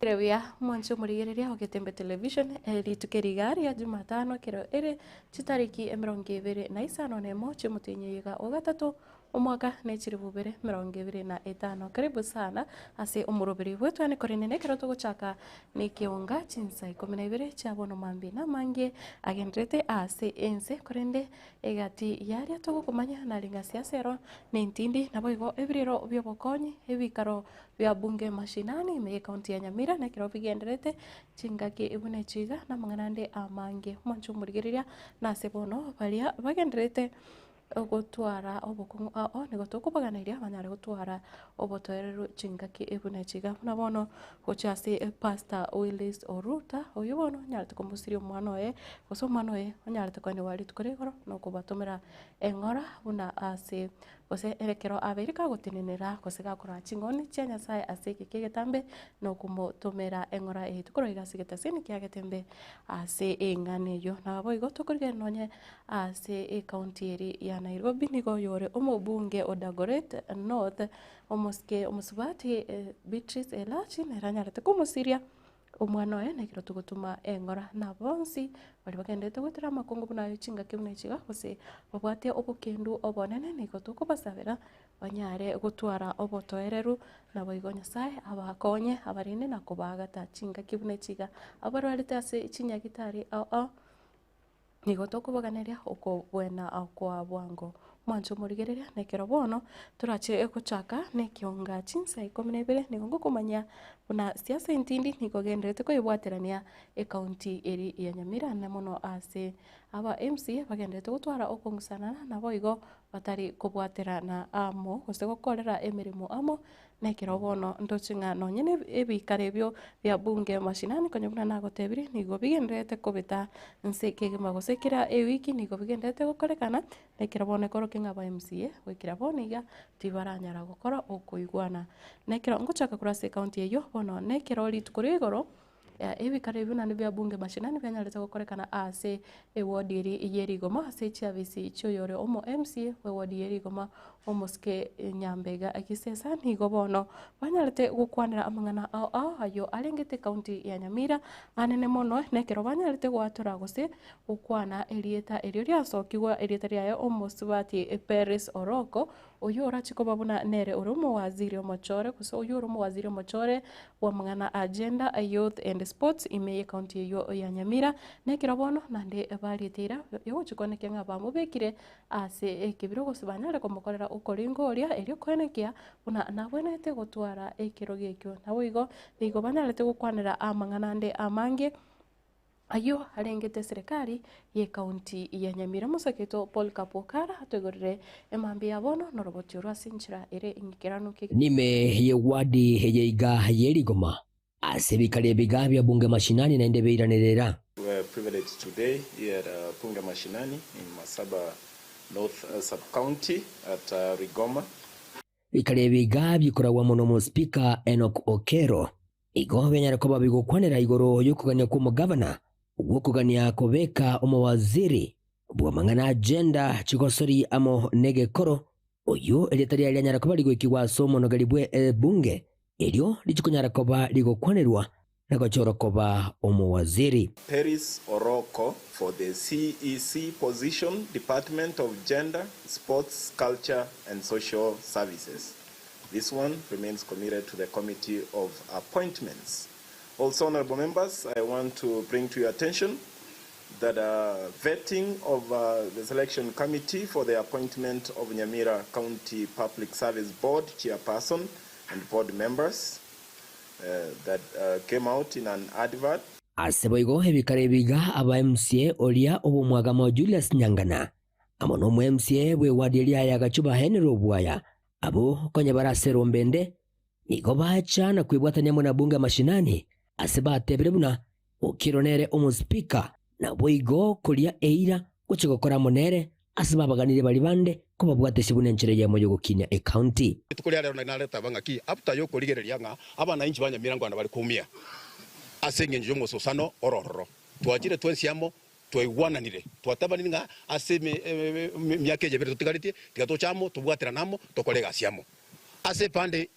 Rewia mwancho murigereria ogetembe television ritukerigaria Jumatano kiro ere chitariki 25 chimutinyiga ogatatu omwaka nechiri bubere 25. Karibu sana ase omuroberi wetu ni korinene kero tuguchaka ni kionga chinsa 12 chabono mambi na mange agendrete ase ense korende egati yaria tugukumanya na linga siasero nintindi naboigo ebiriro byobokonyi ebikaro bya bunge mashinani me kaunti ya Nyamira na kiro bigenderete chingaki ibune chiga na manganande amange mwancho murigereria na sebono baria bagenderete gutwara obukungu nigo tukubaganairia banyare gutwara obotoereru chingaki ibune chiga na bono gochase Pastor Willis Oruta oyo bono nyare tukomusiria omwana oye goso omwana oye onyare tukone wari tukoregoro no kubatumira engora buna ase gose erekero aberika gotenenera gose gakora chingoni chia Nyasaye ase getambe no kumotumira engora tukoroiga sigetasini kia getembe ase engane yo na boigo tukorige nonye ase county eri ya Nairobi nigo yore omobunge Odagoret North omoske omusubati Beatrice Elachi neranyare tukumusiria omwana oye nekiro tugutuma engora na bonsi bali bagendete gutira makungu buna chinga kimune chiga gose babwate obukendu obonene niko tukubasabira banyare gutwara obotoereru na boigo Nyasaye abakonye abarinde na kubagata chinga kibune chiga abarwarite ase chinyagitari nigo tukubaganiria uko bwena kwa bwango mwancho murigereria nekero bono turache guchaka nekionga chinsa 12 nigo ngukumanya buna siasa intindi nigo genderete ko ibwaterania county eri ya Nyamira na mono ase aba MCA bagenderete gutwara okungusana na boigo batari kubwaterana amo gose gukorera emirimo amo nekero bono ndochinga nonyene ebikarebyo bya bunge mashinani konyobuna nagotebiri nigo bigenderete kubita nseke magosekira ewiki nigo bigenderete gukorekana nekero bono koro kinga ba MCA wekira boniga tibaranyara gukora okuigwana nekero ngochaka kurase county eyo bono nekero litukurigoro ebikare bina bya bunge mashinani byanyarete gukorekana ase ewodi eri yerigoma ase chavisi cyo yore omo MCA ewodi yerigoma omoske Nyambega akisesa nigo bono banyarete gukwanira amangana ayo alengete county ya Nyamira anene mono nekero banyarete gwatura gose ukwana elieta erio ryasokigwa elieta ryayo omosubati Paris Oroko oyo orachiko babuna nere urumo waziri omochore kuso oyo urumo waziri omochore wa mangana agenda youth and sports imeye county yo ya Nyamira nekero bono nande balitira yo chikoneke ngaba mubekire ase ekibiro gose banyare komokorera ukoringoria erio kwenekia una nabwenete gutwara ekiro gekyo naboigo igo banyarete gukwanira amang'anande amange ayo arengete serikali ye county ya Nyamira musaketo Paul Kapokara atwegorere emambi yabono noroboti rwasinchira ere ingikirano nime ye wadi heyeiga yerigoma asebikale bigabya bunge mashinani na ndebeiranirera. We are privileged today here at Bunge Mashinani in Masaba North Sub-County at Rigoma. Bikale bigabya korawa mono speaker Enoch Okero igo benyara ko babigukwanira igoro yokuganya ku mugavana ugukuganya kobeka omowaziri bwa mangana agenda chigosori amo negekoro oyo eletari yanyara ko baligwikwa somo no galibwe bunge elio lichikunyara koba ligokwanerwa nagachoro koba omowaziri Paris Oroko for the CEC position, Department of Gender, Sports, Culture and Social Services. This one remains committed to the Committee of Appointments. Also, honorable members, I want to bring to your attention that vetting of the selection committee for the appointment of Nyamira County Public Service Board chairperson and board members that came out in an advert. Aseboigo hebikare biga aba MCA olia obumwagamo Julius Nyangana amono mu MCA we wadilia ya gachuba Henry Obwaya abo konye barasero mbende nigo bacha na kwibwatanya mu bunge mashinani aseba tebrebuna okironere omuspika na boigo kulia eira kuchigokora monere aseba baganire bali bande ko babwate shibune nchire ya moyo gukinya e county tukulia lero naleta bangaki after yo kuligereria nga abana inchi banya Rwanda bali kumia asenge njongo sosano ororo twajire twensiamo twaigwananire twatabanire nga aseme myake je tutigaritie tigatochamo tubwatira namo tokolega siamo ase pande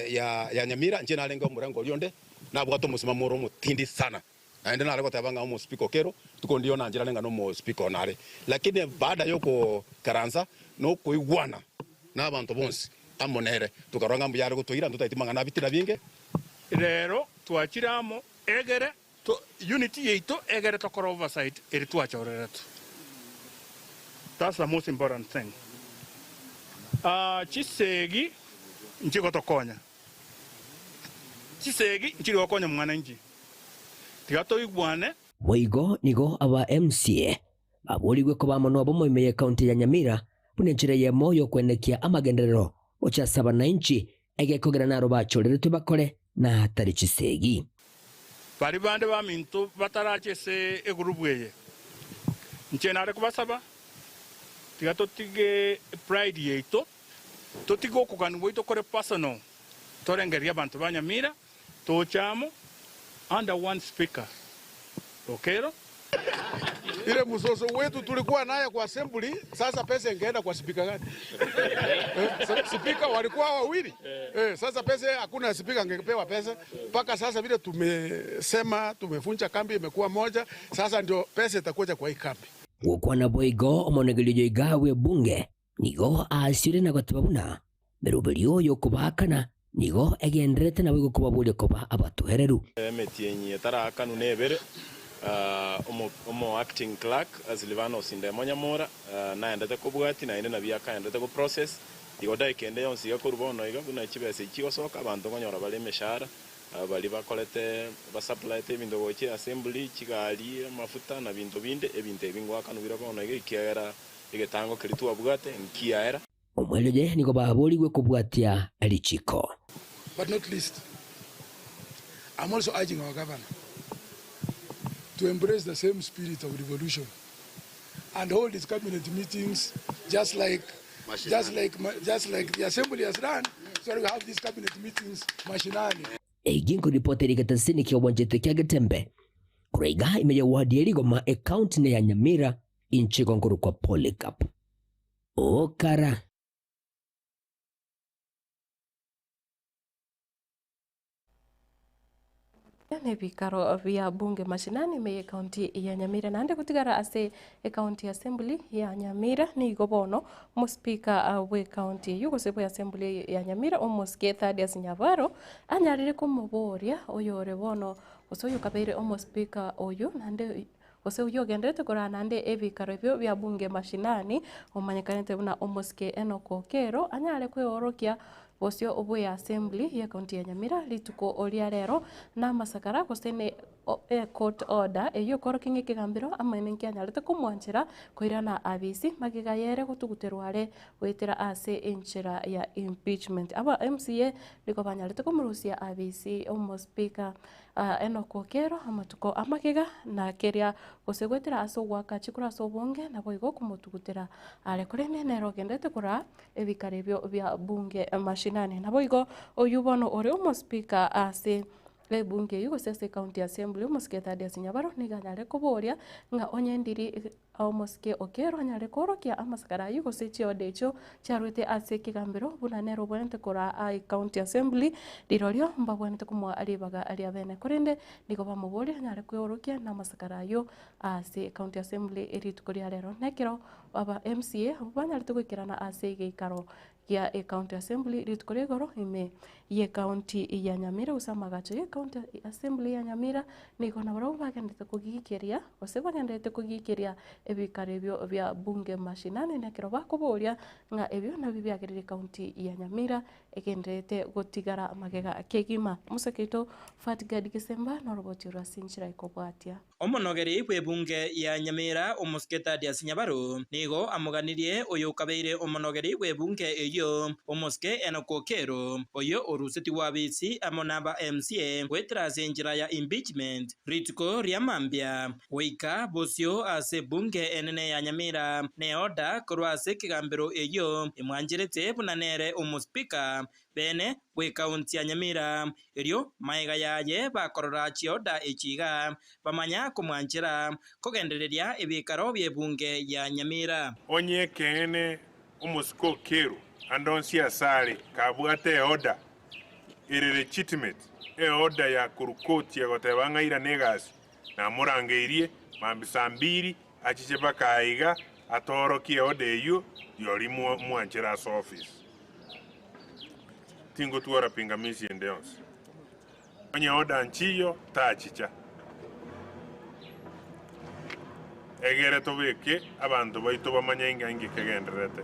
ya Nyamira nje nalenga murango lyonde na bwato musimamo ro mutindi sana naende nale gotabanga omo speaker kero tukondio na njira lenga no mo speaker nale lakini baada yoko karanza no kuigwana na abantu bonse amonere tukaronga mbuyare gutuira ntutaitimanga na bitira binge rero twachiramo egere to unity yeito egere to kora oversight eri twachorera tu. That's the most important thing. Chisegi nchiko tokonya. Chisegi nchiko konya mwananchi. Tigato igwane. Boigo nigo aba MCA abuligwe ko bamono abomoimeye county ya Nyamira bunenchire ye moyo kwenekia amagenderero ochasaba na inchi egekogera naro bachorere tubakore na hatari chisegi. Bari bande ba minto batarachese egurubweye. Nchenare kubasaba. Tigato tige pride yeito. Totigo kukanwa ito kore personal. Torengeria bantu ba Nyamira tochamo under one speaker. Okero? Ile mzozo wetu tulikuwa naye kwa assembly, sasa pesa ingeenda kwa speaker gani? Speaker walikuwa wawili. Sasa pesa hakuna speaker angepewa pesa. Mpaka sasa vile tumesema tumefunja kambi imekuwa moja, sasa ndio pesa itakuja kwa hii kambi. Gukwana Boigo omonegelijo igawe bunge nigo asire na gotabuna merubelio yo kubakana nigo egenderete na bigo kubabule kuba abatuhereru metienyi tarakanu nebere omo acting clerk Silvano Sindemonyamura naendete kubwati na ine na biaka endete ku process igoda ikende yonsi yakurubono iga buna kibese kigosoka abantu ngonyora bali meshara bali bakolete basupplyte ebintu gochi assembly kigali mafuta na bintu binde ebintu ebingwaka nubira bono iga ikiera igetango kiritu abwate nkiaera omweleje niko babuligwe kubwatia alichiko. But not least, I'm also urging our governor to embrace the same spirit of revolution and hold his cabinet meetings just like the assembly has done. So we have these cabinet meetings machinally. Eginko ripoteri katasini kia wanjete kia Getembe kuraiga imeja wadieri goma account ne ya Nyamira inchi konkuru kwa Polycarp Okara. Ne bikaro vya bunge mashinani me county ya Nyamira nande kutigara ase county assembly ya Nyamira ni gobono mo speaker we county yugo sebo assembly ya Nyamira omoske Thaddeus Nyabaro anyarire kumuboria oyore bono osoyo kabere omo speaker oyo nande ose uyo gendete kora nande ebikaro byo bya bunge mashinani omanyekanete buna omoske Enoch Okero anyare kweorokia bosio obo ya assembly ya county ya Nyamira lituko oria rero na masakara kosene court order eyo koro kinge kigambiro amainenki anyarete kumwanjira koirana abisi magigayere gutuguterware wetera ase enchera ya impeachment aba MCA liko banyarete kumurusia abisi omo speaker Enoch Okero amatuko amakiga na keria gosegwetera aso gwaka chikura so bonge na boigo kumutugutera ale kurene nero gendete kura ebikare bya bunge mashinani na boigo oyubono ore omo speaker ase bunge yugo sese county assembly omoske Thaddeus Nyabaro niganyare kuboria nga onyendiri omoske Okero anyare korokia amasakara yugo sechi odecho charwete ase kigambiro buna nero bwente kora ai county assembly dirorio mbabwente kumwa alibaga ali abene korende niko bamuboria anyare korokia na masakara yo ase county assembly eritukoria lero nekero aba MCA banyare tukikirana ase geikaro ya county assembly ritukore goro ime ye county ya Nyamira usamagacho ye county assembly ya Nyamira niko na baro bagandete kugikiria osebanyandete kugikiria ebikare bya bunge mashinani nekero bakuboria nga ebyo na bibyagirire county ya Nyamira egendete gotigara magega kegima museketo Fatgad Gisemba no roboti rasinchira ikobwatia omonogeri kwe bunge ya Nyamira omoske Thaddeus Nyabaro nigo amuganirie oyo kabeire omonogeri kwe bunge eyo omoske Enoch Okero oyo oruseti wabisi amonaba MCA kwetera senjira ya impeachment ritiko riamambia oika bosio ase bunge enene ya Nyamira ne oda korwase kigambiro eyo imwanjirete bunanere omospika bene we county ya Nyamira erio maiga yaye bakorora chioda echiga bamanya kumwanjira kogendereria ebikaro bye bunge ya Nyamira onye kene omoske Okero andonsi asale kabwate order iri legitimate order ya kurukotia goteba ng'aira negasi na murangeirie mambisa 2 achiche bakaiga atorokie order eyo yori mwanchera office tingo tuora pingamizi endeons onye order nchiyo tachicha egere tobeke abantu baito bamanyenga ingikegenderete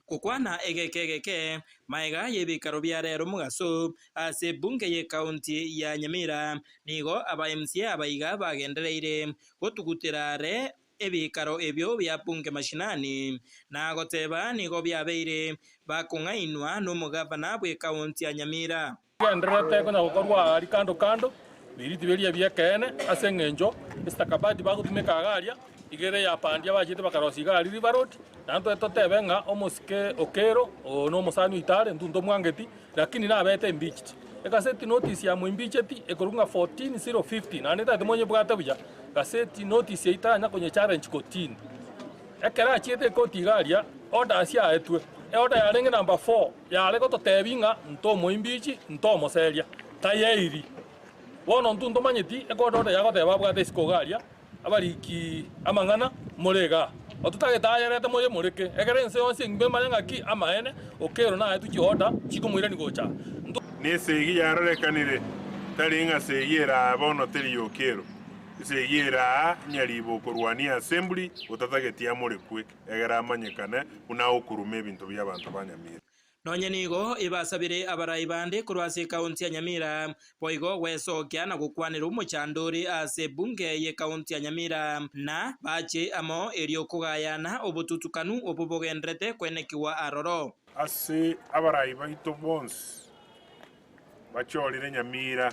kukwana egekegeke maiga yebikaro bya rero mugaso ase bunge ye county ya Nyamira nigo aba MCA abaiga bagendereire gotugutirare ebikaro ebyo bya bunge mashinani na goteba nigo byabeire bakung'ainwa n'omugavana bwe county ya Nyamira genderete kuna gukorwa ari kando biriti beria byekene ase ng'enjo istakabadi bagutumika agaria igere ya pandia bachite bakarosi gari river road nanto totebe ng'a omusike okero no musani itare ntundo mwangeti lakini nabete mbichiti ekaseti notice ya mwimbicheti ekorunga 14050 na neta demonye bwata buja kaseti notice ya itanya konye challenge kotin ekera achite koti garia order asia etwe order ya renge number 4 ya leko totebi ng'a nto mwimbichi nto moseria tayeiri wono ntundo manyeti ekorora ya goteba bwata isiko garia abariki amang'ana murega otutagetaayerete moye mureke egerense yonse ngbe manyang'aki amaene okero na etu chioda chikumwira ni gocha nesegi yarorekanire tari ng'asegera bono teri okero segera nyaribo korwania assembly otatagetia murekwe egera amanyekane una okurume ebintu by'abantu banyamira nonye nigo ibasabire abarai bande kurwase county ya Nyamira boigo gwesokia na gukwanira umuchanduri ase bunge ye county ya Nyamira na bache amo erio kugayana obututukanu obubogendrete kwenekiwa aroro ase abarai baito bonse bachorire Nyamira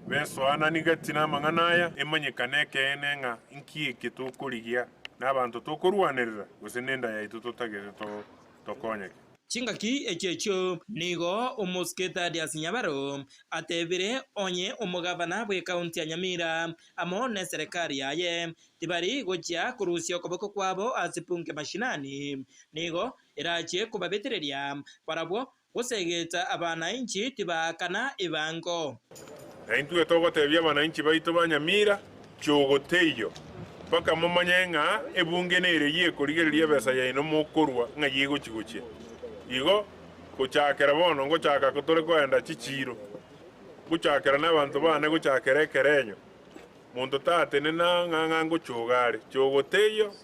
beso ananigatina mang'anaya emanyekane kenenga inkie kitukurigia n'abantu tukurwanirira gusinenda yaitu tutagere tokonyeke chingaki echecho nigo umusketa dia Nyabaro atebire onye umugavana bwe county ya Nyamira amone serikali yaye tibari gocha kurusio koboko kwabo azipunge mashinani nigo irache kubabetereria parabwo gusegeta abana inchi tibakana ibango aintu etogotebia abana inchi baito banyamira chogoteyo paka mumanyenga ebunge nere ye kurigereria besa yaino mukorwa nga yego chigoche igo kuchakera bono ngochaka kutore kwenda chichiro guchakera n'abantu bane guchakera ekerenyo muntu tatene na ng'ang'a ngochugare chogoteyo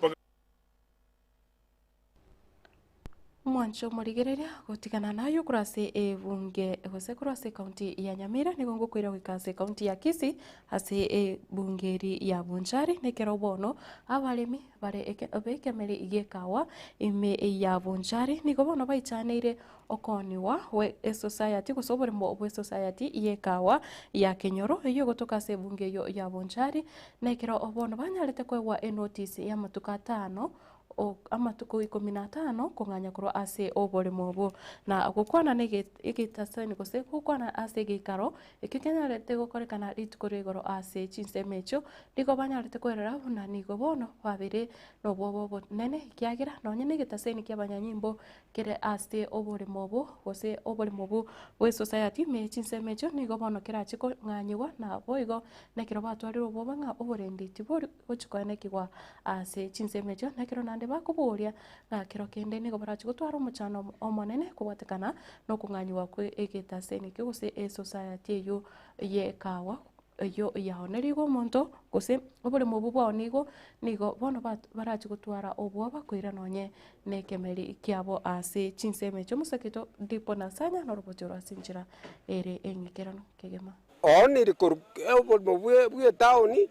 mwancho murigereria gutigana nayo kurase ebunge gose kurase county ya Nyamira nigo ngukwira gwikase county ya Kisii ase ebungeri ya Bonchari nekero bono abaremi bare ekemeri igekawa ime ya Bonchari nigo bono baichaneire okoniwa we society gusobore mo we society yekawa ya Kenyoro iyo gotokase ebunge yo ya Bonchari nekero bono banyarete kwewa notice ya matuka 5 o amatuko 15 kung'anya kuro ase obore mobo na gukwana negitasani gose gukwana ase gikaro ikikenarete gukorekana ritukorigoro ase chinsemecho nigo banyarete kwerera buna nigo bono babire no bobo nene kiagira nonye negitaseni kyabanyanyimbo kere ase obore mobo gose obore mobo we society me chinsemecho nigo bono kirachiko ng'anyiwa na boigo nekiro batwariro bobo ng'a obore nditi bori gochikoenekigwa ase chinsemecho nekiro nande bakuburia kiro kende nigo barachi gutwara umuchano omonene kubatekana no kung'anyiwa kwe egetaseni kigose society yo yekawa yo yahonerigo monto gose obore mobu bwa nigo bono barachi gutwara obwa bakwira nonye nekemeri kyabo ase chinsemecho musaketo ndipo nasanya no robotoro asinjira ere engikerano kegema oniri kor obore mobu bwe tauni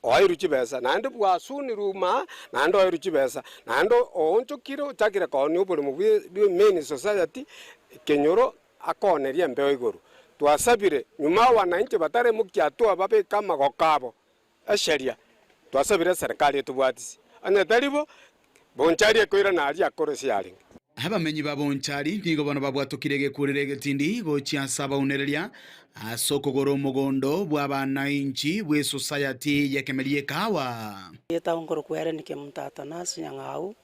oiruchi besa nandi bwasuni ruma nando oiruchi besa nando oncho kiro chakira koni obore mu main society Kenyoro akoneria mbeo iguru twasabire nyuma wananchi batare mukiatua babe kama gokabo esheria twasabire serikali yetubwatisi anya taribo Bonchari ekoira nari akorosi yaringa abamenyi ba Bonchari nigo bono babwatukire gekurire getindi gochia saba unereria asokogoro mugondo bw'abana inchi bwe society yekemerie kawa yeta ngoro kwere nike mtata nasi nyang'au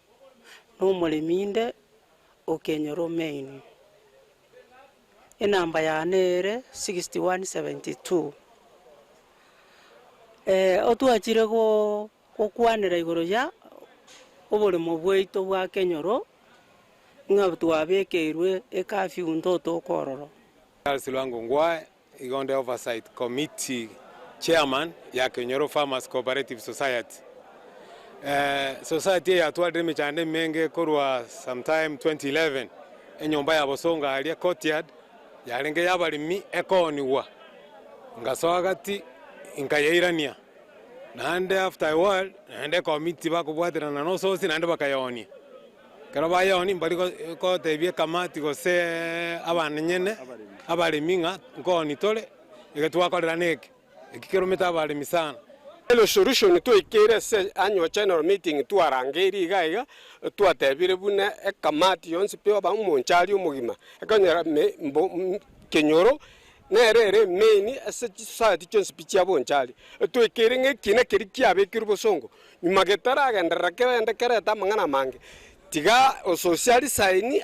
no muliminde o Kenyoro main enamba yanere 6172 otwachire gokwanera igoro ya oboremo bwaito bwa Kenyoro ng'a twabekeirwe ekafyu ntoto kororo. Charles Lwango Ngwae, Igonde Oversight Committee Chairman ya Kenyoro Farmers Cooperative Society. Society ya tuwa drimi chande menge kurwa sometime 2011 enyomba ya bosonga alia courtyard ya lenge ya balimi ekoniwa ngasoa gati inkayeirania nande after a while nande committee bakubwatira na no sosi nande bakayoni kero bayoni mbali ko tebie kamati go se abana nyene abalimi nga nkoni tole igetwakorera neke ikikero meta abalimi sana. Elo solution to ikere se annual general meeting to arangeri gaiga to atebire buna ekamati yonse pe ba umonchali umugima ekonyera Kenyoro nerere meni ase society chonse pichia bonchali to ikere ngekina kirikia bekiri bosongo nyumagetara agendera kende kereta mangana mange tiga o social saini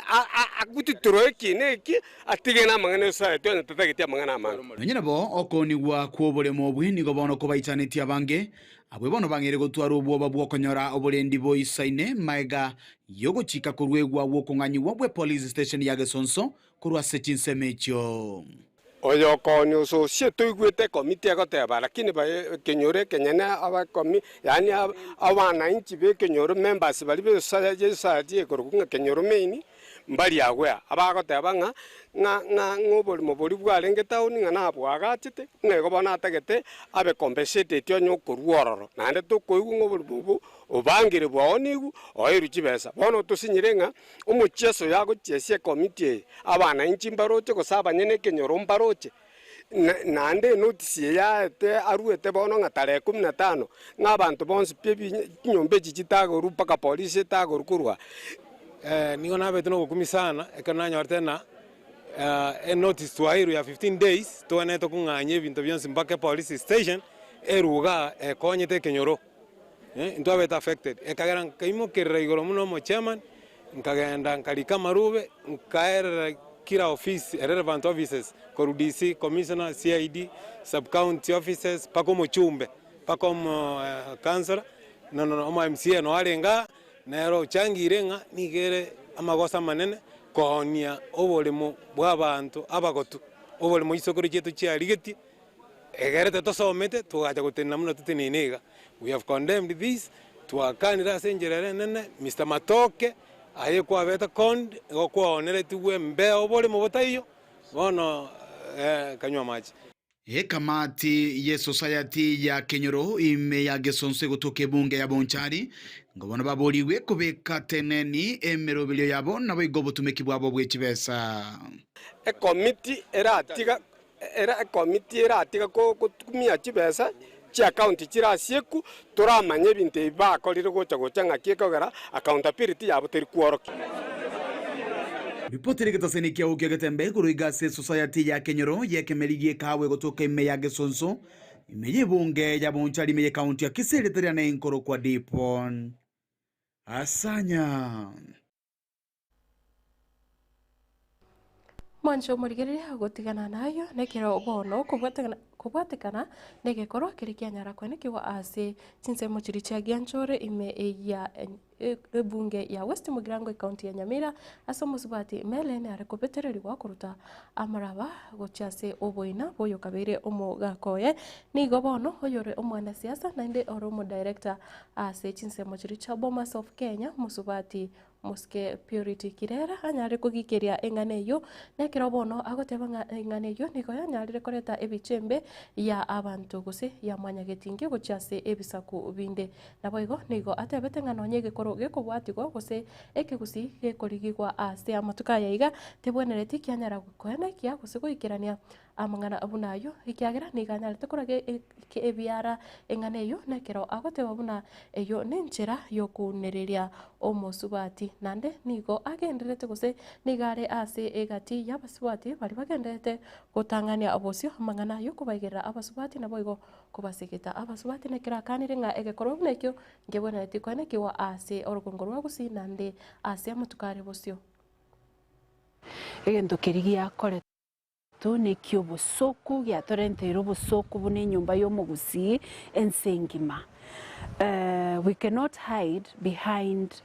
akuti troeki neki atigena mangana society on tatagitia mangana mange nyina bo okoni gwa kwobole mobwe nigo bono ko baitanitia bange abwe bono bangere gotwara obwo babwo konyora obolendi bo isaine maega yogochika kurwegwa wokonganyiwa bwe police station ya Gesonso kurwa sechinsemecho oyo koni usosie tuigwete committee agoteba lakini ba Kenyoro kenyana aba komi yani abana inchi be Kenyoro members bali be society ekorukunga Kenyoro main mbali agwa abagoteba nga ngoboli moboli bwalenge town nga nabwagachite nego bona atagete abe compensated onyo kurwororo nande tukoigu ngoboli bubu obangire bwonigu oiruchi besa bono tusinyirenga umucheso yago chesie committee abana inchi mbaroche gosaba nyene Kenyoro mbaroche nande notice ya te aruete bono nga tare 15 ng'abantu bonse pebi nyombe chichitago rupaka police tago rukurwa nigo nabete no gukumi sana ekananya tena notice twairu ya 15 days tuoneto kung'anye ebinto byonse mpaka police station eruga ekonyete Kenyoro into abeta affected ekagera nkaimokerera igoro muno mo chairman nkagenda nkalika marube nkaerera kila office relevant offices koru DC commissioner CID sub county offices pako mochumbe pako councilor no MCA no alenga nero changirenga nigere amagosa manene konia obolemo bw'abantu abagotu obolemo isokoro cyetu cyarigeti egerete tosomete tugacha gutena muno tutininiga. We have condemned this twakanira sengerere nene Mr. Matoke aye kwa beta kond go kwa onere tuwe mbe obolemo botayo bono kanywa maji kamati ye society ya Kenyoro ime ya Gesonso gotoke bunge ya bonchari ngobona baboliwe kubeka teneni emerobelyo yabo nabo igobotumeki bwabo bwekibesa committee era committee era atiga ko kumia kibesa chi account chirasieku turamanye binte bakorire gocha ng'akiekogera accountability yabo teri kuoroki. Ripoti rigitasenikia ukiagetembe kuruiga se society ya Kenyoro yekemerigie kawe gotoka ime ya Gesonso imeye bunge ya bonchari imeye county ya Kiseritere na inkoro kwa Dipon asanya Mwancho murigereria gutigana nayo nekero bono kubwatikana negekorwo kirikia nyara kwene kiwa ase chinsemo chiri cha Gianchore ime ya bunge ya West Mugirango county ya Nyamira asomusubati melene arekobetereri gwa kuruta amaraba gochase oboina boyo kabere omugakoye nigo bono oyore omwana siasa nande oromo director ase chinsemo chiri cha Bomas of Kenya musubati Muske Purity Kirera anyare kugikiria enganeyo nekero bono agoteba enganeyo niko yanyarire koreta ebichembe ya abantu gose ya mwanya getinge gochase ebisaku binde naboigo nigo atebete ngano nyege koro gekobwatigo gose ekegusi gekorigigwa ase amatuka yaiga tebwenereti kyanyara gukwena kya gose goikirania amangana abunayo ikiagera niganyara tekorage ebiara enganeyo nekero agoteba buna eyo nenchera yokunereria omosubati nande nigo agenderete gose nigare ase egati yabasubati bari bagenderete gutangania abosio amangana yo kubaigera abasubati naboigo kubasegeta abasubati nekera kanire nga egekoro nekyo ngebona tikwane kiwa ase orugongorwa gusi nande ase amutukare bosio egento kerigia kore gitu ni kiobusoku ya torrente robusoku bune nyumba y'omugusi ensengima. We cannot hide behind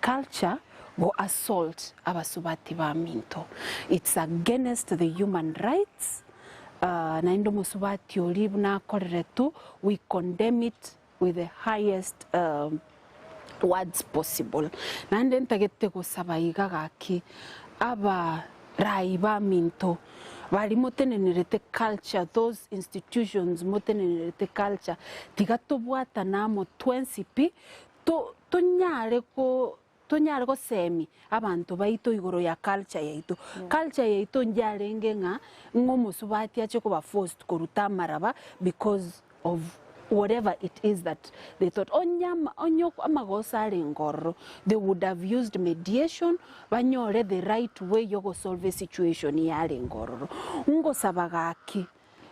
culture or assault abasubati ba minto. It's against the human rights. Na indo musubati olibu na koreretu, we condemn it with the highest words possible. Na ndentagete gusaba igagaki aba rai ba minto bari mutenenerete culture, those institutions mutenenerete culture tigatubwata namo twensipi tonyare ko semi abantu baito igoro ya culture yaitu culture yaitu njarenge nga ngomusubati ache kuba forced koruta maraba because of whatever it is that they thought they would have used mediation banyore the right way yogo solve a situation yale ngororo ngo sabagaki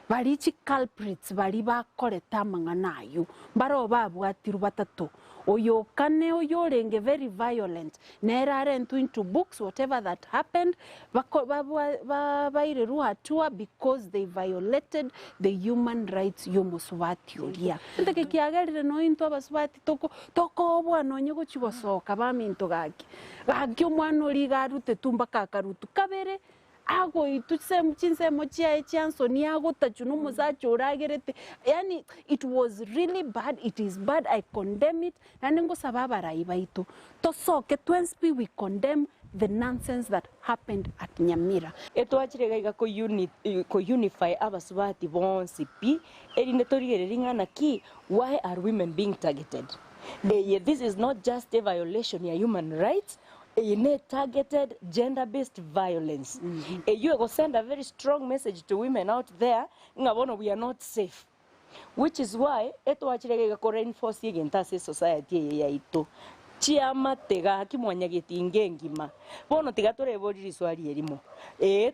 barichi culprits bari bakoreta manganayo baro babwatiru batatu oyo kane oyo renge very violent nerare into books whatever that happened baire ruatua because they violated the human rights yomusubati oria ndeke kiagerire no into abasubati toko bwana nyego chibosoka baminto gaki omwana ori garute tumba kakarutu kabere ago itusem chinsemo chia chansoni ago tachuno muzacho uragerete yani it was really bad. It is bad. I condemn it nanengo sababa raibaito to soke twenspi we condemn the nonsense that happened at Nyamira. Eto achirega ko unify abasubati bonsi pi erinde torigereringa na ki why are women being targeted? This is not just a violation of human rights. Targeted gender-based violence. You go send a very strong message to women out there. We are not safe, which is why eto achirega ko reinforce against society yaito. Chiama tega kimwanya gitinge ngima. Bono tiga toreboriri swali erimo.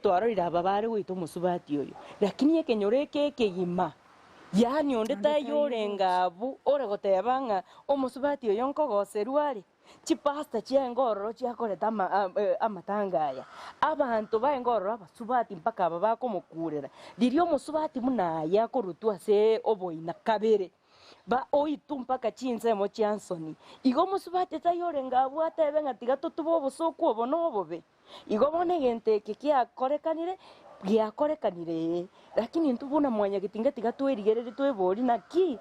Twarorira babare wito musubati oyo. Lakini ekenyoreke kegima. Yani ondeta yorengabu oregotebanga omusubati oyo nkogoserwari. Chipasta chiengororo chiakoreta amatangaya abantu baengororo abasubati mpaka babako mukurera dirio musubati munaya korutua se oboina kabere ba oitu mpaka chinsemo chiansoni igo musubati tayorenga bwate benga tigato tubo bosoku obono bobe igo bone gente kiakorekanire lakini ntubuna mwanya gitinga tigatwerigerere twebori na ki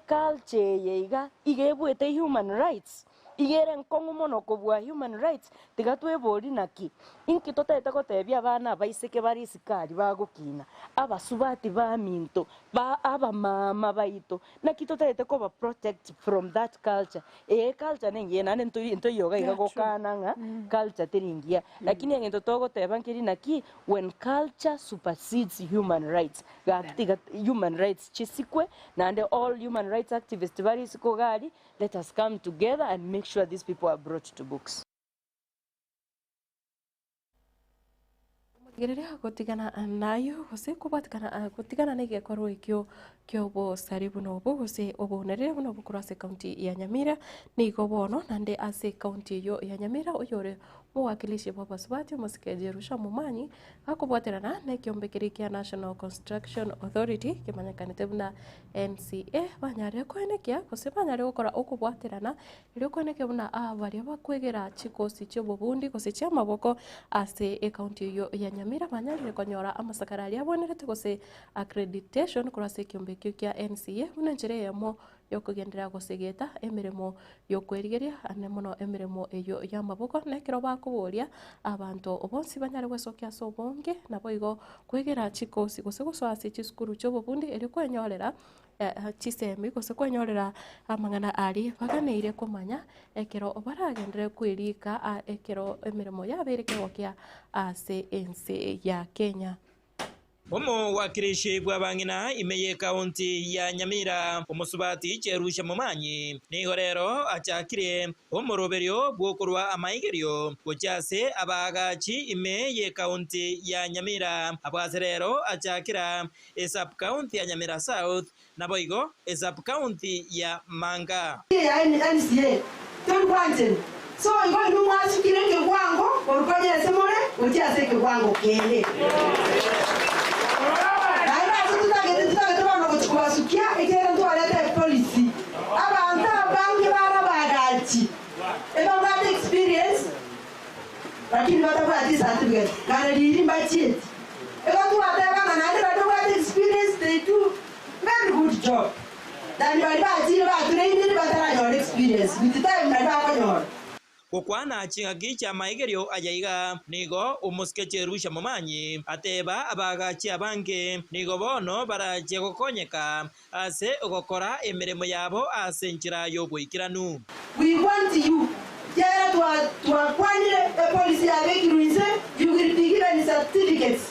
culture yeiga igebwete human rights igere nkongo mono kobwa human rights tigatwebori naki inki totete kotebia abana baiseke bari sikari bagokina abasubati ba minto ba aba mama baito naki totete ko ba protect from that culture culture nenge nane nto yoga igagokana nga culture teringia lakini ngento togoteba nkiri naki when culture supersedes human rights human rights chisikwe nande all human rights activists bari sikogari let us come together and make sure these people are brought to books. Gereria gotigana nayo gose kubatikana gotigana nege korwo ikyo kyobo saribu no bo gose obonere no bukurase county ya Nyamira ni gobono nande ase county yo ya Nyamira oyore muwakilishi bwa basubati musikeje rusha mumanyi akubwaterana na kyombekeri kya National Construction Authority kimanyakanite buna NCA banyare kwenekia gose banyare gukora okubwaterana iri kweneke buna abari bakwegera chikosi cyo bubundi gose cya maboko ase county yo ya Nyamira banyare konyora amasakarari abonerete gose accreditation kurase kyombekyo kya NCA buna njere yamo yokugendera gosegeta emirimo yokwerigeria anemono emirimo eyo ya maboko nekero bakuboria abantu obonsi banyare gwesokia sobonge nabo igo kwegera chikosi gose guswase chiskuru cyo bubundi eri kwenyorera chisemi gose kwenyorera amangana ari baganeire kumanya ekero baragendere kwirika ekero emirimo yaberekeho kya ase NCA ya Kenya. Wakilishi bwa bangina imeye kaunti ya Nyamira omusubati cherusha mumanyi niho rero achakire omoroberio bwokorwa amaigerio gochase abagachi imeye kaunti ya Nyamira abwase rero achakira sub county ya Nyamira South naboigo sub county ya Manga ya NCA twangwanje so ngo numwashikire ke kwango orukoje semore gochase ke kwango kende twasukia ikera twaleta policy abantu abangi barabagachi eba got experience lakini watakuwa certificate kana lili budget eba twateba kana ndio got experience they do very good job then bali bachi ba trained batara your experience with time na ba konyor Kukwana chingaki cha maigerio ajaiga nigo umuskecherusha mumanyi ateba abagachi abange nigo bono baraje gukonyeka ase ugokora emirimo yabo ase nchira y'obwikiranu. We want you jera twakwanire policy yabekiruise you will be given certificates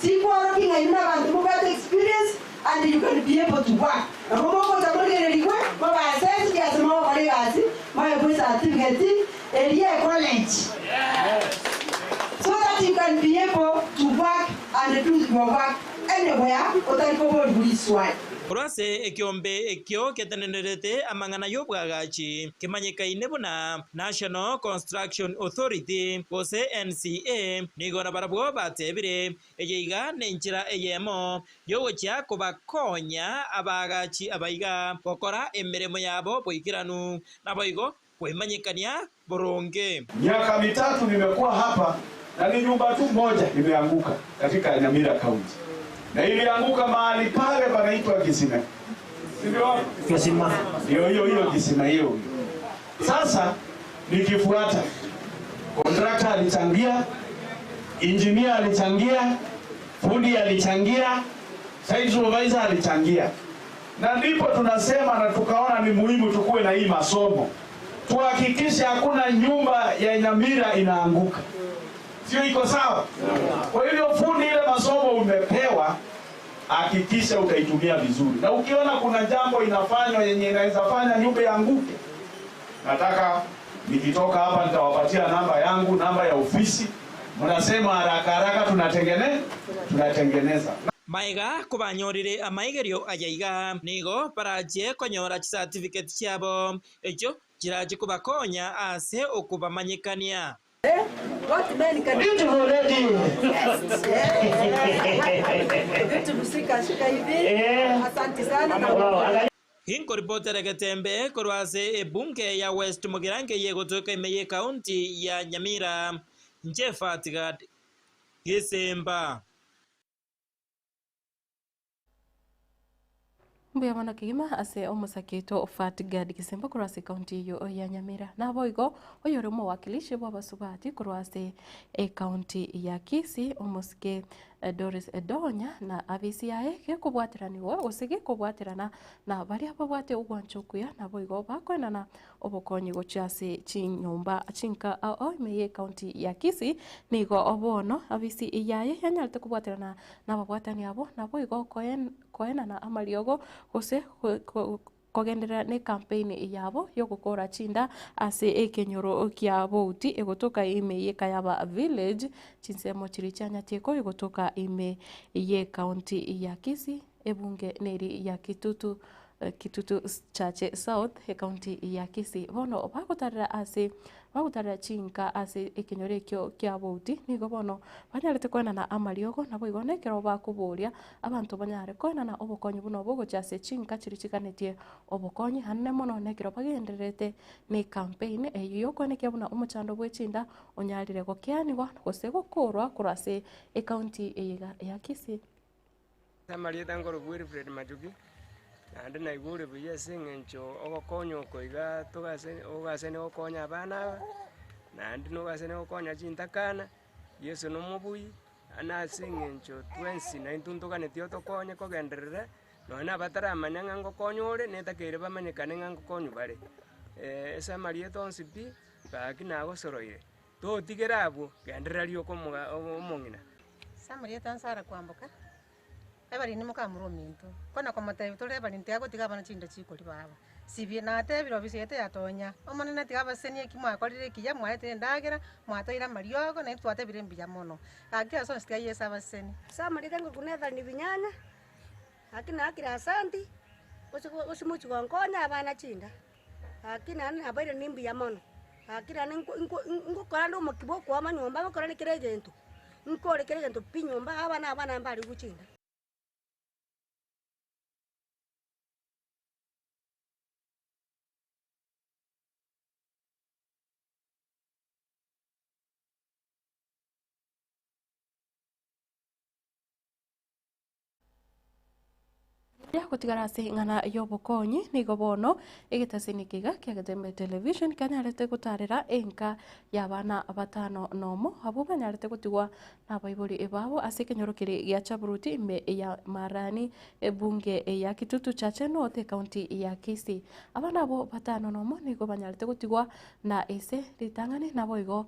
sikoro kinga ina bantu mugat experience and you can be able to work nakomoko takogererikwe baba sense ya samo bale basi my certificate area college so that you can be able to work and do your work anywhere utarikobo buliswa. Kurase ekiombe ekyo ketenenerete amangana y'obwagachi kimanyikaine buna National Construction Authority gose NCA nigona barabwo batebire eyiga nenchira eyemo yogocha kubakonya abagachi abaiga gokora emiremo yabo boikiranu naboigo kwemanyikania boronge. Miaka mitatu nimekuwa hapa na ni nyumba tu moja imeanguka katika Nyamira County. Na ilianguka mahali pale panaitwa Kisima. Sivyo? Kisima. Hiyo Kisima hiyo. Sasa nikifuata contractor alichangia, engineer alichangia, fundi alichangia, site supervisor alichangia. Na ndipo tunasema na tukaona ni muhimu tukue na hii masomo. Tuhakikishe hakuna nyumba ya Nyamira inaanguka. Sio iko sawa? Kwa hivyo fundi ile masomo umepewa, hakikisha utaitumia vizuri. Na ukiona kuna jambo inafanywa yenye inaweza fanya nyumba ianguke, nataka nikitoka hapa nitawapatia namba yangu, namba ya ofisi. Mnasema haraka haraka tunatengeneza. Maiga kubanyorire amaigerio ajaiga nigo paraje konyora certificate cyabo ejo kiraje kubakonya ase okubamanyikania. What men can do to already. Asante sana. Hinko reporter Getembe korwase ebunge ya West Mugirange yegotoka imeye county ya Nyamira Njefa Tigad Gisemba. Mbuya mana kigima ase omusakito Fatgad Gisemba kurwase county yo ya Nyamira na boigo oyore mu wakilishi bw'abasubati kurwase county ya Kisii omuske Doris Edonya na abisi yae ke kubwatiraniwe osige kubwatirana na bari ababwate ugwanchokuya na boigo bakwena na obokonyi gochase chinyumba chinka imeye county ya Kisii nigo obono abisi yae yanyalte kubwatirana na babwatani abo na boigo koena na amaliogo gose kogendera ne campaign yabo yo gukora chinda ase ekenyoro kya bouti egotoka ime ye Kayaba village chinsemo chiri chanya teko egotoka ime ye county ya Kisii ebunge neri ya Kitutu Chache South county ya Kisii bono bagutara chinka ase ekenyore kya bouti nigo bono banyarete kwena na amaliogo nabo igonekero bakuburia abantu banyare kwena na obokonyi buno bogochase chinka chiri chikanetie obokonyi hanne mono nekero bagenderete ni campaign eyo kweneke buna omuchando bwechinda onyarire gokianirwa gose gokorwa kurase county ya Kisii. Samarieta ngoro bwiri Fred Majuki ande na igure buye singencho ogokonyo koiga tugase ne okonya abana na ande no gase ne okonya chintakana Yesu no mubui ana singencho 2019 tugane tio tokonye kogenderere no na batara manyanga ngokonyore netakere bamanyekane ngangokonyu bare Samarieta onsipi bakina gosoroire to tigerabu genderera lyo komuga omongina Samarieta ansara kwamboka ebali ni mukamuro mintu kona kwa matayo tole bali ntiago tigaba chinda chikoli baba sibye na tebiro bisete yatonya omone na tigaba senie kimwa kolire kiya mwate ndagera mwatoira mariogo na twate birembi ya mono akia so stia yesa baseni Samarieta ngokunetha ni binyanya akina akira asanti osimuchi gonkonya abana chinda akina na abaire nimbi ya mono akira ngukora ndo makibo kwa manyomba ngukora ni kiregentu nkore kiregentu pinyomba abana mbali guchinda ya kutigarasi ngana yobokonyi nigo bono igitasinikiga kiagatembe television kanyarete gutarira enka y'abana batano nomo abo banyarete gutigwa n'abaibuli ebabo ase kenyorokire ya Chaburuti ime ya Marani ebunge ya Kitutu Chache North county ya Kisii. Abana abo batano nomo nigo banyarete gutigwa na ese ritangani nabo igo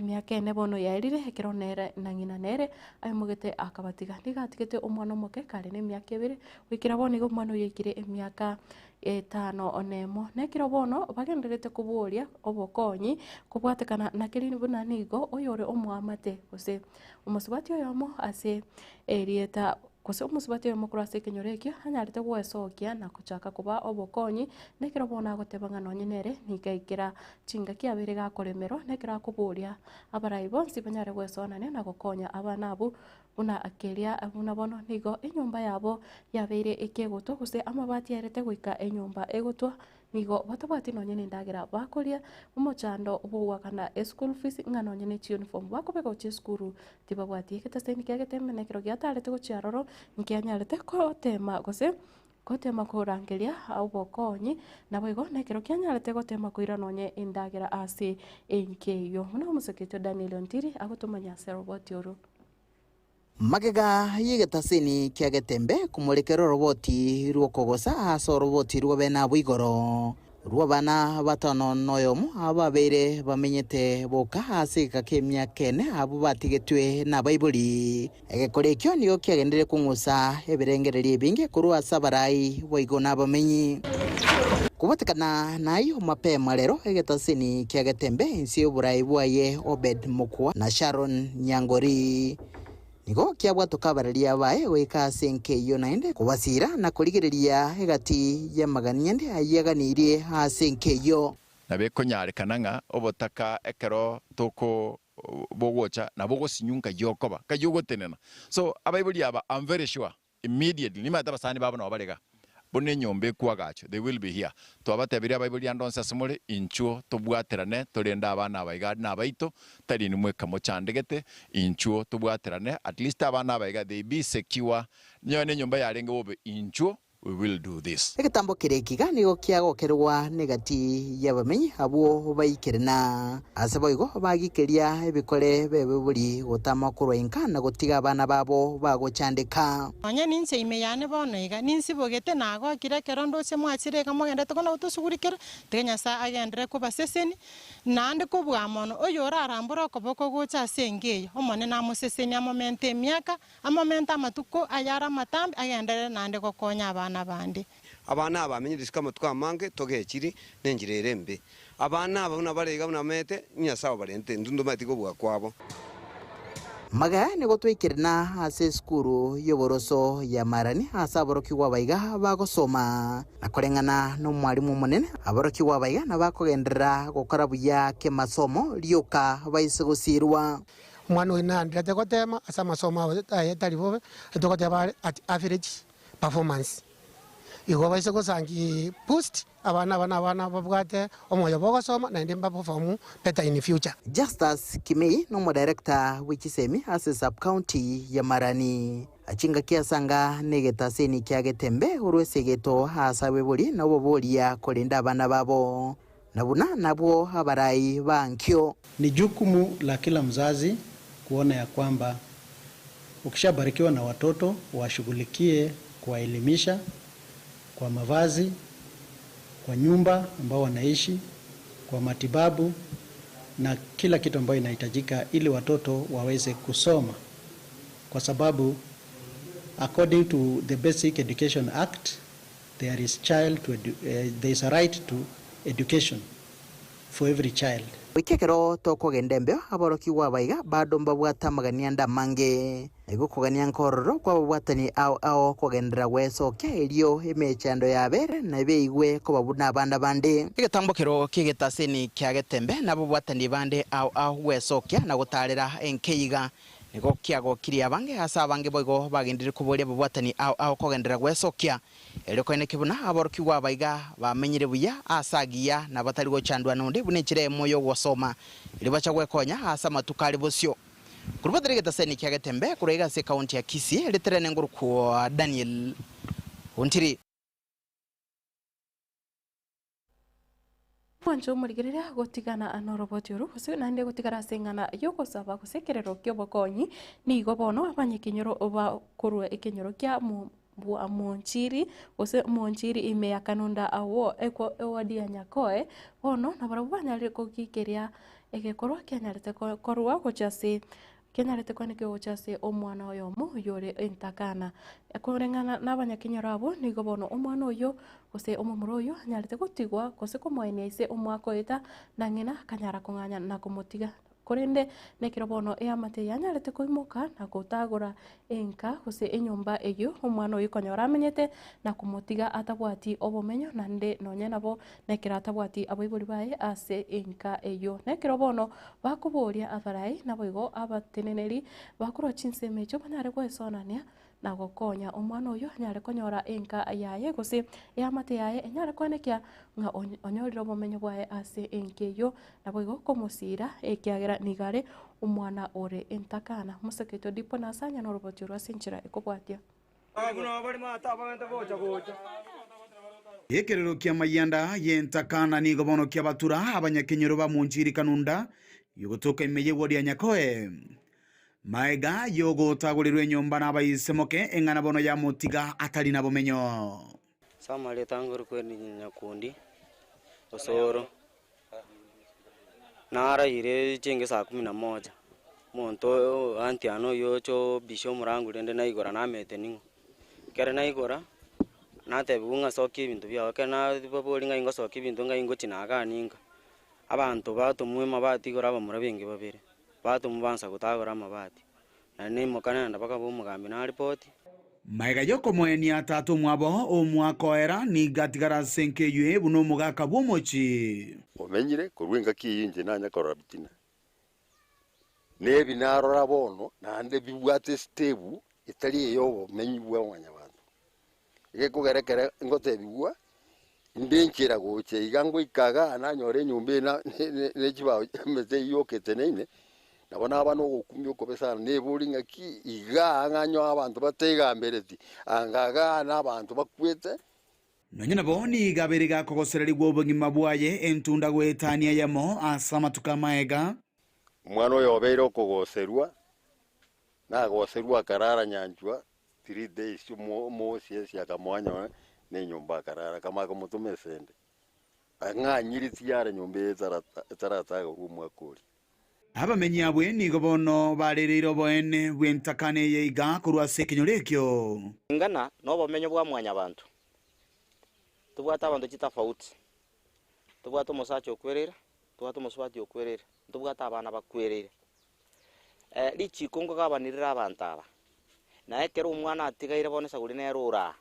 myaka ene bono yairire hekeronere na ngina nere ayimugete akabatiga ndigatigete umwana muke kare ne myaka 2 wikira bono igo mwana yekire emyaka 5 onemo nekiro bono bagenderete kuburia obokonyi kubwatekana na kirini buna nigo oyore omwamate kose umusubati oyomo ase erieta kose umusubati oyomo kurase kenyorekyo hanyarete gwesokia na kuchaka kuba obokonyi nekiro bona gotebanga nonyinere nikaikira chinga kiabere gakoremero nekira kuburia abarayi bonsi banyare gwesonane na gukonya abana abo una akeria abuna bono nigo enyumba yabo yabeire ekegoto kuse amabati yarete gwika enyumba egotwa nigo batabati nonyene ndagira bakoria umuchando ubugwa kana school fees ngano nyene uniform bakobego chi school tibabwati ketaseni kyageteme nekiro gyatarete gochiaroro nkyanyarete ko tema gose kotema kurangeria obokonyi nabo igo nekiro kyanyarete gotema kuira nonye indagira ase enkeyo muno musekete Daniel Ntiri agotumanya seroboti oru magega yigetasini kyagetembe kumurekero roboti ruokogosa aso roboti ruobena bwigoro ruobana batano noyomu ababeire bamenyete boka asika kemya kene abo batigetwe na Bible egekorekyo niyo kyagendere kungusa ebirengereri binge kurua sabarai boigona bamenyi kubatekana nayo mapema lero egetasini kyagetembe insio burai bwaye Obed Mukwa na Sharon Nyangori nigo kiabwa tukabararia bae weka senkeyo naende kubasira na kurigereria hegati ya maganiende ayaganirie ha senkeyo nabe konyarekananga obotaka ekero toko bogocha na bogosinyunka yokoba kayogotenena so abaibuli aba I'm very sure immediately nimata basani babo no barega bone nyombe kwagacho they will be here to abatebiria abaibuli andonsa simule inchuo tubwaterane torenda abana abaiga na abaito tari nimwe kamochandegete inchuo tubwaterane at least abana abaiga they be secure nyone nyomba yarenge bobe inchuo we will do this egetambo kirekiga nigo kiagokerwa negati yabamenyi abo baikirana aseboigo bagikeria ebikore bebebuli gotama kurwenka na gotiga abana babo bagochandika onye ninse imeyane bono iga ninsi bogete nago kirekero ndose mwachire kamogende tokona utusugurikira tegenya sa agendere ko baseseni nande ko bwamono oyora arambura koboko gocha sengeyo omone na museseni amomente emyaka amomenta amatuko ayara matambi agendere nande gokonya abana abandi abana abamenyirisika mutwa mange togekiri nenjirere mbe abana abona barega buna mete nyasawo barente ndundu matiko bwa kwabo maga ni gotwikirina ase skuru yoboroso ya Marani asa aboroki wabaiga bagosoma na kurengana no mwarimu munene aboroki wabaiga na bakogendera gukora buya ke masomo rioka baisegusirwa mwana wina ndate gotema asa masomo ayetari bobe etokoteba average performance igo baise gosangi boost abana babwate omoyo bogosoma na ndimba perform better in the future. Justus Kimei no director wichisemi ase sub county ya Marani achinga kiasanga negetaseni kyagetembe urwesegeto hasawe buri nabo boria kolinda abana babo nabuna nabo abarai bankyo. Ni jukumu la kila mzazi kuona ya kwamba ukishabarikiwa na watoto washughulikie kuwaelimisha kwa mavazi, kwa nyumba ambao wanaishi, kwa matibabu na kila kitu ambayo inahitajika ili watoto waweze kusoma, kwa sababu according to the Basic Education Act there is a right to education for every child. Wikekero toko gendembeo aboroki wabaiga bado mbabwata maganianda mange ego kogania nkororo kwa babwatani ao kogendera weso kerio emechando ya bere na beigwe ko babuna abanda bande igetambokero kigetaseni kyagetembe na babwatani bande ao weso kya na gutarira enkeiga ego kiago kiria bange asa bange boigo bagendire kuboria babwatani ao kogendera weso kya eriko ene kibuna aboroki wabaiga bamenyire buya asagia na batari go chandwa nonde bunechire moyo gosoma ilibacha gwekonya asa matukari bosio kurubadire getaseni kyagetembe kurega se county ya Kisii leterene nguruko Daniel Ontiri Mwancho murigereria gutigana anoroboti uru gusi nande gutigara singana yoko saba gusekerero kyo bokonyi ni gobono abanyikinyoro oba kurwe ikinyoro kya Monchiri ose Monchiri ime ya kanunda awo eko ewadi ya nyakoe bono na barabu banyari kukikiria egekorwa kenyarete korwa gochase kenyarete kwanike gochase omwana oyo mu yore entakana ekorengana n'abanyakinyoro abo nigo bono omwana oyo gose omumuro oyo nyarete gutigwa gose komoenia ise omwako eta nangena kanyara konganya na kumutiga korende nekiro bono eamate yanyarete koimuka na gutagura enka gose enyumba eyo omwana oyo konyora amenyete na kumutiga atabwati obomenyo nande nonye nabo nekira atabwati aboibori bae ase enka eyo nekiro bono bakuboria abarai nabo igo abateneneri bakuro chinsemecho banyare kwesonania na gokonya omwana oyo nyare konyora enka yaye gose eamate yaye enyare kwanekia nga onyorira obomenyo bwae ase enka eyo nabo igo komusira ekiagera nigare omwana ore entakana museketo dipo nasanya noroboti rwa senchira ekobwatia Ekerero kia mayanda yentakana ni gobono kia batura abanyakenyero ba Monchiri kanunda yogotoka imeye wodi ya nyakoe Maega yogo tagurirwe nyomba n'abayisemoke engana bono ya mutiga atali na bomenyo Samale tangor kweni nyakundi osoro nara ire chenge saa 11 monto antiano yocho bisho murangu rende na igora na mete ningo kere na igora na tebunga soki bintu bya kana bobolinga ingo soki bintu nga ingo chinaga ninga abantu batumwe mabati gora bamurabenge babere batu mubansa gutagora amabati na nimo kana ndabaka bo mugambi na report Maega yoko mweni atatu mwabo omwako era ni gatigara senke yue buno mugaka bomochi omenyire kurwenga kiyinje nanya korabitina nebi narora bono nande bibwate stebu itali yo menyibwa mwanya bantu ige kugerekere ngote bibwa imbenchira goche igango ikaga ananyore nyumbe na nechiba meze yokete neine nabona abano gukumya okobesana nebulinga ki iga nganyo abantu batega mbereti angaga n'abantu bakwete Nonyina boni gabere ga kogosereri gwobongima bwaye entunda gwetania yamo asama tukamaega Mwana oyo obeire okugoserwa nagoserwa karara nyanjwa 3 days mo siesi akamwanya ne nyumba karara kama kumutume sende anganyiri tiare nyumba tarata rumwa kuri abamenyi abwe nigo bono barerero boene bwentakane yeiga kurwa sekinyorekyo ngana no bomenyo bwa mwanya abantu tubwata abantu kitafauti tubwata umusacho okwerera tubwata umuswati okwerera tubwata abana bakwerera lichi kongo gabanirira abantu aba na ekero umwana atigaire bonesa guri nerura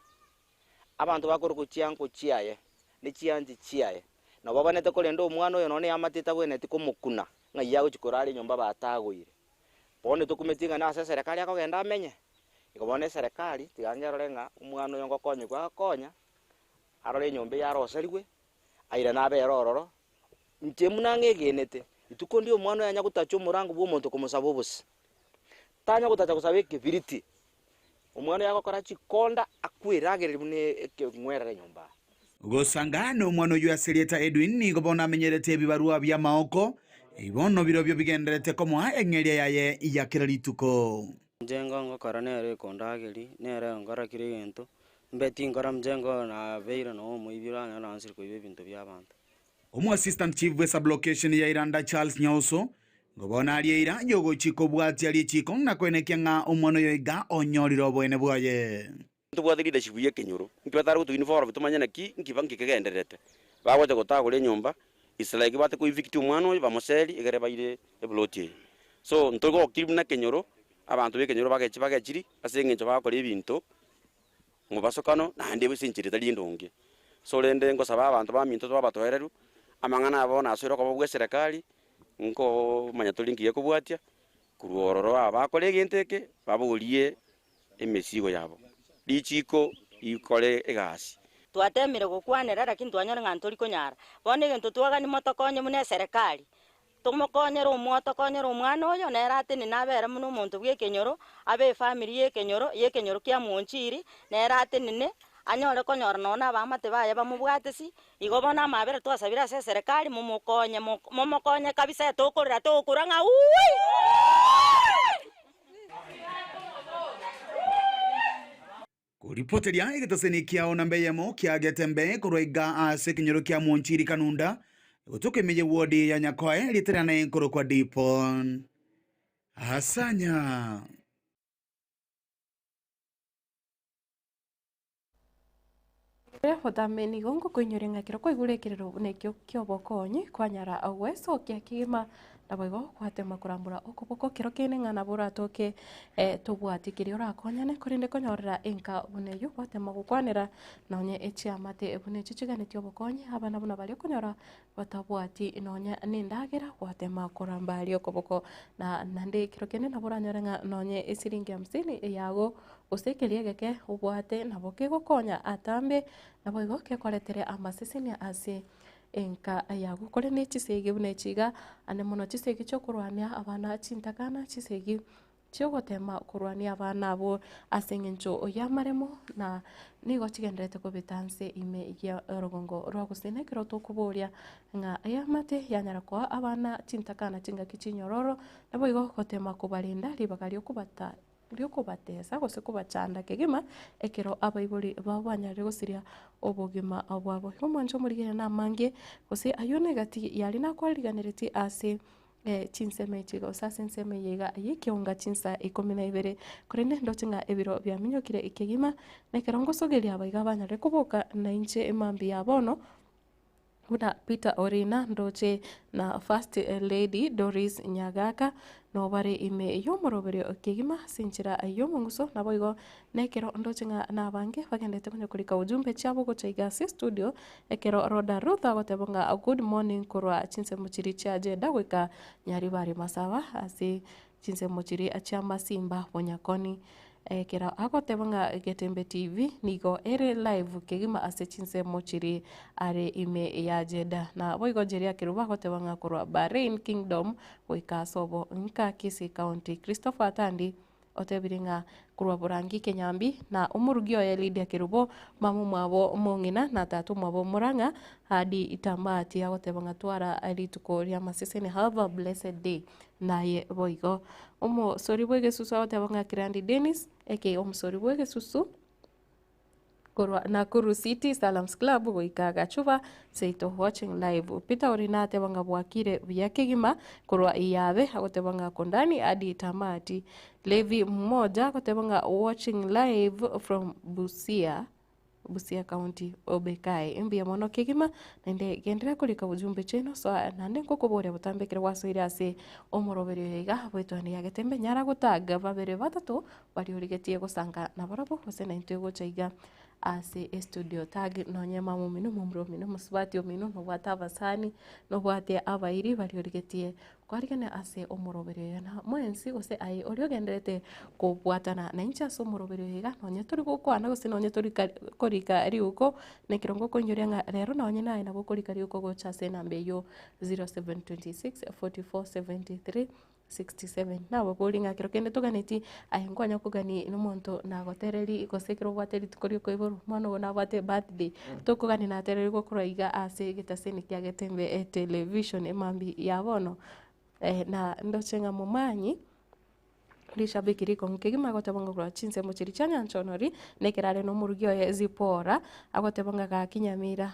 abantu bakoro kuchianko chiaye ni chianji chiaye no babanete kolendo umwana oyo none yamatita bweneti kumukuna ngayago chikorari nyomba batagwire bone tukumetinga na serikali akogenda amenye ikobone serikali tiganyerorenga umwana oyo ngokonye kwa konya arore nyombe yaroseriwe aira nabe erororo ntemu nangegenete itukondi umwana yanya gutacho murango bwo muntu kumusaba ubusi tanya gutacha kusabe kibiriti umwana yakokora chikonda akwiragere mune ekengwera nyomba gosangano umwana oyo aserieta Edwin nigo bona amenyerete bibarua bya maoko ibono birobyo bigenderete komwa engeria yaye iyakira lituko njengo ngokora nere kondageri nere ngora kire gento mbeti ngora mjengo na veira no muibira na answer ko ibintu by'abantu Omu assistant chief we sublocation ya Iranda Charles Nyauso ngobona aliera yogo chiko bwati ali chiko na kwenekya nga omwana oyo iga onyoriro bwene bwaye tubwate leadership ye kenyoro ntwatara gutu uniform tumanya naki nkibangi kegenderete bagote gotagura nyumba islaiki bate ko victim umwana oyo bamoseli igere baire ebloti so ntogo active na kenyoro abantu be kenyoro bagechiri asengencho bakora ibintu ngobasokano na ndebe sinchiri tali ndonge so lende ngosaba abantu baminto twabatohereru amangana abona asoro ko bwe serikali nko manya tulingiye kubwatia kuruororo abakore genteke babulie emesigo yabo lichiko ikore egasi twatemire gukwanira lakini twanyora ngantori konyara bone gento twagani motokonye mune serikali tumukonyera umwotokonyera umwana oyo nerate ni nabera muno muntu bwe kenyoro abe family ye kenyoro kya Monchiri nerate nine anyore konyora nona abamate baya bamubwatesi igo bona amabere twasabira ase serikali momokonye kabisa tokorera tokuranga kuripoteria igitaseni kiao na mbeyemo kia Getembe kuroiga ase kinyoro kia Monchiri Kanunda gutukimeje wodi ya Nyakoe literana enkoro kwa Dipon Hasanya Hotameni gongo kuinyorenga kiroko igurekirero nekyo kyobokonyi kwanyara agweso kia kigima naboigo kwatema kurambura okoboko kiro kinengana buratoke tubwati kiri orakonyane kurinde konyorera inka buneyo kwatema gukwanira nonye echiamate ebune chichiganetyo obokonyi abana buna bali okonyora batabwati nonye nindagera kwatema kurambari okoboko na nande kiro kinena buranyorenga nonye esiringi 50 yago usekelie geke ubwate nabo kigokonya atambe naboigo kekoretere amasesenia ase enka yago kore ne chisege bune chiga ane mono chisege cyo kurwania abana chintakana chisege cyo gotema kurwania abana abo asengencho oyamaremo na nigo chigendrete ko bitanse ime ya rogongo rwagusine kiro tukuburia nga ayamate yanyara kwa abana chintakana chinga kichinyororo naboigo gotema kubalinda libagario kubata kubatesa gose kubachanda kegima ekero abaibuli babanyare gosiria obogima abwabo omonjo murigene na mange gose ayone gati yali na kwariganireti ase chinseme chigo sase nseme yega yikionga chinsa 12 kurende ndochinga ebiro bya minyokire ikegima nekero ngosogeria abaiga banyare kuboka na inche emambi yabono Una Peter Orina ndoche na First Lady Doris Nyagaka no bare ime yomorobere okegima sinchira yomunguso naboigo nekero ndochinga na bange bagendete kunyo kulika ujumbe chabo gochaiga si studio ekero Roda Rutha gotebonga good morning kurwa chinse muchiri cha jeda gwika nyari bari masawa asi chinse muchiri achama simba wonyakoni kera agotebonga Getembe TV nigo ere live kegima ase chinse mochiri are ime ya jeda na boigo jeria kiruba gotebonga kurwa Bahrain Kingdom goika sobo nka Kisii County Christopher Tandi otebiringa kurwa Burangi Kenyambi na umurugio ya Lydia Kirubo mamu mwabo mongina na tatu mwabo Muranga hadi Itambati agotebonga twara alituko ria masesene have a blessed day naye boigo omo sori bwege susu agotebonga Kirandi Dennis eke omo sori bwege susu kurwa Nakuru City Salams Club goikaga chuva seito watching live Peter Orina atebanga bwakire byakegima kurwa iyabe agotebanga kondani adi Tamati Levi mmoja agotebanga watching live from Busia County Obekai mbia mono kegima nende gendera kulika ujumbe cheno so nande nkokobore butambekere wasoira ase omorobere yega bwetwani yagetembe nyara gutaga babere batatu bari urigetie gusanga na barabo hose na intego chaiga ase studio tag nonye mamu mino mumro mino musubati omino no batabasani no bwate abairi bari urigetie kwarigane ase omorobere na mwensi gose ai oriogenderete kubwatana na incha so omorobere yega nonye turi gukwana gose nonye turi korika riuko nekirongo konyorenga rero nonye naye nabo korika riuko gocha se nambe yo 0726 4473 67 nawe bolinga kiro kende toganeti ayengonya kugani n'umuntu nagotereri gosekiro bwateri tukori ko iburu mwana na bwate birthday tokugani na tereri go kuraiga ase gitaseni kya Getembe television emambi yabono na ndochenga mumanyi lishabiki riko nkegima agotebonga kwa chinse muchiri chanya nchonori nekerare no murugio ye zipora agotebonga ka Kinyamira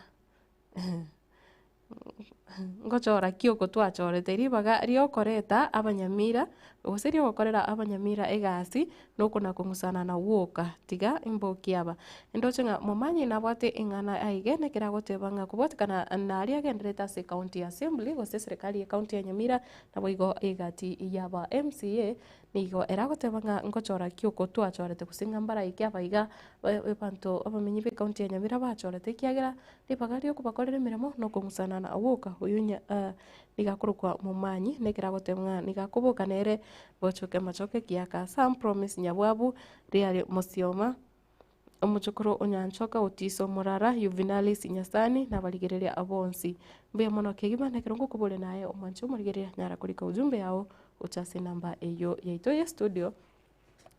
ngochora kioko twachorete ribaga riokoreta abanyamira guseri gokorera abanyamira egasi nokuna kungusana na woka tiga imboki aba ndochenga mumanyi nabwate ingana aigene kira gotebanga kubotikana nari agendreta se county assembly gose serikali ya county ya Nyamira naboigo egati yaba MCA nigo eragotebanga ngochora kioko twachorete kusinga mbara ikiabaiga epanto abamenyi be county ya Nyamira bachorete kiagira ribaga rio kubakorera miremo no kungusana na woka uyunya nigakurukwa mumanyi nekira gotemwa nigakubuka nere bochoke machoke kiaka some promise nyabwabu riari musioma omuchukuru onyanchoka utiso murara Juvenalis Nyasani na baligereria abonsi mbe mono kegima nekirongo kubule naye omancho murigereria nyara kulika ujumbe yao uchase namba eyo yaito ya studio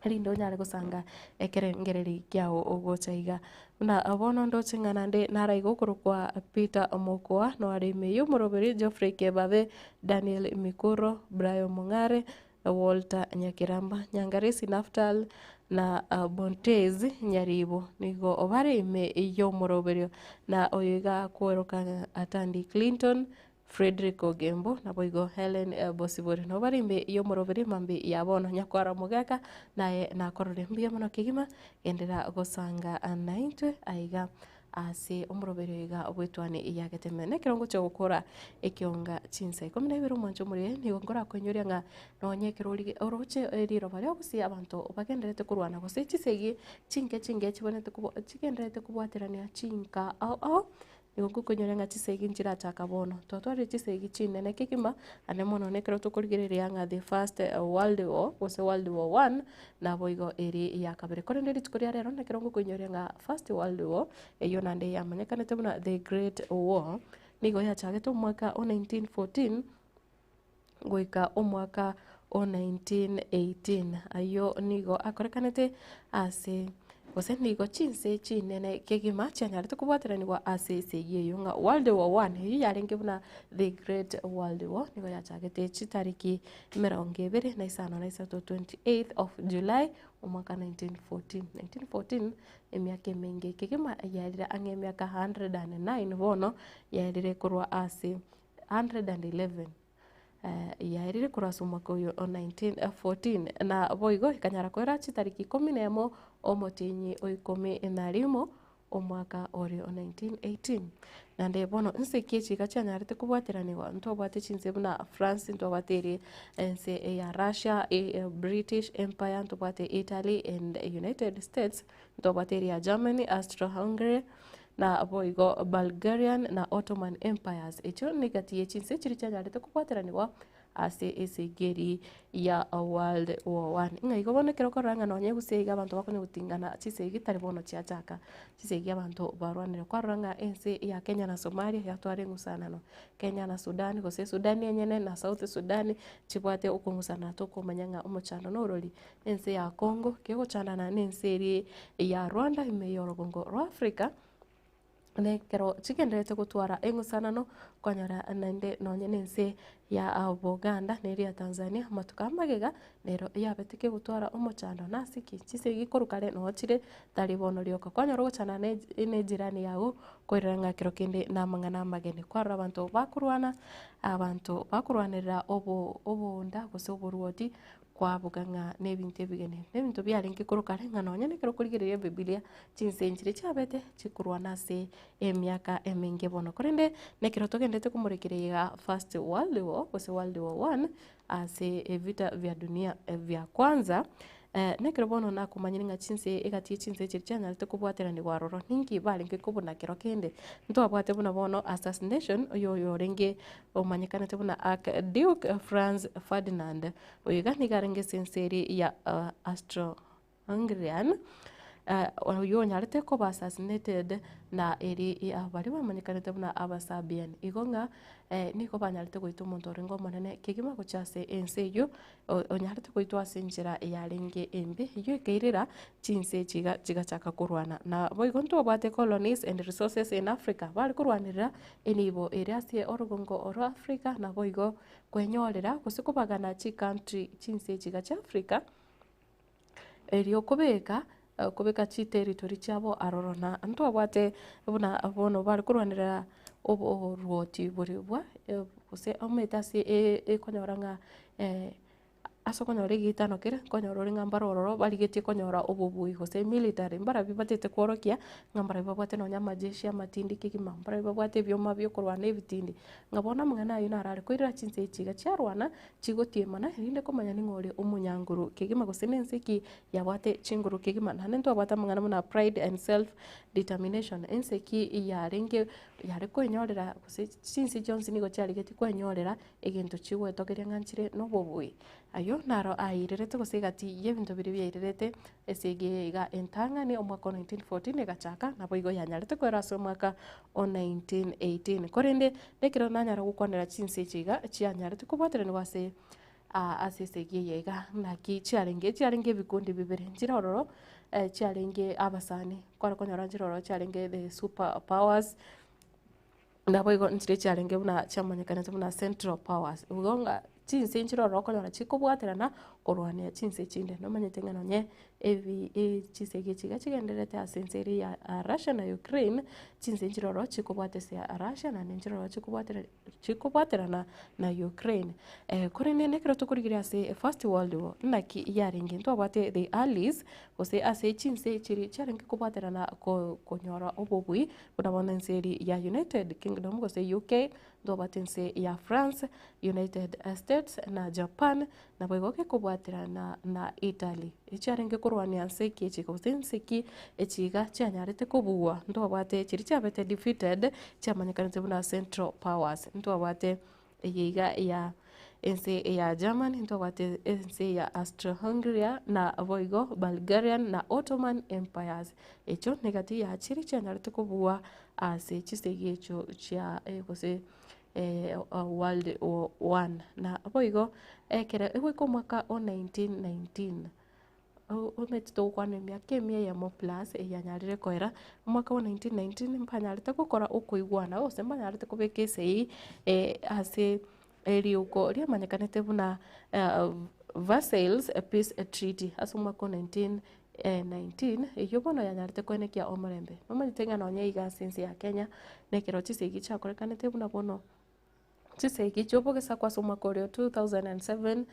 rinde onyare gusanga ekerengereri kiao ogochaiga na abono ndo chingana nde naraigo kurukwa Peter Omokwa no aremeyo moroberi Geoffrey Kebabe Daniel Mikuro Brian Mungare Walter Nyakiramba Nyangaresi Naftal na Bontez Nyaribo nigo obare ime iyo moroberio na oyiga kweroka atandi Clinton Frederick Ogembo na boigo Helen Bosibori no bari imbe iyo moroberi mambi yabono nyakwara mugaka naye nakorore mbia muno kigima endera gosanga anaintwe aiga ase omuroberi iga obwetwane iyagetemene kirongo cyo gukora ekionga chinse 12 mwanjo muri ni ngora kwenyoria nga nonye kirori oroche eriro bari ogusi abantu bagenderete kurwana gose chisegi chinke chibonete chigenderete kubwaterania chinka au nigo kwenyoria nga chisegi njira chakabono totore chisegi chinene kikima ane mono nekero tukurigereria nga the first world war gose world war 1 na boigo eri ya kabere kore ndiri tukuria rero nekero kwenyoria nga first world war eyo nande yamanyekanete buna the great war nigo yachagete mwaka o 1914 goika omwaka o 1918 ayo nigo akorekanete ase gose nigo chinse chinene kegima chanyarete kubwateranirwa ase yeyo nga world war 1 eyo yarenge buna the great world war nigo yachagete chitariki 28 of July omwaka 1914 emyaka emenge kegima yarira ange emyaka 109 bono yarire kurwa ase 111 yairire kurasa umwaka uyu o 1914 na boigo ikanyara kwera chitariki 11 omotinyi oikumi na rimo omwaka ori o 1918 na nde bono nse kichi kachanyarete kubwateraniwa ntobwate chinse buna France ntobwateri nse ya Russia British Empire ntobwate Italy and United States ntobwateri ya Germany Austro-Hungary na boigo Bulgarian na Ottoman Empires echo negatiye chinse chiri chanyarete kubwateraniwa ase esegeri ya World War 1 inga igobone kero koranga nonye guseiga abantu bakonye gutingana chisegi tari bono chiachaka chisegi abantu barwanire kwaranga ense ya Kenya na Somalia yatware ngusanano Kenya na Sudan gose Sudan yenyene na South Sudan chibwate ukungusana to komanyanga omochano norori ense ya Congo kego chanana nense ya Rwanda imeyorogongo ro Africa nekero chigenderete gutwara engusanano kwanyara nande nonye nense ya Buganda neri ya Tanzania matuka magega nero yabetike gutwara omochando nasiki chisegi korukare no chire talibono ryoka kwanyara guchana ne jirani yago kweranga kero kende namangana magene kwara abantu bakurwanira obunda gose oburuoti kwabuganga nebintu ebigene nebintu byarenke korukare nganonye nekero kurigereria Biblia chinsenjire chabete chikurwana se emyaka emenge bono korende nekero togendete kumurekereya first world war gose world war 1 ase vita vya dunia vya kwanza nekero bono na kumanyiringa chinse egati chinse chirichanyarete kubwateranirwa roro ningi barenge kubona kero kende ntwabwate buna bono assassination oyo renge omanyekanete buna Archduke Franz Ferdinand oyiga nigarenge senseri ya Austro-Hungarian oyo nyarete ko assassinated na eri abari bamanyekanete buna abasabian igonga niko banyarete goita omonto orengo monene kegima gochase ense yo onyarete goitwa senjera yarenge embe yo keirira chinse chigachaka kurwana na boigo ntobwate colonies and resources in Africa bari kurwanira enibo eriasie orogongo oro Africa na boigo kwenyorera gusikubagana chi country chinse chigacha Africa erio kubeka chi territory chabo arorona ntobwate buna abono bari kurwanira oruoti buribwa gose ometasi konyoranga asokonyora igitano kire konyora ngambara ororo barigetie konyora obobui gose military mbara bibatete kworokia ngambara babwate no nyama jeshi amatindi kigima mbara babwate byoma byo kurwana ebitindi ngabona mwana ayo narare kwirira chinse chiga cyarwana chigotie mana rinde komanya ningore umunyanguru kigima gose nenseki yabwate chinguru kigima nane ntwabwata mwana muna pride and self determination enseki yarenge yare kwenyorera gose chinse Johnson nigo cyarigeti kwenyorera egento chiwe tokeria nganchire no bobui ayo naro airerete gosegati yebintu biri byairerete esege ga entangane omwaka 1914 egachaka nabo igo yanyarete kweraso omwaka 1918 korende nekero nanyara gukwanera chinse chiga chianyarete kubwaterani wase asesegi yega naki chiarenge bikundi bibere njirororo chiarenge abasani kwara konyora njirororo chiarenge the super powers ndabo igo ntire chiarenge buna chamanyekana buna central powers ugonga chinse njirororo konyora chikobwaterana korwania chinse chinde nomanyete ngano nye evi chisege chigenderete asenseri ya Russia na Ukraine chinse njirororo chikobwatese ya Russia na njirororo chikobwaterana na Ukraine kuri nene kero tukurigira se first world war naki yaringi ntwabate the allies ose ase chinse chiri charingi kubwaterana konyora obobui bunabona nseri ya United Kingdom gose UK ntwabatense ya France United States na Japan na boigoke kubwaterana na Italy icharingi kurwania nseki echikosense echiga chanyarete kubugwa ntwabate chiri chabete defeated chamanyekana buna Central Powers ntwabate yiga ya ense ya Germany ntwabate ense ya Austro-Hungary na boigo Bulgarian na Ottoman Empires echo negati ya chiri chanyarete kubugwa ase chisege echo cha gose World War I na boigo ekera ewiko mwaka o 1919 umetito kwane miaka ya mo plus yanyarire koera mwaka wa 1919 mpanyarite gukora ukuigwana ose mpanyarite kubekese ase eriuko ria manyekanete buna Versailles Peace Treaty ase mwaka 1919 iyo bono yanyarite kwenekia omurembe nomanyitenga nonye iga sense ya Kenya nekero chisegi chakorekanete buna bono chisegi chobogesa kwa mwaka wa 2007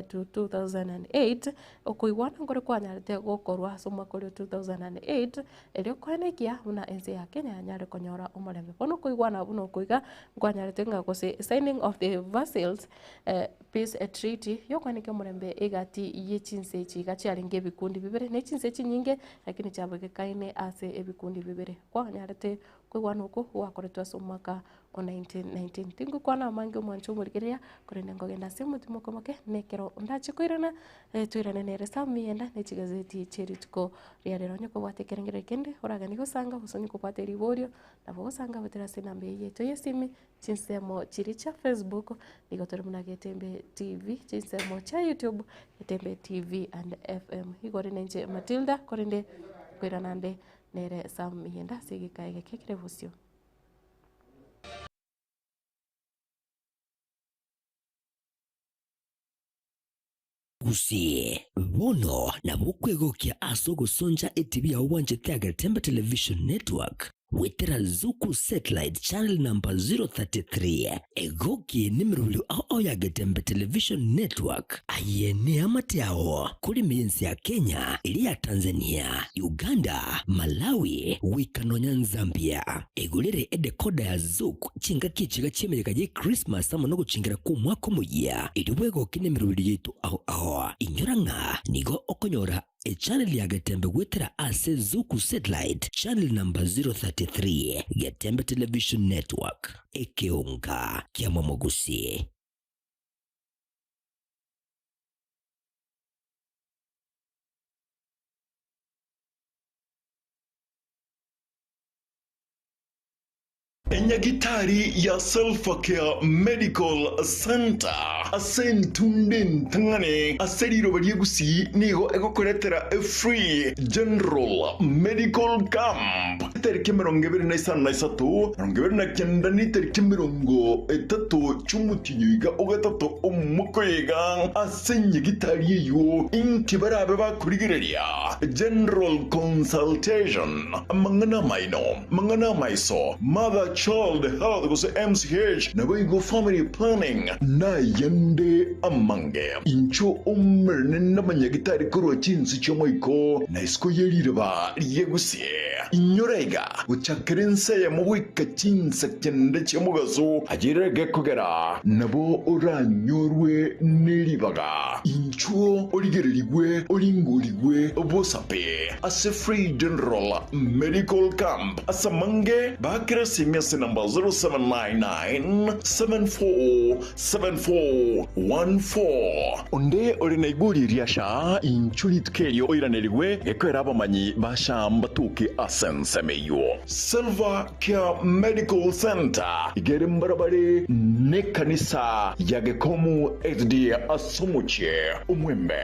to 2008 okuigwana ngore kwanyarite gokorwa mwaka wa 2008 elio kwenekia una ense ya Kenya yanyare konyora omurembe bono kuigwana buno kuiga kwanyarite ngakose signing of the Versailles Peace Treaty yokwanike omurembe igati yechinse chiga chiaringe bikundi bibere nechinse chinyinge lakini chabogekaine ase ebikundi bibere kwanyarite kuigwana uko wakoretwa mwaka o 1919 tingu kwana mangi mwancho murigeria kurene ngogenda simu timokomoke nekero ndachikwirana twirane nere samienda nechigazeti cheri tuko riarero nyoko watekerengere kende oragani gusanga usonyi kupate riborio nabo gusanga butera sinambe yeto yesimi chinsemo chiricha Facebook nigotore munagetembe TV chinsemo cha YouTube getembe TV and FM igore nenje Matilda korende kwiranande nere samienda sigikaige kekirevusio gusie bono na bukwegokia asogosonja ETV ya uwanje Agatembe Television Network wetera Zuku Satellite Channel number 033 egoki nimirulu ao ya Agatembe Television Network ayene amatiao kuri miensi ya Kenya ili ya Tanzania, Uganda, Malawi, Wikanonya, Zambia egulere edekoda ya Zuku chinga kichiga chimereka je Christmas amono guchingira ku mwaka muya iliwego kinemirulu yetu ao inyoranga nigo okonyora channel ya Gatembe wetera ase Zuku Satellite Channel number 033 Gatembe Television Network ekeonga kia mamogusi. Enyagitari ya Self-Care Medical Center asentunden tangane aseriro bariegusi nigo egokoretera a free general medical camp terike mirongo ibiri na isano na isatu mirongo ibiri na kenda ni terike mirongo etatu cy'umutinyiga ugatatu umukoyega asenyagitari yeyo inkibarabe bakurigereria general consultation mangana maiso mother child health goes MCH na go family planning na yende amange incho umerne n'abanyagitari kuro chinsi cyo moiko na isko yerira yegusie inyorega uchakerense ya mubika chinsa cyende cyo mugazo agerege kugera nabo uranyorwe neribaga incho origererigwe oringurigwe obosape as a free general medical camp asamange bakresi number 0799747414 onde ori na iguri riasha inchuri tkerio oiraneriwe ekwera abamanyi bashamba tuke asenseme eyo Silver Care Medical Center igere mbarabare ne kanisa ya Gekomu SDA Asumuche Umwembe.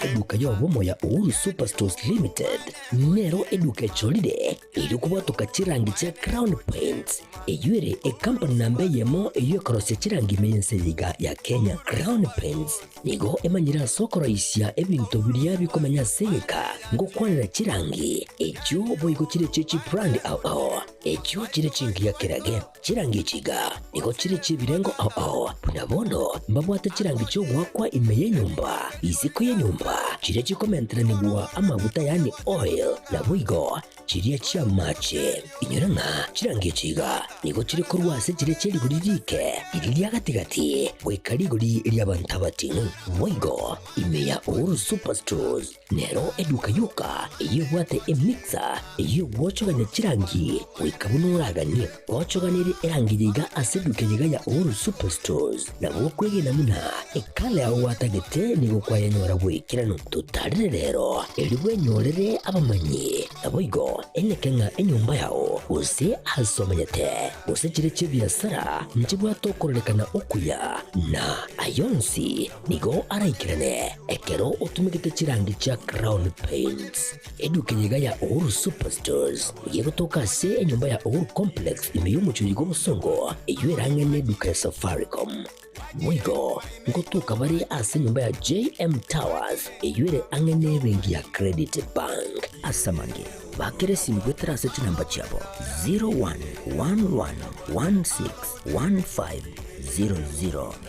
Eduka ya womo ya Uhuru Superstores Limited nero eduka cholide ili kubatuka chirangi cha Crown Paints eyure e company nambe yemo eyo korose chirangi mense liga ya Kenya. Crown Paints nigo emanyira soko raisia ebintu bilia bikomanya seka ngo kwanira chirangi ejo boygo chire chechi brand au ejo chire chingi ya kirage chirangi chiga nigo chire chibirengo au punabono mbabwata chirangi cyo gwakwa imeye nyumba iziko ya nyumba chire chikomentera nibwa amavuta yani oil na bwigo chiriya chia mache inyoranga chirangi chiga nigo chire korwase chire cheri guririke iriya gatigati wekari guri iriya bantabati bwigo imeya Uhuru Superstores nero eduka yuka iyo bwate emixer iyo wochogane chirangi wikabunuragani wochoganire erangiriga aseduke yiga ya Uhuru Superstores na wokwege namuna ekale aho watagete nigo kwayanyora wikirano tutarire rero eriwe nyorere abamanyi nabwigo enekenga enyumba yao use asomanyete use chire chibiasara nchibwa tokorekana okuya na ayonsi nigo araikirane ekero utumikite chirangi cha Crown Paints eduke yiga ya Uhuru Superstores yego tokase enyumba ya Uhuru Complex imeyumucho yigo musongo eyerange neduka ya Safaricom mwigo ngotuka bari ase nyumba ya JM Towers eyure angene bengi ya Credit Bank asamange bakere simgwetera seti namba chabo 0111161500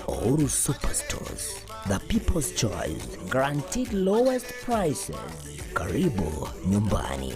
Uhuru Superstores, the people's choice, guaranteed lowest prices. Karibu nyumbani.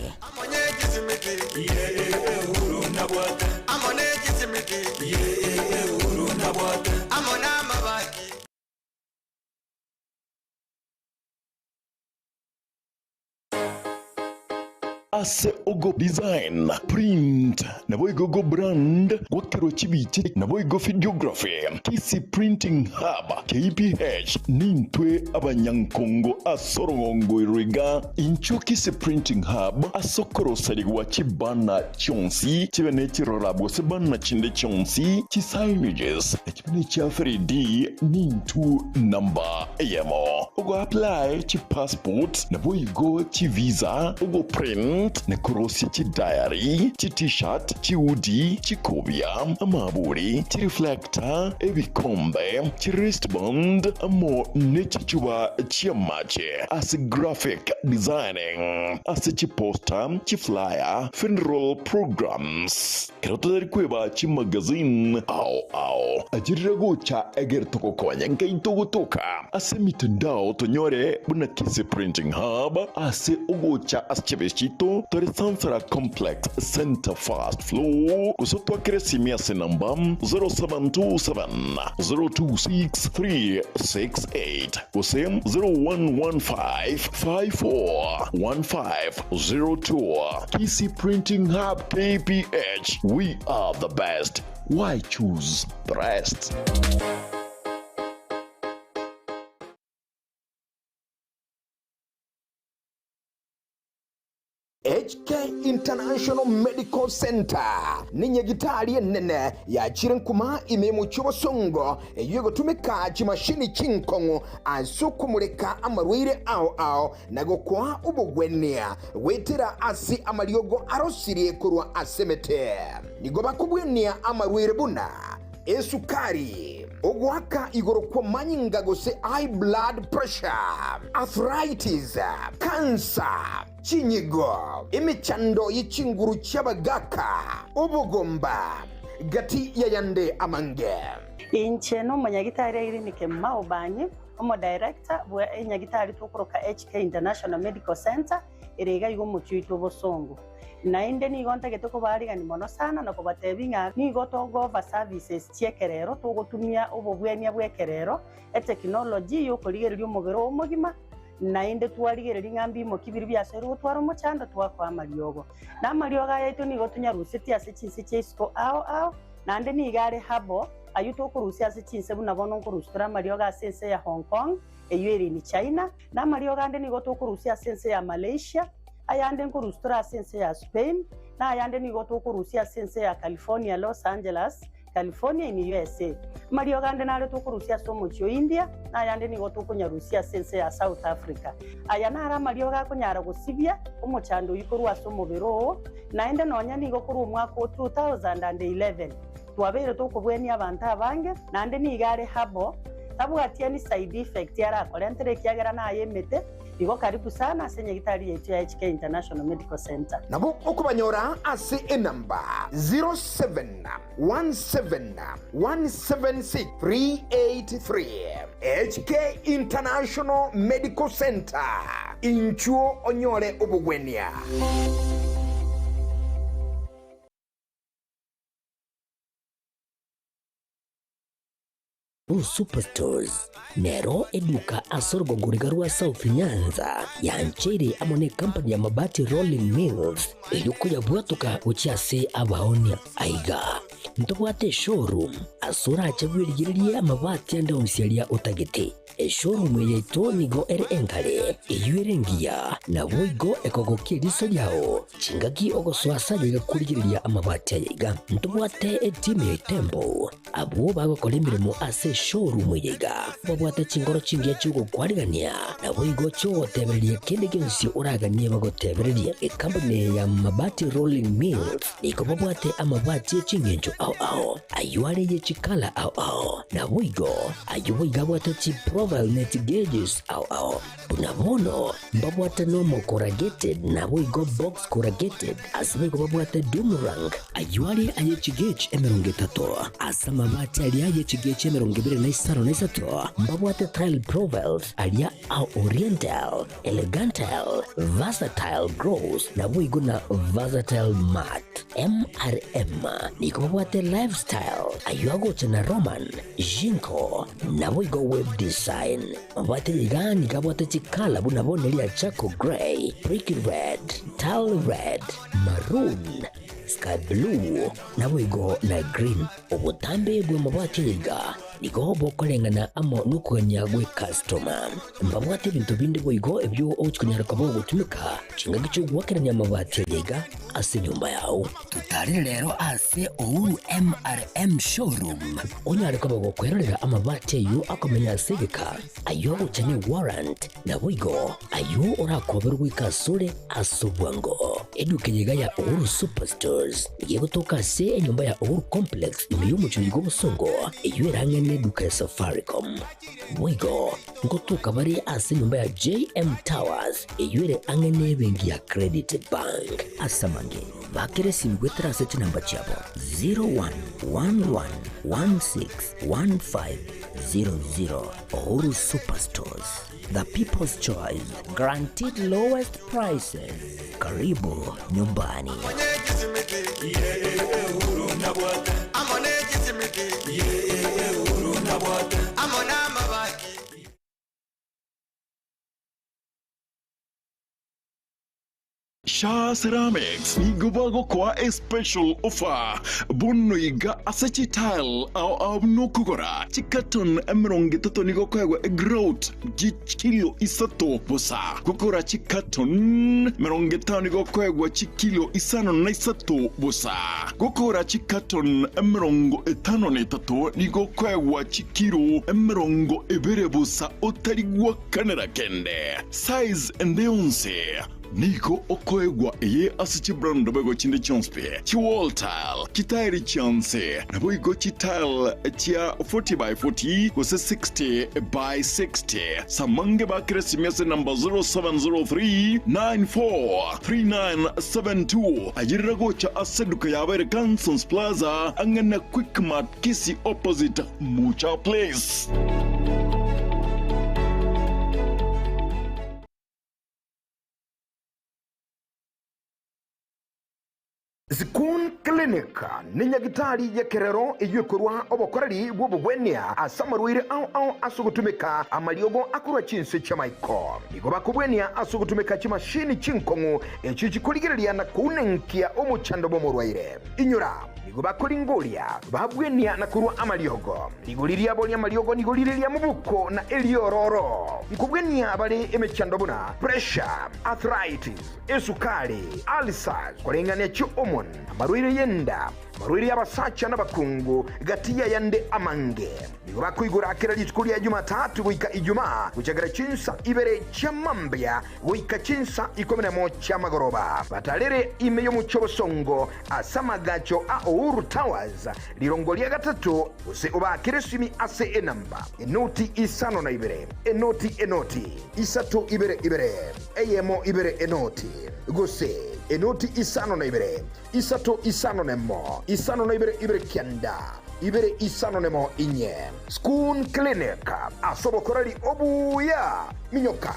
Ase ogo design, print, na boigo brand, gwakero chibiche, na boigo videography, Kisi Printing Hub, KPH, nintwe abanyankongo asorongo iriga, incho Kisi Printing Hub, asokoro sarigwa chibana chonsi, chibene chirorabo sebana chinde chonsi, chisignages, chibene chafri D, nintu number AMO. Ogo apply chi passport, na boigo chi visa, ogo print, ne korosi chi diary, chi t-shirt, chi hoodie, chi kobia, amaburi, chi reflector, ebikombe, chi wristband, amo ne chi chuba chi amache, as graphic designing, as chi poster, chi flyer, funeral programs. Kerota kweba chi magazine, au. Ajirago cha eger toko kwanya nkai togo toka. Ase mitandao tonyore buna Kisi Printing Hub, ase ogo cha aschebeshito, Tori Sansara Complex Center Fast Floor kusotwa kresimia senamba 0727 026368 kusem 0115 541502 Kisi Printing Hub KPH. We are the best. Why choose the rest? HK International Medical Center ni nyagitari nene ya chirenkuma imemu chobosongo yugo tumeka chimashini chinkongo asukumureka amarwire ao nago kwa ubugwenia wetera asi amariogo arosirie kurwa asemete nigo bakubwenia amarwire buna esukari ogwaka igoro kwa manyinga gose high blood pressure, arthritis, cancer, chinyigo, imichando yichinguru chabagaka, ubugomba, gati yayande amange. Incheno manyagitari iri nike maobanyi, omo director, bwe nyagitari tukoroka HK International Medical Center, irega yugo muchuito bosongo. Na inde ni gonta getoko bariga ni mono sana na kubatebinga ni goto gova services chiekerero to gotumia obobwenia bwekerero e technology yo koligererio mogero omogima nainde twarigereri ng'ambi imo kibiri biase rutwara omochando twakwa amariogo na amariogo ayaitu nigo tunyaruseti ase chinse chia isiko ao naende nigare habo ayu tokurusia ase chinse buna bono nkorustora amariogo ase ense ya Hong Kong eyo eri ni China na amariogo ande nigo tokurusia ase ense ya Malaysia ayande nkorustora ase ense ya Spain na ayande nigo tokurusia ase ense ya California, Los Angeles, California in USA. Mariogo ande nare tokurusia somo chio India na ayande nigo tokunyarusia ase ense ya South Africa. Aya nara amariogo akonyara gosibia omochando ikorwa somo bero naende nonya nigo kuru omwaka 2011 twabere tokobweni abantu abange naende nigare habo tabwatia ni side effect yara korentere kiagera na ayemete igo karibu sana ase nyagitari yetu ya HK International Medical Center. Nabo okubanyora ase enamba 0717176383 HK International Medical Center inchuo onyore obugwenia. Superstores nero eduka asorgo nguriga rwa South Nyanza yanchere amone company ya mabati Rolling Mills eyuko yabwatuka uchiase abaonia aiga ntobwate showroom asura achabwirigirie amabati ande onsialia utagete showroom yeto nigo enkale eyuerengia na boigo ekogokiriso yao chingaki ogoswasa yiga kurigiriria amabati aiga ntobwate team Tembo abo bagokolemiremo ase showroom yiga babwate chingoro chingia chugo kwarigania na boigo cho tebererie kende gensi uraganie bagotebererie company ya mabati Rolling Mills iko babwate amabati chingenjo ao ayuare ye chikala ao na boigo ayuiga bwate chi profile net gauges ao bunabono babwate normal corrugated na boigo box corrugated asibigo babwate Dumarang ayuare aye chigage emerongetato asama mabati alia ye chigage emerongibire na isaro na isato babwate tile profiles alia au oriental elegantal versatile gross na boigo na versatile mat MRM niko babwate lifestyle ayuago chana Roman Jinko na boigo web design babwate ligani kabwate chikala bunabone lia Chaco Grey, Brick Red, Tile Red, Maroon, Sky Blue na boigo na green obutambe bwe mabwate liga niko bokolengana amo nukuganya gwe customer mbabwate bintu bindi boigo ebyo okunyara kabo gutumika chinga gicho gwakeranya mabati liga ase nyumba yao tutari rero ase Ouru MRM showroom onyare kabo gukwerera amabati yu akomenya segeka ayo guchane warrant na boigo ayo orakoberwa ikasure asubwango eduke yiga ya Ouru Superstores igiye gutoka se enyumba ya Ouru Complex niyo muchuligo busongo iyo erangene eduka ya Safaricom boigo ngotuka bari ase nyumba ya JM Towers iyo ere angene bengi ya Credit Bank asamange bakere simgwetra ase namba chabo 0111161500 Ouru Superstores, the people's choice, guaranteed lowest prices. Karibu nyumbani. Shah Ceramics nigobago kwa a special offer bono iga asachi tile au nokugora chikaton emeronge toto nigokwegwa grout kilo isato bosa gukora chikaton meronge tano nigokwegwa kilo isano na isato bosa gukora chikaton emerongo etano na itato nigokwegwa kilo emerongo ebere bosa otarigwa kanera kende size endeonse Niko okoegwa eye asichi brando bego chinde chonspe chi wall tile kitairi chance na boigo chi tile chia 40 by 40 kose 60 by 60 samange ba kresimese number 0703943972 ajirago cha aseduka ya Abere Kansons Plaza angana Quick Mart Kisi opposite Mucha Place. Zikun Clinic ni nyagitari ya kerero iyukurwa obokorari bw'obugwenia asamarwire au asugutumika amaliogo akurwa chinse chamaiko igo bakubwenia asugutumika chimashini chinkongu echi chikuligiriria na kunenkia omuchando bomorwaire inyura igo bakuringoria babwenia na kurwa amaliogo igoliria boni amaliogo nigoliria mubuko na eliororo ikubwenia bali emechando buna pressure arthritis esukari ulcers kurengania chiomon amarwire yenda marwire y'abasacha n'abakungu gatiya yande amange nigo bakwigura akira litukuri ya Jumatatu guika Ijumaa gucagara chinsa ibere chamambya guika chinsa 11 chamagoroba batalere imeyo muchobosongo asamagacho a Uhuru Towers lirongolia gatatu use ubakire simi ase enamba enoti isano na ibere enoti isatu ibere eyemo ibere enoti gose enoti isano na ibere isato isano nemo isano na ibere kianda ibere isano nemo inye Skun Clinic asobokorari obuya minyoka.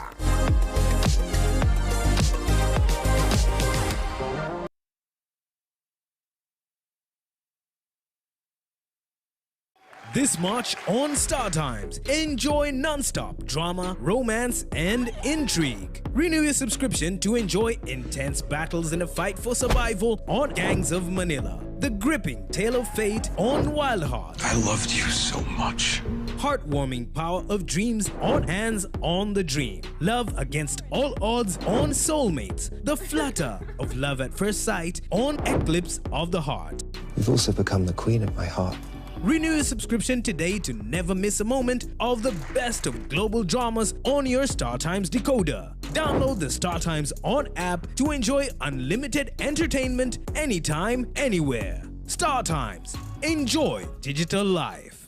This March on Star Times, enjoy non-stop drama, romance, and intrigue. Renew your subscription to enjoy intense battles in a fight for survival on Gangs of Manila. The gripping tale of fate on Wild Heart. I loved you so much. Heartwarming power of dreams on Hands on the Dream. Love against all odds on Soulmates. The flutter of love at first sight on Eclipse of the Heart. You've also become the queen of my heart. Renew your subscription today to never miss a moment of the best of global dramas on your StarTimes decoder. Download the StarTimes On app to enjoy unlimited entertainment anytime, anywhere. StarTimes. Enjoy digital life.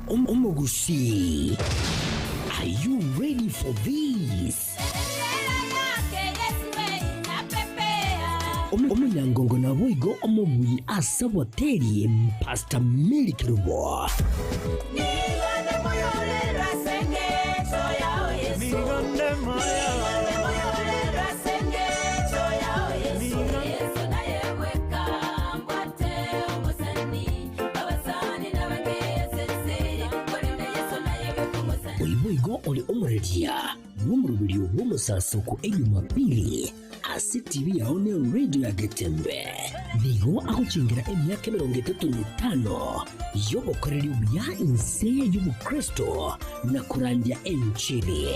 Omogusi. Are you ready for this? Omunyangongo na Boigo omubui asaboteri Pastor Milikirubo. Boigo oli omuredia wumurubiri w'umusaso Jumapili ase TV yaone radio ya Getembe Bigo akuchingira emyaka 35 yobokoreri bya inse y'ubukristo na kurandia enchili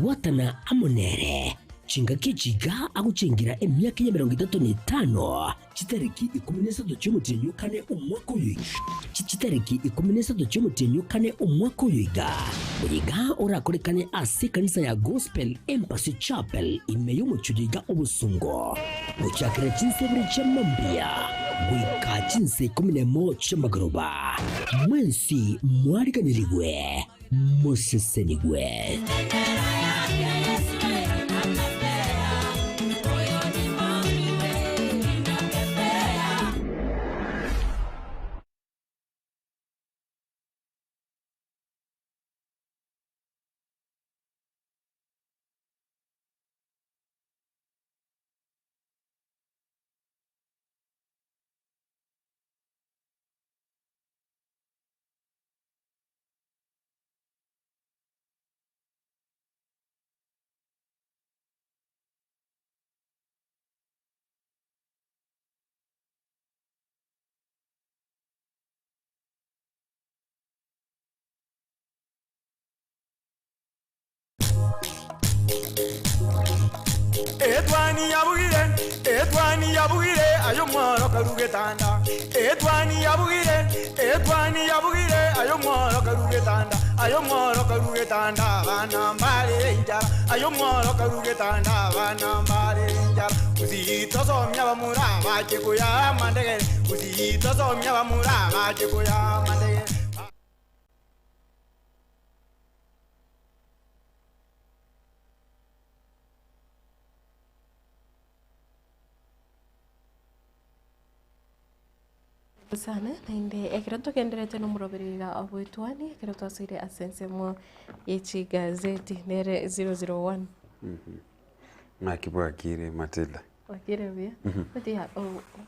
watana amonere chinga kichiga akuchingira emyaka ya 35 chitariki 13 cy'umutenyukane umwaka uyu chitariki 13 cy'umutenyukane umwaka uyiga buriga urakorekane ase kanisa ya Gospel Embassy Chapel imeyo mucudiga obusungo mucyakira chinsebere cy'amambia wika chinse 11 cy'amagoroba mwensi mwariganirigwe musesenigwe Etwani yabugire ayo mwaro karugetanda Etwani yabugire ayo mwaro karugetanda bana mbale njara ayo mwaro karugetanda bana mbale njara uzito somya bamura baje kuya mandege uzito somya bamura baje kuya mandege sana nainde ekira tukenderete n'umuroberiga abwitwani ekira twasire asensemo yechi gazeti nere 001 Nakibwa kire Matilda. wakire bia mate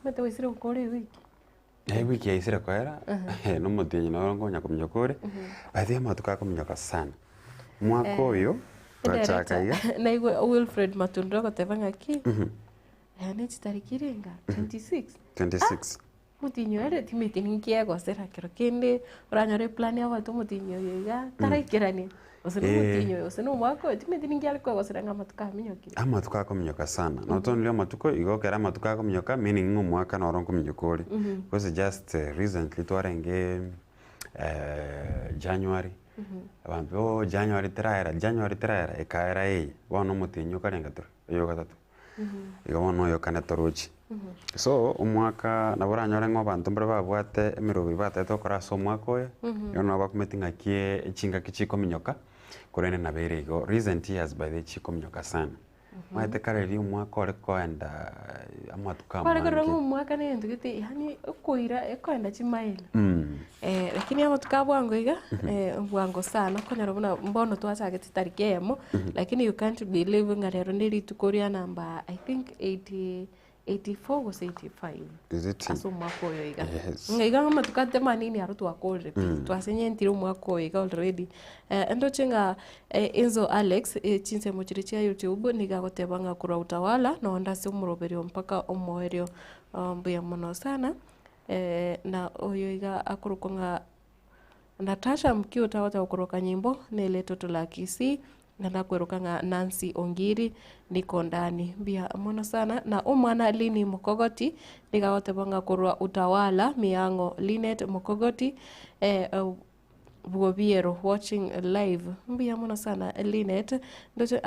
mate wisire ukore wiki Wiki yaisire kwera no mutinyi no ngonya kumenya kore baadhi matuka kumenya sana mwaka uyu twachaka iga na igwe Wilfred Matundro gotebanga ki ni chitarikirenga 26 mutinyo ere timiti ninkiego sera kero kende uranyore plan ya watu mutinyo yiga taraikirani oseno mutinyo oseno mwako timiti ninkiale kwa gosera ngamatuka minyoki amatuka kuminyoka sana not only amatuko igokera amatuka kuminyoka meaning ngo mwaka no ronko minyokore because just recently twarenge January abantu January teraera ekaera bono mutinyo karenga tur yo gatatu bono yo kana torochi so umwaka naboranyore ngo abantu mbere babwate emirobi batete kora so mwaka oyo yo no bakumetinga kie echinga kichiko minyoka kurene na berego recent years by the chiko minyoka sana mwete kareri umwaka ore koenda amatuka kware koro umwaka ne ndugite yani ukuira ekoenda chimaila lakini amatuka bwango iga bwango sana konyara buna mbono twachage titarikemo lakini you can't believe ngarero ndiri tukoria number I think 84 was 85 is it aso mwako yo iga ngiga amatuka temanini aru twakore twasenye ntiro mwako iga already endo chenga Enzo Alex chinse mochirichia YouTube niga gotebanga kura utawala no ndase umuroberio mpaka omoerio mbuya muno sana na oyo iga akurukonga Natasha Mkiuta wata ukuruka nyimbo nele toto la Kisii na kwerukanga Nancy Ongiri niko ndani bia muno sana na umwana Lini Mukogoti niga gotebanga kurwa utawala miango Linet Mukogoti Bugobiero watching live mbia muno sana Linet ndoje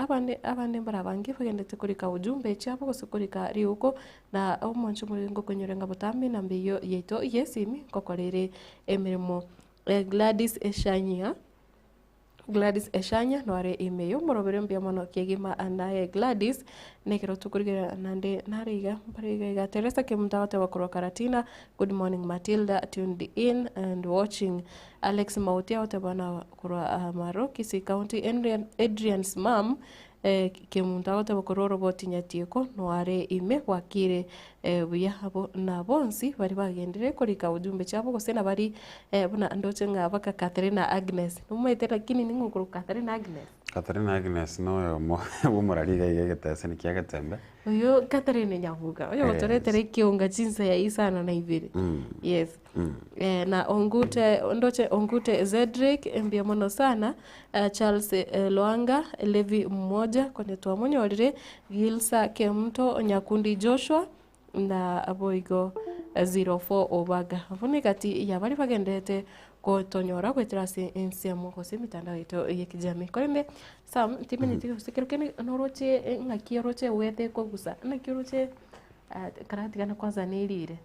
abande mbarabangi bagendete kurika ujumbe cyabo gusukurika riuko na umunsi muringo kunyorenga butambi na mbiyo yeto yesimi kokorere emirimo Gladys Eshanya no are imeyo morobere mbia mono kegima anaye Gladys nekero tukurigera nande nariga bariga Teresa Kimutawa wakoro Karatina. Good morning Matilda, tuned in and watching. Alex Mautia watabana kura Kisii County. Adrian's mom Kimutawa wakoro roboti nyatieko no are ime wakire buya habo na bonsi bari bagendere kurika ujumbe cyabo gosena bari buna ndoce ngabaka Catherine Agnes numete lakini ningukuru Catherine Agnes no mo morariga igetese ni kiagatembe uyo Catherine nyavuga uyo gotoretere kiunga chinsa ya isana na ibiri yes na Ongute Zedrick mbia mono sana Charles Loanga Levi mmoja kwenye twamonyorire Gilsa Kemto Nyakundi Joshua na aboigo 04 Obaga avune kati ya bari bagendete ko tonyora kwetrasi ensemo ko semitanda ito yekijami korembe sam timeniti usikiro kene noroche ngakiroche wete ko gusa nakiroche karati kana kwanza nilire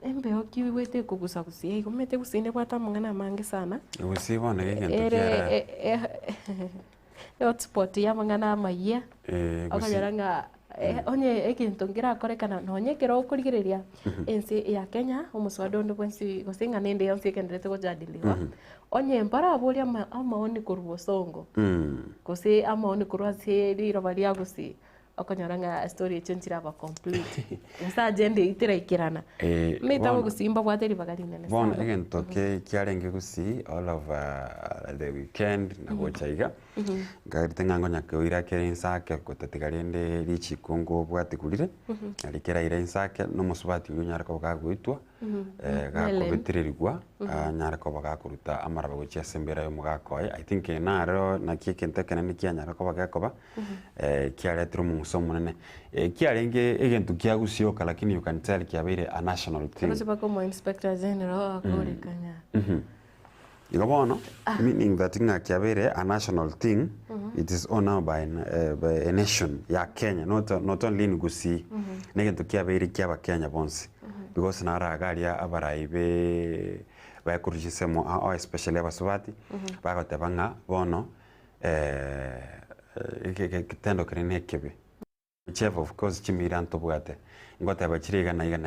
embe okiwete ko gusa kusie komete kusinde kwata mungana mange sana usibona gegentokera hotspot ya mungana maiya akanyaranga onye ekintu ngirakorekana nonye kero kurigiriria ensi ya Kenya umuswado ndo kwensi gosinga nende yonse kendete kujadiliwa onye mbara abulia amaoni kurwo songo kose amaoni kurwa seri robalia gusi akanyaranga story chenchira ba complete nsa agenda itiraikirana meta gusimba bwateri bagarine bon egento ke kiarenge gusi all of the weekend na gochaiga garitenga ngonya kwira kerensa ke kotatigarende richi kongo bwatikurire alikera irensa ke no musubati unyara ko gagwitwa gakobitirigwa nyara ko bagakuruta amara bagochia sembera yo mugakoye I think naro na kikente kenene kianyara ko bagakoba kiaretro muso munene kiarenge egento kiagusio lakini you can tell kiabire a national team kasi bako inspector general akorekanya Igabono, meaning that kiabire a national thing, it is owned by a nation ya Kenya, not only in Gusii. Negento kiabire kiaba Kenya bonsi, because nara agaria abaraibe bakurujisemo especially abaswati bagotebanga bono kitendo kirene kebe. Chef of course chimiranto bwate. Ngoteba chiriga na iga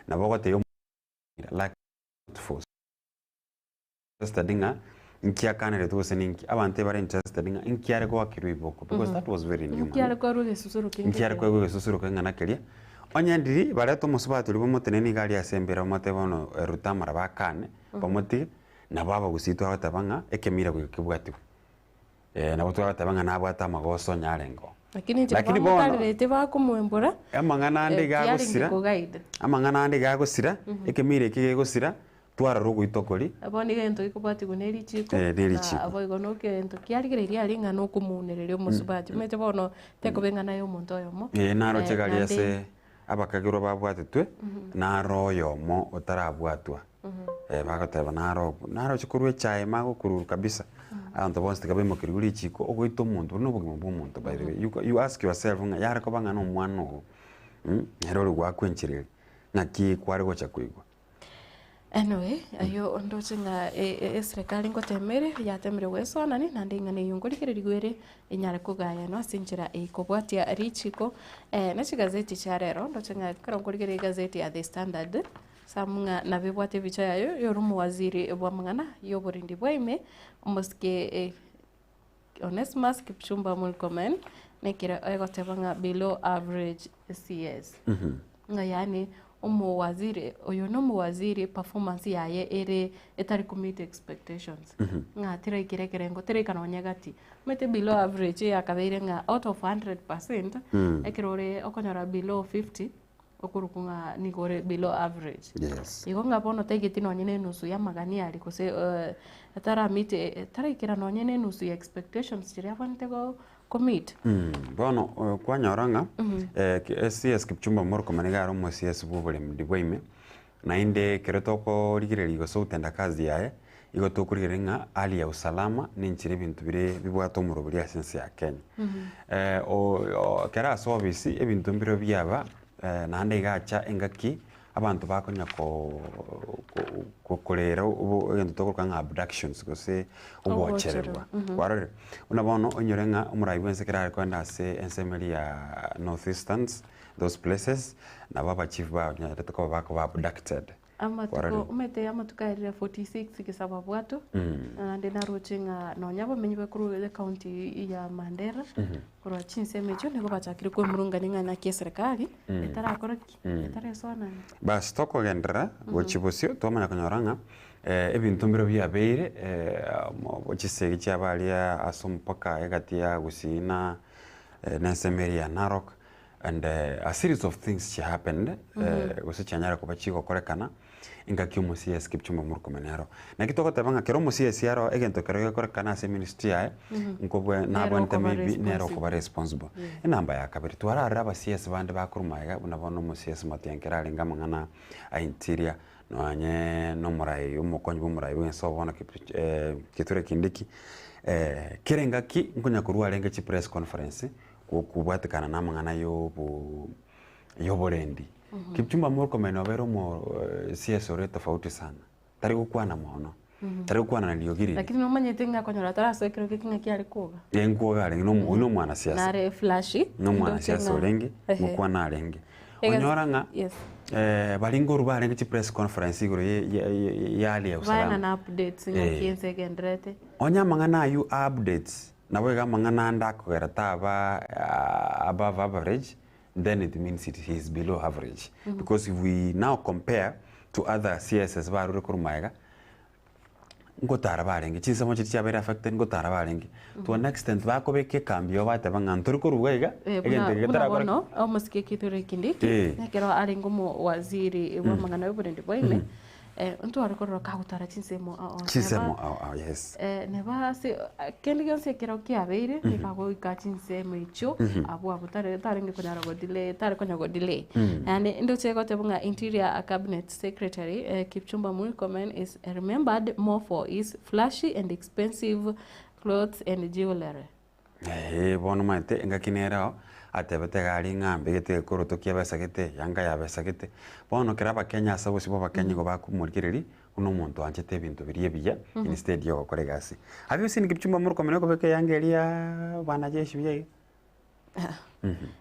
na bogote like force interested inga inkia kanere to seninki abante bare interested inga inkiare kwa kirwiboko because that was very new Nkiare kwa ruge susuru kinge. inkiare kwa ruge susuru kinga nakeria onyandiri bare to musubatu libo muteneni gari asembera mate bono rutamara bakane bamuti na baba gusitwa batabanga ekemira kugikibwatu na botu batabanga na bwata magoso nyarengo Lakini bamutarete bakumwembura amangana ande gagusira amangana ande gagusira ekemire kigegusira twara rugo itokori aboni gento ikubati guneri chiko abo igono gento kiarigereria aringa no kumunererio musubati mete bono teko benga nayo muntu oyomo naro chegari ase abakagiro babwatetwe naro yomo otarabwatwa bagoteba naro chikurwe chae magokuru kabisa anto bonste kabe mokiriguri chiko ogoito muntu no bugimo bw'omuntu by the way you ask yourself nga yare ko banga no mwana ogo hero rwa kwenchirire naki kware gocha kwigwa anyway ayo ndoche nga serikali ngotemere yatemere wesona ni nande ngane yungurikire rigwere inyare kugaya no sinjira ikobwatia richiko na chigazeti cha rero ndoche nga karongurikire gazeti ya The Standard samunga na bibwate bicha yayo yorumu waziri bwa mangana yoborindi bwaime umuske Onesmus Kipchumba Murkomen nekira egotebanga below average CS nga yani umuwaziri oyo no muwaziri performance yaye ere etari commit expectations nga tira ikirekere ngo tira kanonyagati mete below average yakabeire nga out of 100% ekirore okonyora below 50 okurukunga nigore below average igo ngabono tegeti nonyene nusu ya magani ali kose atara mite tara ikira nonyene nusu ya expectations tira abantego commit bono kwanyoranga CS Kipchumba Murkomen garo mo CS bubule mdibwime na inde kereto ko rigireri go so utenda kazi yae igo to kurirenga ali ya usalama ninchire bintu bire bibwato mu ruburi asense ya Kenya o kera service ebintu mbiro byaba nande gacha engaki abantu bakonya ko kolera egento tokoruka nga abductions gose ubochererwa warore unabono onyorenga umurayi wense kera kwenda se ensemeli ya northeasterns those places na baba chief ba nyatako bako abducted amatuko umete amatukairira 46 kisaba bwato ande naruchinga nonyabo menyiwe kuru the county ya Mandera kuru chinse mecho nego bachakiri ko murunga ninga na serikali etara koraki etara sona bas toko gendra gochibosio tomanya konyoranga ebintu mbiro bya beire ochisegi chabalia asompaka egatia gusina nensemeri ya Narok and a series of things happened gusechanyara kubachiko korekana ingaki mu CS Kipchumba Murkomen yaro na kitoko tabanga kero mu CS yaro egento kero korekana se ministry ya nkobwe nabo ntamibi nero kuba responsible enamba ya kabiri twara araba CS bande bakurumaya unabona mu CS matyankera alinga mangana a interior noanye no murai umukonyi bumurai wenso bona kiture kindiki kerengaki nkunya kurwa renge chi press conference kubwatikana namangana yoborendi Kipchumba Murkomen obero mo CS ore tofauti sana tari gukwana mono tari gukwana na liogiri lakini no manyete nga konyora taraso kero kinga kiari kuga yenkuga ari no mwana CS nare flashy no mwana CS orenge gukwana arenge onyoranga balingo rubarenge chi press conference igoro yali ya usalama bana na updates nga kiense gendrete onyamangana you updates nabo gamangana ndakogera taba above average then it means he is below average because if we now compare to other CSs barure kurumaga ngotara barenge chisamo chicha bere affected ngotara barenge to an extent bakobeke cambio batabanga nturi kurugaiga egende getara kono omusike kiture kindiki nakero aringo mo waziri wa mangana yoburendi boime ntu arikorora kahutara chinsemo yes neba se kendigo se kero kiabeire nikago ikachinsemo icho abo tarenge kunyara go delay tare kunya go delay and ndo chego tebunga interior cabinet secretary Kipchumba Murkomen is remembered more for his flashy and expensive clothes and jewelry bono mate ngakinera atebete gari ngambe gete koroto kia besa gete yanga ya besa gete bono kiraba Kenya sabo sibo bakenya go bakumurikiriri uno muntu anchete ibintu biriye biya instead yo gukora gasi have you seen Kipchumba Murkomen ko beke yangeria bana jeshi biye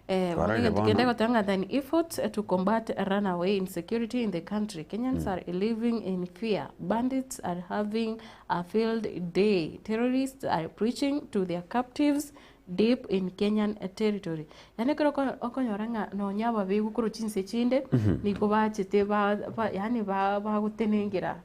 Kende kotanga than efforts to combat runaway insecurity in the country. Kenyans are living in fear. Bandits are having a field day. Terrorists are preaching to their captives deep in Kenyan territory. Yani kero okonyoranga no nyaba bigu kuro chinse chinde niko bachete yani ba gutenengira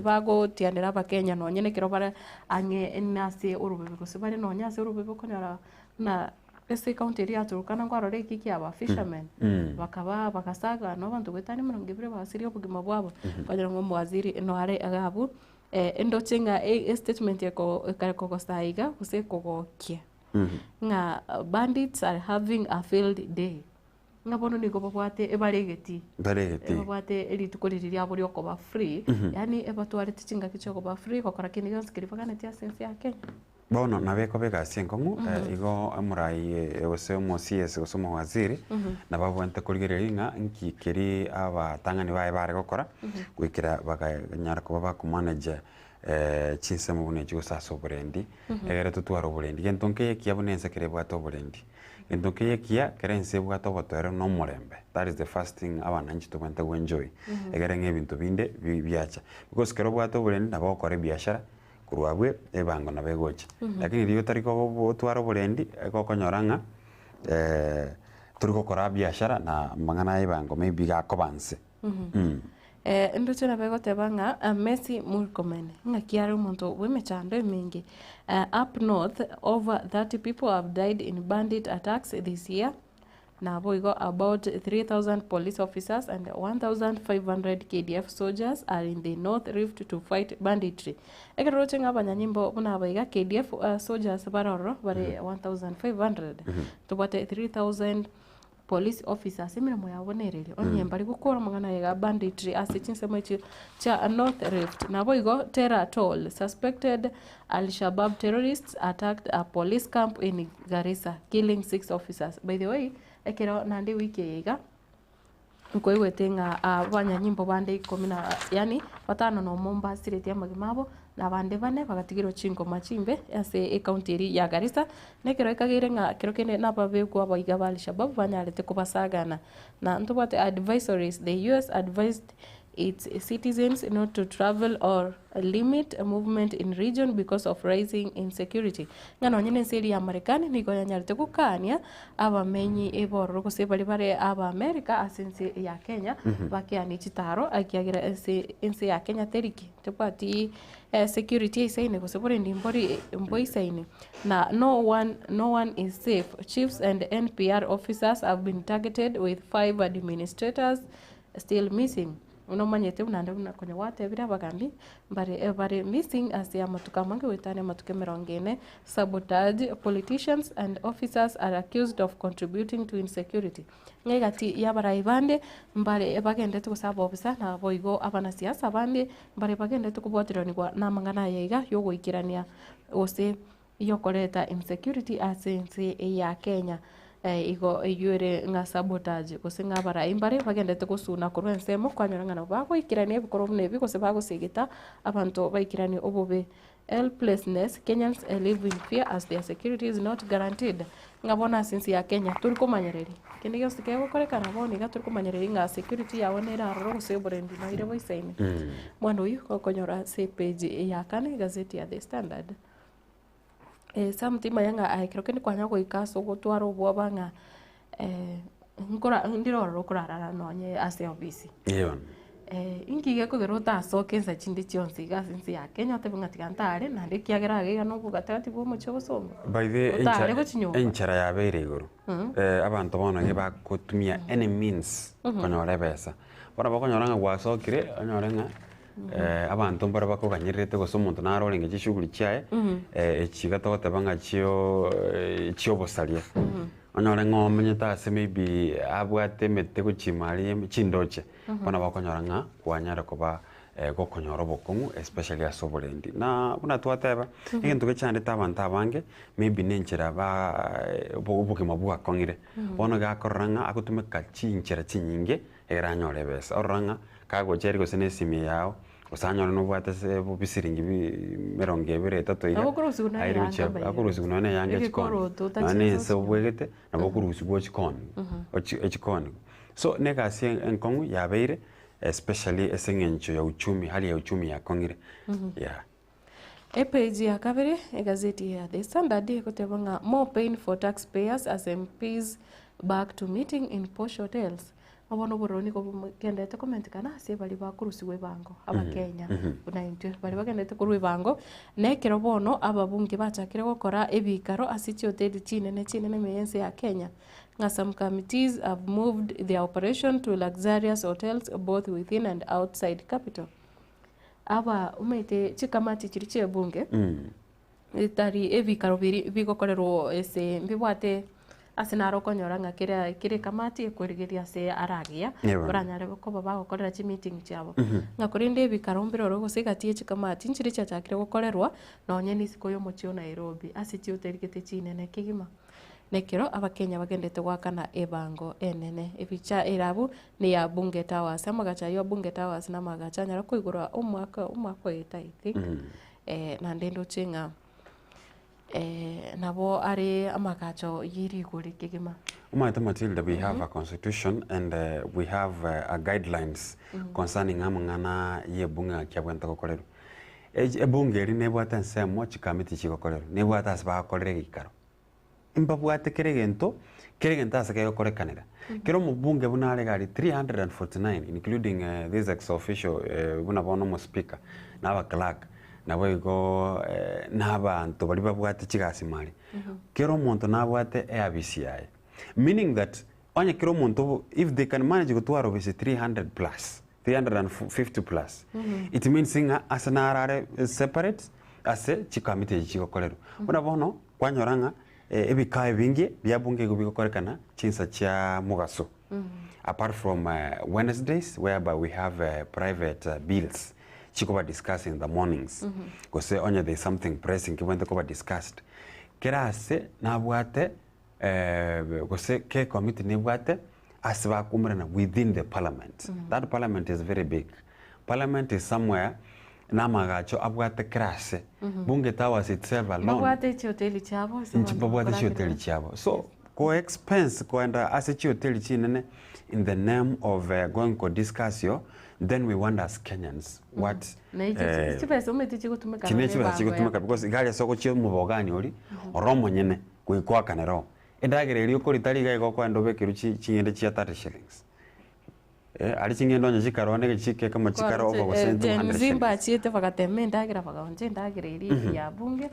bago tianira ba Kenya no nyene kero bara ange nase urubebe kusibare no nyase urubebe konyara na ese county ria Turkana ngwaro reki kiaba fishermen bakaba bakasaga no bantu gwetani murongibire basiri obugima bwabo bagira ngo mwaziri no are agabu endo chenga statement yako kareko kostaiga kuse kogokia nga bandits are having a field day nga bono niko babwate ebaregeti babwate eli tukoririria buri okoba free yani ebatware tichinga kichoko ba free kokora kini yonse kirifakana tia sense ya Kenya bono nabeko bega senkongu igo amurai ose omosiese ose omowaziri nababwente kurigereria nkikeri abatang'ani bae bare gokora gwikira bakanyara kuba bakumanage chinsemo bune chigosasa oborendi egere tutwara oborendi gento nkeye kia bunense kere bwata oborendi gento nkeye kia kere nse bwata obotwere n'omurembe. That is the first thing abananchi tubwente enjoy egere ng'ebintu binde biacha because kero bwata oborendi nabo okore biashara kurwabwe ebango na begocha lakini riyo tariko twara oborendi gokonyoranga turi gukora biashara na mangana ebango maybe gakobanse ndoche na begotebanga Messi Murkomen ngakiara umuntu wemechando mingi up north over 30 people have died in bandit attacks this year. Now we got about 3,000 police officers and 1,500 KDF soldiers are in the North Rift to fight banditry. Ekeroche ngabanya nyimbo buna baiga KDF soldiers baroro bare 1,500 tubate 3,000 police officers emirimo yabonerere onye mbari gukora mangana ya banditry asichinse cha North Rift. Nabo igo terror toll. Suspected Al-Shabaab terrorists attacked a police camp in Garissa, killing 6 officers. By the way, ekero nande wiki yiga nkoiwetenga abanya nyimbo bande 10 yani batano no momba sireti amagimabo na bande bane bagatigiro chingo machimbe ase county eri ya Garissa nekero ikagire nga kero kene nababe kwa baiga bali Shabab banyarete kubasagana na ntubate advisories. The US advised its citizens not to travel or limit movement in region because of rising insecurity. Ngano nyine seri ya Marekani niko yanyarite kukania abamenyi eboro kusebali bare aba America asense ya Kenya bakiani chitaro akiagira ense ya Kenya teriki tepati security isaine kusebore ndimbori mboisaine na no one is safe. Chiefs and NPR officers have been targeted with 5 administrators still missing. Unomanyete unande unakonya wate bira bagambi bare missing as ya matuka mange wetane matuke merongene. Sabotage. Politicians and officers are accused of contributing to insecurity. Ngegati ya baraibande mbare bagende tukusaba obisa na boigo abana siasa bande mbare bagende tukubwatironi kwa na mangana yaiga yogo ikirania ose yokoreta insecurity asense ya Kenya. Igo yure nga sabotage kusinga bara imbare bagendete kusuna kurwensemo kwanyorangana bako ikirane bikoromne bikose bago sigita abantu baikirane obobe helplessness. Kenyans live in fear as their security is not guaranteed. Ngabona since ya Kenya turiko manyereri kende yose kego korekana boni ga turiko manyereri nga security yawonera roro kuseburendi na ire boisaine mwando uyu kokonyora se page ya kane gazeti ya The Standard. Samtima yanga aikiro kende kwanyako ikaso gotwaro bwabanga ngora ndiroro kurarara nonye ase obisi ingige kugerota sokenza chindi chionsi gasinsi ya Kenya tebungatigantare na ndikiagera giga no bugatati bwo mucho gusoma by the enchara ya beire iguru abantu bono nge bakutumia any means konyora besa bara bakonyoranga gwasokire onyorenga abantu mbara bakoganyirete gose umuntu naroringe gishuguri cyae ekigatote banga cyo bosalia onyore ngomenye tase maybe abwate mete kuchimari chindoche bana bakonyoranga kwanyara kuba gokonyora bokongu especially asoborendi na buna twateba ikintu gechande tabantu abange maybe nenchera ba bugima bwakongire bono gakoranga akutume kachinchera chinyinge eranyore besa oranga kago jeri gose nesimi yao usanyora no bwate se bisiringi mirongo ibiri etatu Nabo kurusi kuna yanga bayi. akurusi kuna yanga Igikoro chikoni tutachizo nane se chikoni. bwegete nabo kurusi bwo chikoni chikoni so negasi enkongu yabeire especially esengencho ya uchumi hali ya uchumi ya kongire yeah. Page ya kabiri egazeti ya The Standard kutebanga more pain for taxpayers as MPs back to meeting in posh hotels. Abono boroni ko kendete comment kana ase bali bakurusiwe bango abakenya unaintwe bali bakendete kurwe bango nekero bono ababunge bachakire gukora ebikaro asichi hotel chinene meyense ya Kenya. Some committees have moved their operation to luxurious hotels both within and outside capital. Aba umete chikamati chiri chebunge itari ebikaro bigokorerwo ese mbibwate asinaro konyoranga kire kamati ekwerigeria se aragia uranyare ko baba gukorera chi meeting cyabo ngakurinde ebikaro mbiroro gusigatie chikamati nchiri cyachakire gukorerwa nonye nisiko yo mucio Nairobi asichi uterigete chinene kigima nekero abakenya bagendete gwakana ebango enene ebicha erabu ni ya Bunge Towers amagacha yo Bunge Towers na magacha nyara kuigura umwaka eta I think na ndendo chinga nabo are amagacho yiri guri kigima Umata Matilda, we have a constitution and we have a guidelines concerning amangana ye bunga kyabwenta kokorero ebunge ri nebwata nsemo chikamiti chikokorero nebwata asba korere gikaro imbabwate keregento asake yokorekanira kero mubunge bunare gari 349 including this ex official buna bono mo speaker naba clerk nabo igo n'abantu bari babwate chigasimari kero muntu nabwate ABCI meaning that onye kero muntu if they can manage gutwara obese 350 plus it means singa asanarare separate ase chikamite chikokorero buna bono kwanyoranga ebikae bingi bya bunge bikokorekana chinsa cha mugaso apart from Wednesdays whereby we have private bills chikoba discuss in the mornings because only there is something pressing when they discussed kerase nabwate because ke committee nebwate asba kumrana within the parliament that parliament is very big. Parliament is somewhere namagacho abwate krase Bunge Towers itself alone babwate hoteli chabo so ko expense ko anda asichi hoteli chinene in the name of going to discuss yo then we wonder as Kenyans what chipesa because gari soko chio mubogani ori oromo nyene kuikwa kanero endagere iri ko ritari ga ko ando bekiru chinyende chia 30 shillings ari chingendo nya chikarone chike kama chikaro over percent 200 Zimba chiete vakateme ndagira vakaonje ndagira iri ya bunge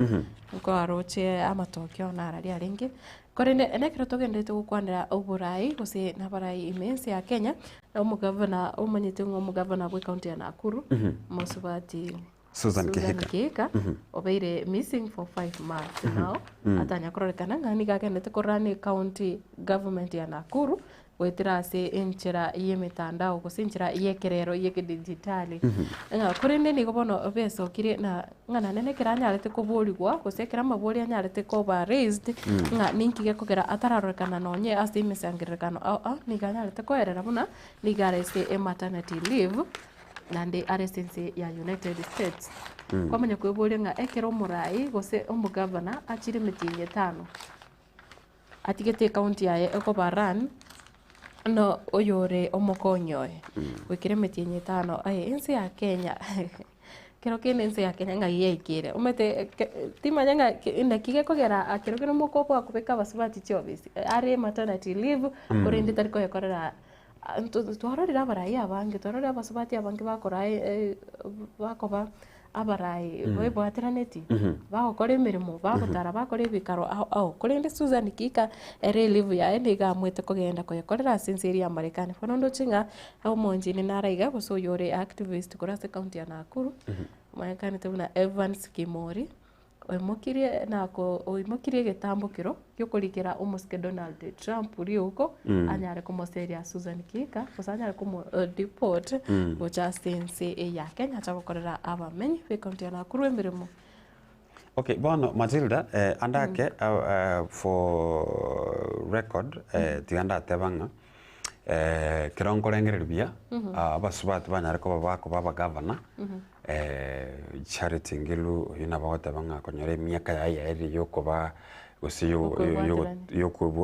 ko aroche amatokyo na arari aringi korende nekero togendete gukwanira uburai gose na barai immense ya Kenya umugavana umanyite ng'umugavana bwe county ya Nakuru Musubati Susan Kihika obeire missing for 5 months now atanya kurorekana ngani gagendete korani county government ya Nakuru wetira se enchera yemitandao kusinchira yekerero yekidigitali kurinde ni gobono beso kire na ngana nene kiranyarete kuburirwa kusekera maburi anyarete ko ba raised nga ninkige kugera atararokana nonye ase imesangirekano ni ganyarete ko erera buna ni garese maternity leave nande aresense ya United States kwamenya kwiburi nga ekero murai gose umugavana achiri mitinye 5 atigete county ya ekobaran no oyore omokonyoe wikire mitinye 5 ense ya Kenya kero kene ense ya Kenya nga yekire umete timanya nga ndakige kogera akero kene mokopo akubeka basubati chobisi are maternity leave urinde tariko yakorera twarorira barai abange twarorira basubati abange bakorai bakoba abarai webwatira neti bagokora emirimo bagotara bakora ebikaro aho kurinde Susan Kihika ere live ya endiga mwete kugenda koyekorera sincere ya Marekani fonondo chinga aho monjini naraiga gosoyore activist kurase county ya Nakuru Marekani tebuna Evans Kimori oimokirie nako oimokirie getambukiro gyokurikira umuske Donald Trump uri uko anyare kumoseria Susan Kihika kusanyare kumo deport gocha sense ya Kenya chagokorera abamenyi be county ya Nakuru emirimo. Okay, bono Matilda andake for record tianda tebanga kirongorengererbia abasubati banyare ko babako baba governor Charity Ngilu yina bagote banga konyore miaka ya eri yokoba gosi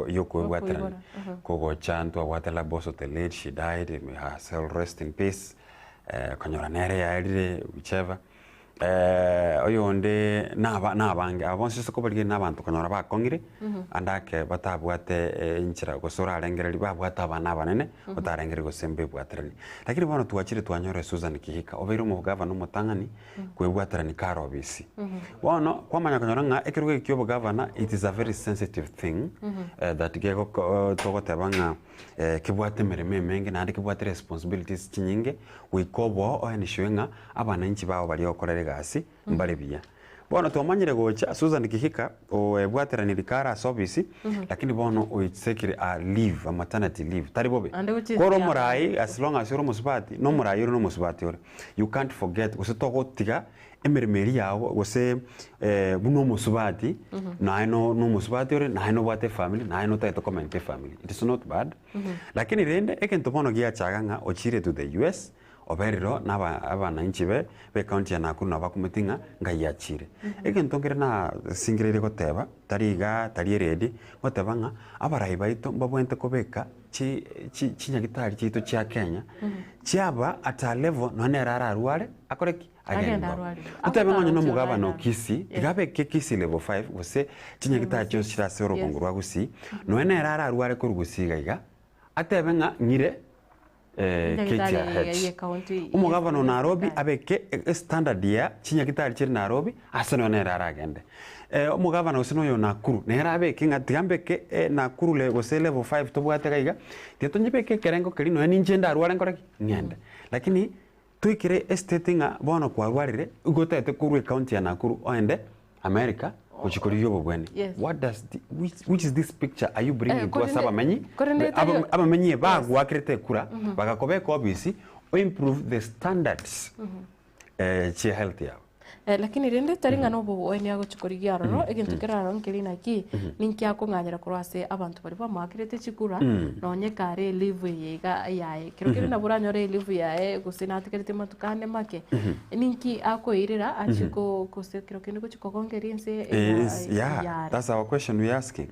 yokuwaterani kogo chantu awatela boso the late she died, may her soul rest in peace. Konyora nere ya eri whichever oyonde nabange abonse soko bali nabantu konyora bakongire andake batabwate inchira gosora arengereri babwata abana banene batarengere gosembe bwaterani lakini bono tuachire twanyore Susan Kihika obeiro mu governor mutangani kwebwaterani karo bisi bono kwamanya konyora nga ekiruge kyobo governor, it is a very sensitive thing that gego togotebanga kibwate mereme menge na kibwate responsibilities chinyinge wikobo oenishwenga abana inchi bao bali okorere gasi mbale bia bono twamanyire gocha Susan Kihika obwaterani rikara service lakini bono oitsekire a leave, a maternity leave tari bobe koro murai as long as you're musubati no murai you're no musubati ore you can't forget usitogotiga emeremeri yawo gose buno musubati na no musubati ore na no bwate family na no taito comment family, it is not bad lakini rende ekento bono gia chaganga ochire to the US oberiro naba abana inchibe be county ya Nakuru na bakumetinga ngayachire egento ngire na singirire goteba tariga tari ready gotebanga abarai baito mbabwente kobeka chinyagitari chito cha Kenya chiaba at a level no nerara arware akoreki agenda utebenga no mugaba no kisi igabe kisi level 5 gose chinyagitari cyo chirase orogongorwa gusi no nerara arware kurugusiga iga atebenga ngire umugabano Nairobi abeke standard ya chinyagitari chiri Nairobi asano nerara agende umugabano usino yo Nakuru nera abeke ngatiyambeke Nakuru le gose level 5 tobwate gaiga tietonyebeke kerengo kelino ninjenda arware ngoreki ngende lakini tuikire estatinga bono kwa arwarire ugotete kurwe county ya Nakuru oende America uchikori yobo bweni what does which is this picture are you bringing to us abamenyi bagwa kirete kura bagakobeka obisi o improve the standards che health yao lakini rende taringa no bo oeni agochikorigia roro egintu kiraro nkirina ki ninki akonganyira kurwase abantu bari bamakirete chikura nonye kare live yega yae kirokire na buranyore live yae gusina tikirete matukane make ninki akoirira achiko kirokire gochikogongerinse yeah that's our question we asking.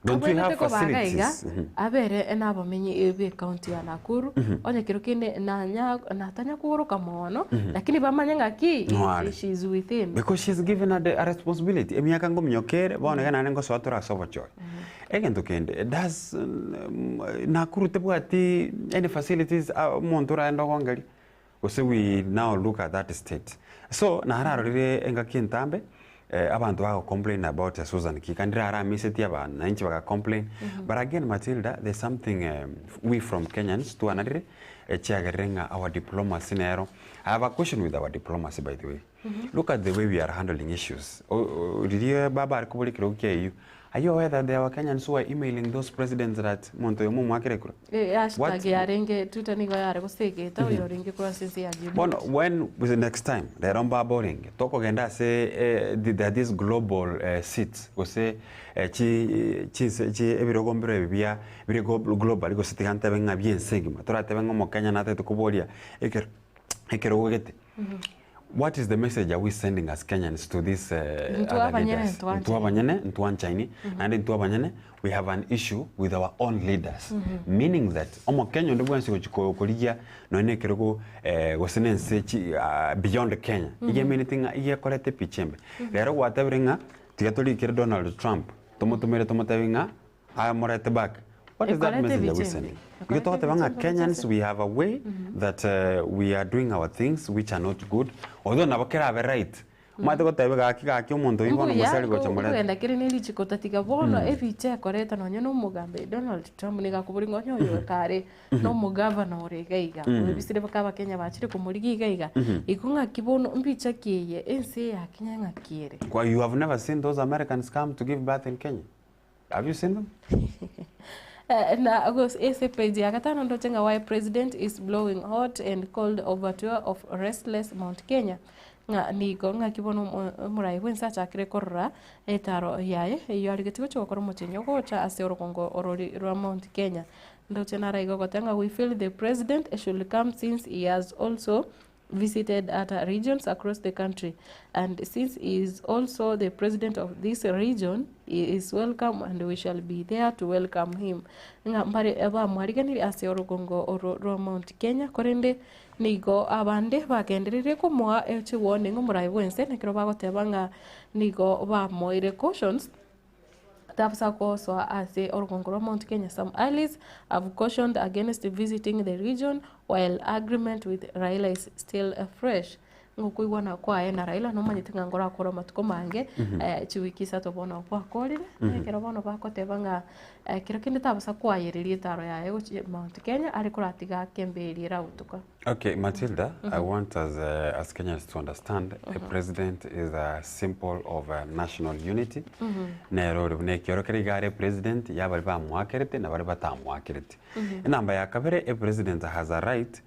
Don't we have facilities? Abere enabamenyi ebe county ya Nakuru onye kirokine na tanya kuoroka mono lakini bamanyanga ki she is within because she's given a responsibility emyaka ngomnyokere bone kana nengo swatura sobochoy egento kende does Nakuru tebwati any facilities montura endogongeri so we now look at that state so nahararire engakintambe abantu bako complain about Susan Kikandira ara miseti abana inchi baka complain but again Matilda there's something we from Kenyans to another chiagarenga our diplomacy nero. I have a question with our diplomacy by the way. Look at the way we are handling issues. Baba you are you aware that there are Kenyans who are emailing those presidents that Montoyomu Makirekura? When was the next time? They don't boring. Toko Genda say that this global seats go say ebirogombere bibia birigo global go sitigante benga bien segma. Tora tebenga mo Kenya na te kubolia ekerogete. What is the message are we sending as Kenyans to this other leaders? And we have an issue with our own leaders, meaning that Omo Kenya ndo bwansi kokolia no ne kerego gosenense beyond Kenya. Iye meaning iye kolete pichembe. Lero whatever tigatoli kire Donald Trump. Tomotavinga amorete back. What is that message that we're sending? We thought about Kenyans, we have a way that we are doing our things which are not good. Although Nabakera have a right. Matago Tavaka Kyomondo, you want to say, and I get an eligible Bono, if you check or it on your no Mugambe, Donald Trump, Nigakubring on your carry, no Mugavano or Gaiga. We still have a Kenya Machiko Murigi Gaiga. Ikunga Kibono Umpichaki, and say a Kenya Kiri. Why you have never seen those Americans come to give birth in Kenya? Have you seen them? Na agos page yakatano ndotenga why president is blowing hot and cold overture of restless Mount Kenya nga nigo nga kibono murai wensa chakire korra etaro yaye yari getigo chokoro muchenyo gocha ase orokongo orori rwa Mount Kenya ndochena raigo gotenga we feel the president should come since he has also visited other regions across the country, and since he is also the president of this region, he is welcome and we shall be there to welcome him. Nga mbari eba mwariganiri ase orugongo oro Mount Kenya korende nigo abande bagenderere kumwa eche warning umurai wense nekero bagoteba nga nigo bamoire cautions. Tafsa also ase orugongo Mount Kenya, some allies have cautioned against visiting the region while agreement with Raila is still fresh. Ngukuigwa na kwa na Raila no manyitinga ngora akora matuko mange chiwiki sato bona kwa korire kero bona bakoteba nga kiro kindi tabasa kwa yiririe taro ya ego Mount Kenya ari kuratiga kembelira utuka. Okay, Matilda, I want as Kenyans to understand a president is a symbol of national unity. Nero ne kiro kerigare president ya bari ba mwakerete na bari batamwakerete. Namba ya kabere a president has a right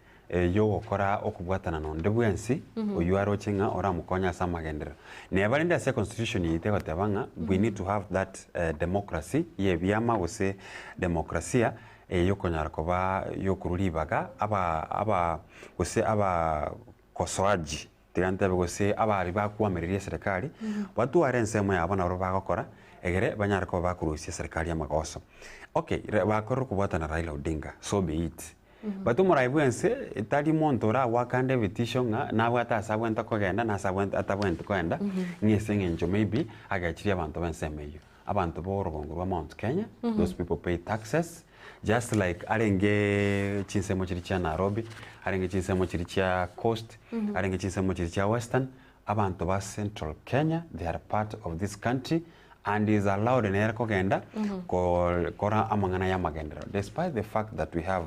yo okora okubwatana nonde bwensi oyuaro chinga ora mukonya samagendera ne abalinda se constitution yite gotabanga we need to have that democracy ye byama gose demokrasia yo konyara koba yo kururibaga aba gose aba kosoaji tirante gose aba ari bakuamereria serikali watu arensemo yabona ro bagokora egere banyara ko bakurusia serikali ya magoso. Okay, bakoro kubwatana Raila Odinga, so be it. Batu muraibuense itali montora wakande vitisho nga na wata sabwenta kogenda na sabwenta atabwenta kwenda ngesenge njo maybe agachiria abantu bensemeyo abantu borogongo ba Mount Kenya. Those people pay taxes just like arenge chinsemo chiri cha Nairobi, arenge chinsemo chiri cha Coast, arenge chinsemo chiri cha Western. Abantu ba Central Kenya, they are part of this country and is allowed in air kogenda kora amangana ya magendero, despite the fact that we have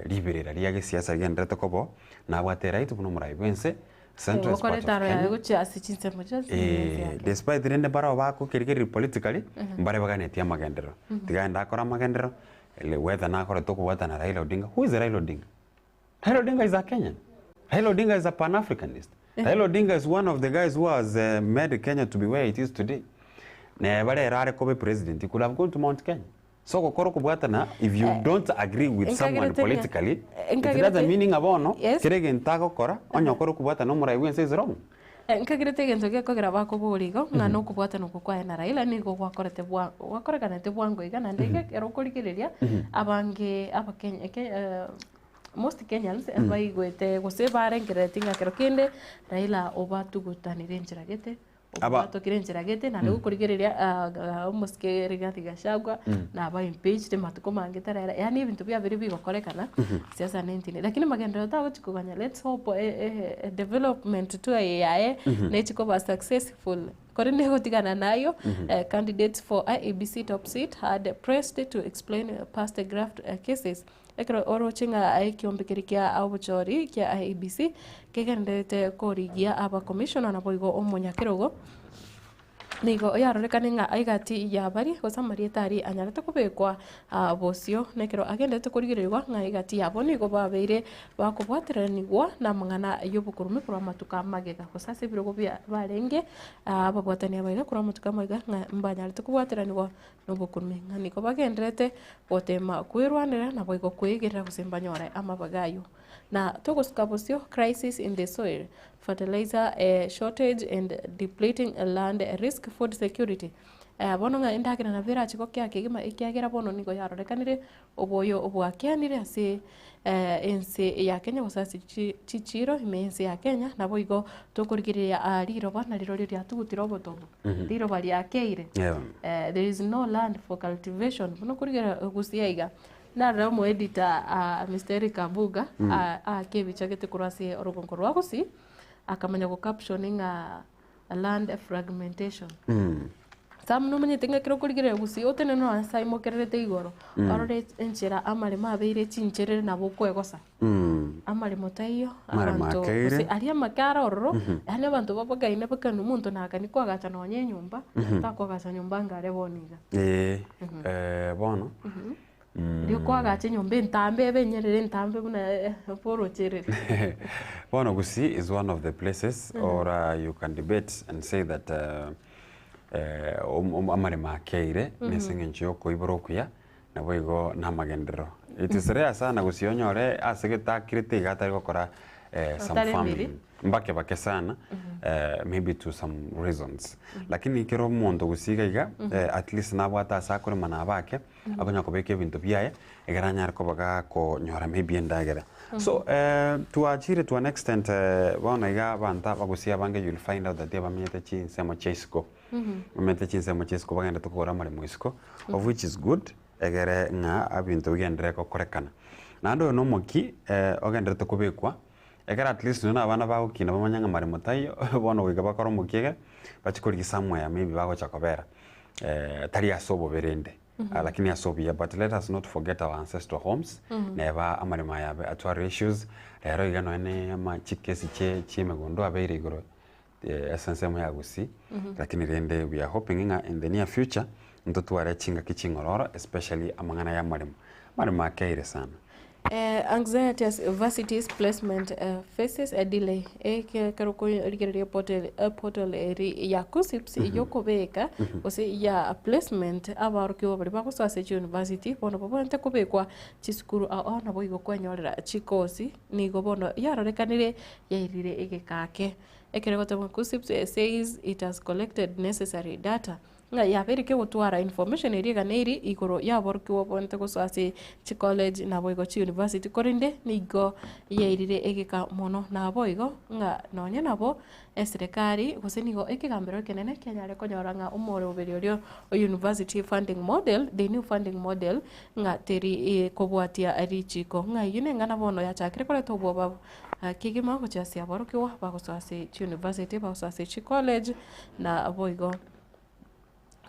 liberera liage siasa gendera tokobo na watera itu kuno muraibense central part of Kenya. Despite the bara wako kirikiri politically mbare bagane tia magendero tiganda kora magendero le whether na kora toko wata na Raila Odinga. Who is Raila Odinga? Raila Odinga is a Kenyan. Raila Odinga is a Pan-Africanist. Raila Odinga is one of the guys who has made Kenya to be where it is today. Ne bare rare kobe president, he could have gone to Mount Kenya. So kokoro kubwatana, if you don't agree with someone politically, it doesn't meaning abono kirege ntago kora onyo koro kubwatana murai when says wrong. Nkagirete gento gya kogera bako burigo ngano kubwatana kokwa na Raila nigo gwakorete bwa wakorekanete bwango igana ndege ero kurikiriria abange abakenya most Kenyans baigwete gose barengeretinga kero kinde Raila obatugutanire njiragete obato kirenjiragete na lego kurigiriria umuske Rigathi Gachagua na aba impeached matuko mangeta Raila, yani ibintu bya biri bigokorekana siasa 19 lakini magendero tawo chikuganya. Let's hope a development to yae ne chikoba successful korinde gotigana nayo. Candidates for IEBC top seat had pressed to explain past graft cases. Ekro orochinga aikiombe kia abuchori kia IEBC kegendete korigia aba commissioner na boigo omonyakirogo nigo yarorekanenga aigati yabari gosamarietari anyarete kubekwa bosio nekero agendete kurigirirwa nga aigati yabo nigo babeire bakubwateranigwa na mangana yobukurume kura matuka magega gosase birogo bya barenge ababwatani abaire kura matuka magega nga mbanyarete kubwateranigwa nobukurume nga nigo bagendete gotema kwirwanira na boigo kwigirira gusembanyora amabagayo na togosuka bosio crisis in the soil, fertilizer shortage and depleting land risk food security. Bono nga indagina na vera chiko kya kigima ikiagera bono nigo yarorekanire oboyo obwakianire ase ense ya Kenya gosasi chichiro imense ya Kenya na boigo tokurigiriria ariroba na riro ria tugutira obotobo riroba ria keire. There is no land for cultivation bono kurigira gusiaiga na ramo editor Mr. Eric Kabuga kebichagete kurasi orogongo rwagusi akamanya go captioning a land fragmentation. Sam no manye tenga kiro kurigire gusi otene no ansai mokerete igoro arore enchera amale mabeire chincherere na bokwegosa amale motayo abantu aria makara ororo ane abantu babagaine bakanu muntu nakani kwagacha no nyumba takwagacha nyumba ngare boniga bono Rio kwagacha nyumba ntambe benyerere ntambe buna poro cherere. Bono gusi is one of the places or you can debate and say that amare makeire nesinge nchio ko iborokuya na boigo na magendero it is rare sana gusionyore asegetakirite igatari gukora some family mbake sana maybe to some reasons lakini kero mondo gusiga iga at least nabwata sakore mana bake agonya kobeke bintu byaye igaranyar ko baga ko nyora maybe endagera so to achieve to an extent bona iga banta bagusia bange you'll find out that they bamyete chinsemo chesco bamyete chinsemo chesco bagenda tukora mari muisco of which is good egere nga abintu gendere ko korekana nando no moki ogendere tukubekwa egera at least nona abana bago kina bamanyanga mari mutayo bono wiga bakoro mukige bachikori somewhere maybe bago chakobera tari asobo berende lakini asobia but let us not forget our ancestral homes never amari mayabe atwara issues rero igano ene ama chikesi chimegondo abeire igoro essence mo yagusi lakini rende we are hoping in the near future ntotware chinga kichingororo especially amangana ya marimo akaire sana. Anxiety as varsities placement faces a delay. Karoko rigeria portal eri ya KUSSIPS yokobeka ose ya placement abarukiwa bari bakosase university bono babonte kobekwa chiskuru ona boigo kwanyorera chikosi nigo bono yarorekanire yairire igekake. Ekeregota KUSSIPS says it has collected necessary data nga yabere ke gutwara information eri ganeri igoro yaborkiwo bonte gusase chi college na boigo chi university korinde nigo yeirire egeka mono na boigo nga nonye nabo serikali gusenigo ekigambero kenene kenyare konyoranga umore oberi orio university funding model the new funding model nga teri kobwatia arichiko nga yune ngana bono ya chakire kore to boba kigima ko chasi aborkiwo bagusase chi university bagusase chi college na boigo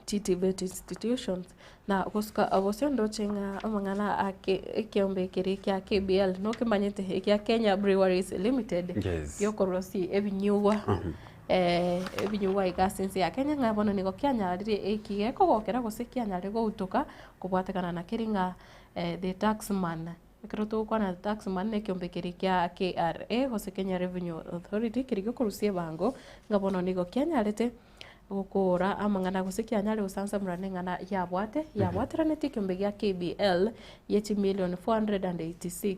TTVET institutions na kuska abosiondo chenga amangana akiombe kiri kya KBL no kimanyete kya Kenya Breweries Limited yokorosi ebinyuwa ebinyuwa igasense ya Kenya ngabono nigo kyanyarire ekige ko gokera gose kyanyarire utuka kubwatekana na kiringa the taxman Kroto kwa na taxman ne kiombe kiri kya KRA hose Kenya Revenue Authority kirigo kurusie bango ngabono nigo kyanyarite gukora amangana gusikia nyale usansa murane ngana yabwatira neti kiombe gya KBL yeti $1,486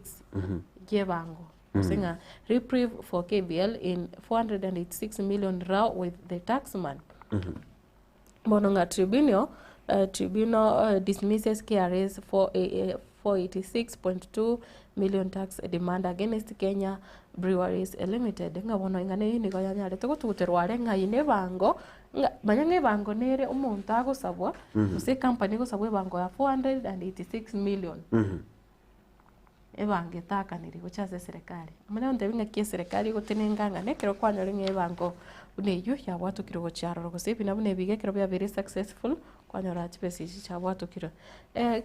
gebango singa reprieve for KBL in 486 million raw with the taxman bononga tribunal dismisses KRA's 486.2 million tax demand against Kenya Breweries Limited ngabono ingane yini go yanyare tugutuguterware ngayine bango banyange bango nere umuntu agusabwa use company gusabwe bango ya 486 million ebange takaniri guchaze serikali mwana onde binga kie serikali gutenenganga nekero kwanyore nge bango uneyo ya watu kiro gocharo gose bina bune bige kiro bya very successful kwanyora chipesi cha watu kiro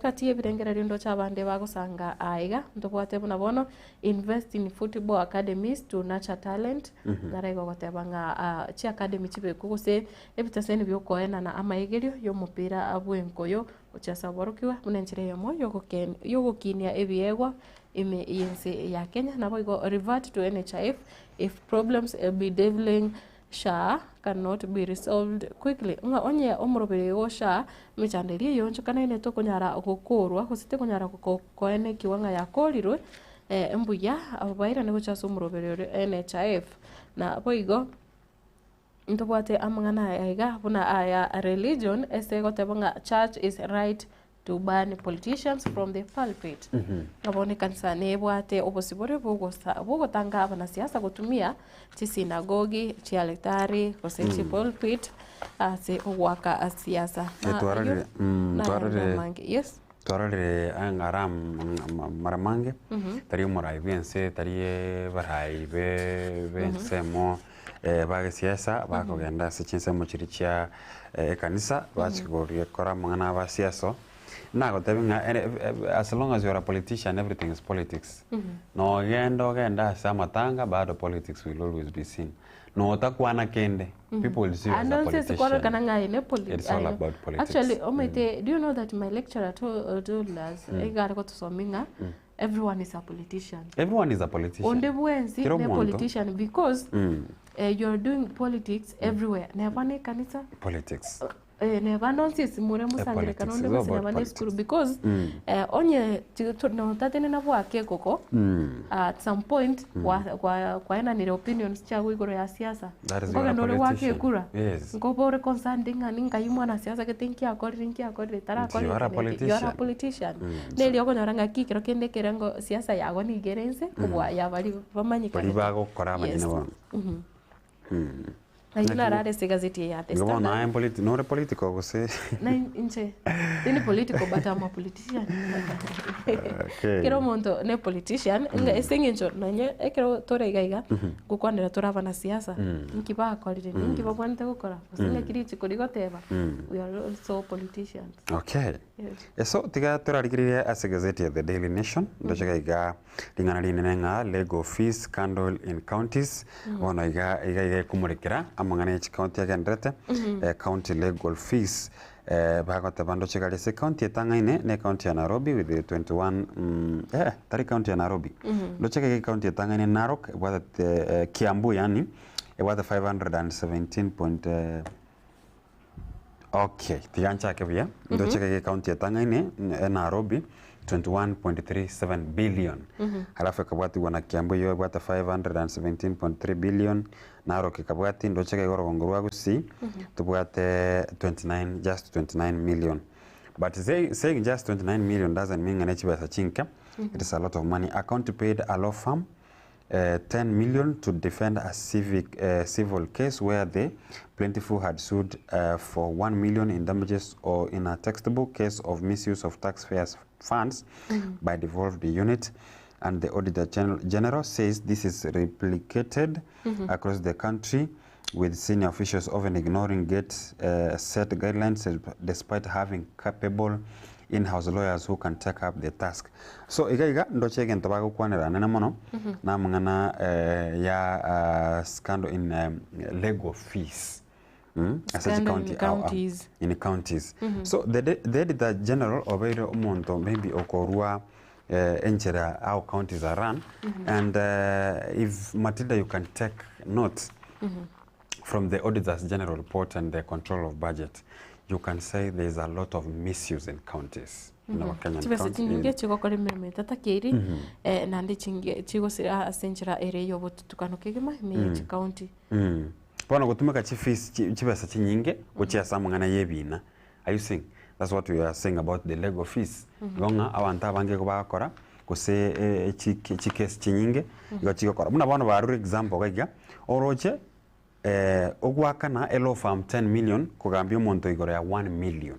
kati ebirengera rindo cha bande bagusanga aiga ndobwate buna bono invest in football academies to nurture talent narego gotebanga chi academy chibe kugose ebitaseni byokoena na amaegerio yo mupira abwenkoyo uchasa borukiwa munenchire yomo yogokinia ebiegwa ime yense ya Kenya na boigo revert to NHIF if problems bedeviling SHA cannot be resolved quickly nga onye omurobere go SHA michanderi yoncho kana ine to kunyara gukorwa gusite kunyara koene kiwanga ya korirwe embuya abaira ne guchaso omurobere NHIF na boigo ndobwate amangana aiga buna aya religion ese gotebanga church is right to ban politicians from the pulpit ngabone kanisa nebwate obosibore bugotanga abana siasa gutumia chi sinagogi chi altari gose chi pulpit ase ogwaka siasa yes twarare angaram maramange tari morai bense tari barai bensemo bage siasa bakogenda se chinsemo chirichia kanisa bachigori kora mangana ba siasa nago tebinga as long as you are a politician everything is politics no genda samatanga bado politics will always be seen no takwana kende people will see you as a politician it's all about politics actually do you know that my lecturer told us got to sominga everyone is a politician onde bwenzi ne politician because you're doing politics everywhere never ne kanisa politics ne bano sisi mure musangire kanonde basina bane school because onye no tatene na bwake koko at some point kwa ena ni opinions chagu igoro ya siasa ngoga ndore wake kura ngobo reconciling ani ngayimwa na siasa ketinki according tara according you are a politician ne lioko nyoranga kikero kende kerengo siasa yago ni gerense kwa ya bali bamanyika bali bago kora manyina wa na ina rare se gazeti ya testa na no re politico gose na inche tini politico but I'm a politician kero monto ne politician nga esengenjo nanye ekero toreiga gukwandira turava na siasa nkiba akorire nkiba kwante gukora usinga kiriti kurigoteba we are also politicians. Okay, so tiga turarigirire ase gazeti ya The Daily Nation ndochega iga lingana linenga legal fees scandal in counties ono iga kumurekera amangana each county agendrete county legal fees bagote bando chegalese county etangaine ne county ya Nairobi with the 21 tari county ya Nairobi ndochega county etangaine Narok was Kiambu yani was 517. Okay, tigancha kebia ndochega county etangaine Nairobi 21.37 billion. Halafu kabwati wana Kiambu yo bwata 517.3 billion. Narok kabwati ndocheka igoro gongorwa gusi tubwate 29 million. But saying just 29 million doesn't mean anachi basa chinka. It is a lot of money. A county paid a law firm 10 million to defend a civil case where the plaintiff had sued for 1 million in damages or in a textbook case of misuse of taxpayers' funds by devolved unit. And the Auditor General says this is replicated across the country with senior officials often ignoring set guidelines despite having capable in-house lawyers who can take up the task. So iga ndochege ntobago kwanera nene mono na mangana ya scandal in legal fees. As a county, counties. In counties. So the Auditor General obeiro umonto maybe okorua enchera how counties are run and if Matilda you can take note from the Auditor's General report and the control of budget, you can say there is a lot of misuse in counties. In our Kenyan counties. Chinge chigo kore meme tatakiri nandi chinge chigo sira asenchera ere yobo tukano kegema me county. Pona gutumika fees chibesa chinyinge gochia samangana yebina. Are you saying? That's what we are saying about the legal fees. Gonga awanta bange ko bakora ko se chikes chinyinge go chikokora. Muna bana baru example gaga oroche ogwakana a law firm 10 million kugambia monto igoro ya 1 million.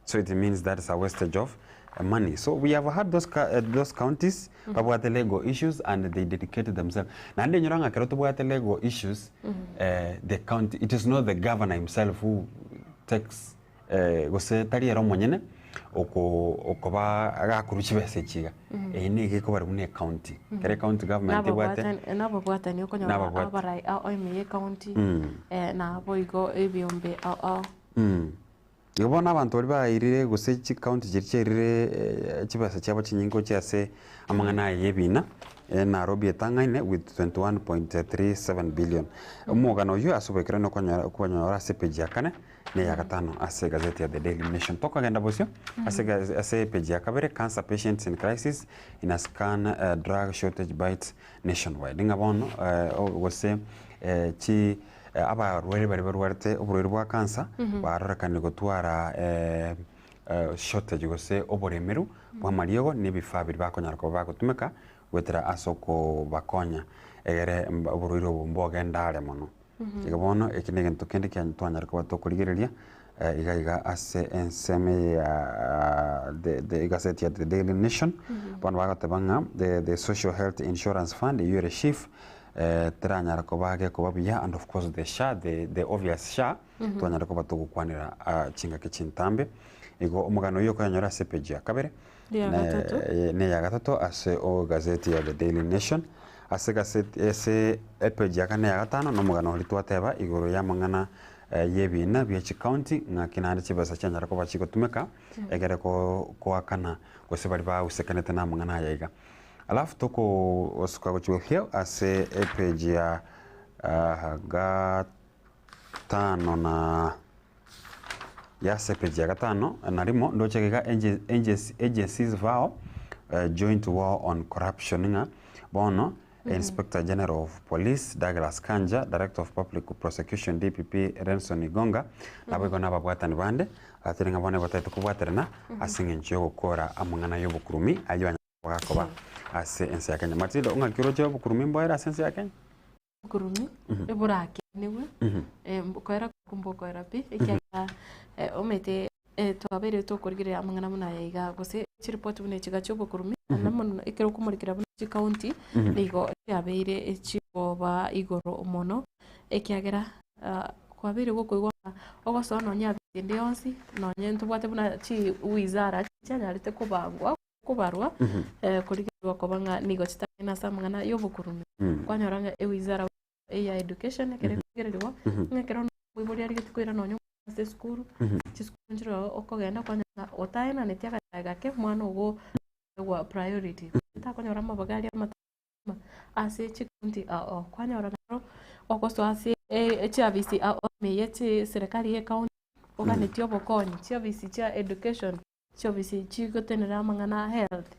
So it means that is a wastage of money. So we have had those counties about the legal issues and they dedicated themselves. Na ande nyoranga keroto about the legal issues the county, it is not the governor himself who takes gose tari ero monyene okoba agakuruchi bese chiga ni giko bari mune county kere county government ibwate nabo bwata ni okonyora abarai oime county na boigo ebiombe Yobona abantu bari bayirire gose chi county jircherire chibasa cyabo chinyingo cyase amangana yebina Nairobi etangaine with 21.37 billion. Umugano yo asubekera no konyora sepeji yakane ne yakatano ase gazeti ya The Daily Nation. Toka genda bosyo ase peji yakabere cancer patients in crisis in a scan drug shortage bites nationwide. Ngabono gose chi aba rwere bari barwarte oburere bwa cancer bararakane gotwara shortage gose oboremeru bwa mariego nebifa biri bakonyara ko bagotumeka wetera asoko bakonya egere oburiro bomboga ndare mono igabono ekinege ntukende kya ntwanyara ko batokurigereria iga ase enseme ya the gazette ya The Daily Nation bana bagatebanga the Social Health Insurance Fund yure chief teranyara ko bage ko babiya and of course the SHA the obvious SHA twanyara ko batogukwanira chinga kichintambe igo omugano yo konyora sepeji akabere ne ya gatatu ase o gazeti ya The Daily Nation ase gazeti ese epeji akane ya gatano no mugano litwateba igoro ya mangana yebina bya county ngakinande chibasa cyanyara ko bachiko tumeka egere ko akana ko se bari ba usekanete na mangana yayiga alafu toko osuka go chwe ase epeji ya gatano na yase page ya gatano narimo ndochegega agencies vao joint war on corruption nga bono Inspector General of Police Douglas Kanja, Director of Public Prosecution DPP Renson Igonga nabo gona babwatani bande atiringa bone batatu kubwaterana asingencho gukora amangana y'obukurumi ayibanya bagakoba ase ense ya Kenya Matilda ungakiro cyo bukurumi mboera sense ya Kenya bukurumi eburake niwe mbokoera kumbokoera pi ekya omete twabere tokorigire amangana muna yaiga gose report bune kiga cyo bukurumi namono ikero kumurikira bune county nigo yabeire echiboba igoro omono ekiagera kwabire gukoigwa ogoso no nyabinde yonsi no nyento bwate buna chi wizara cyanyarite kubangwa kubarwa kurigirwa kobanga nigo kitana samangana yobukurumi kwanyoranga wizara ya education keregererwa ngekero bwibori ari gitikoira no nyumba school chiskundiro okogenda kwanyanga otaina netiaga ke mwana ugo wa priority takonyora mabagari amatama ase chikunti kwanyora naro okoso ase chavisi meyete serikali ye county oganetio bokonyi chavisi cha education chavisi chigotenera mangana health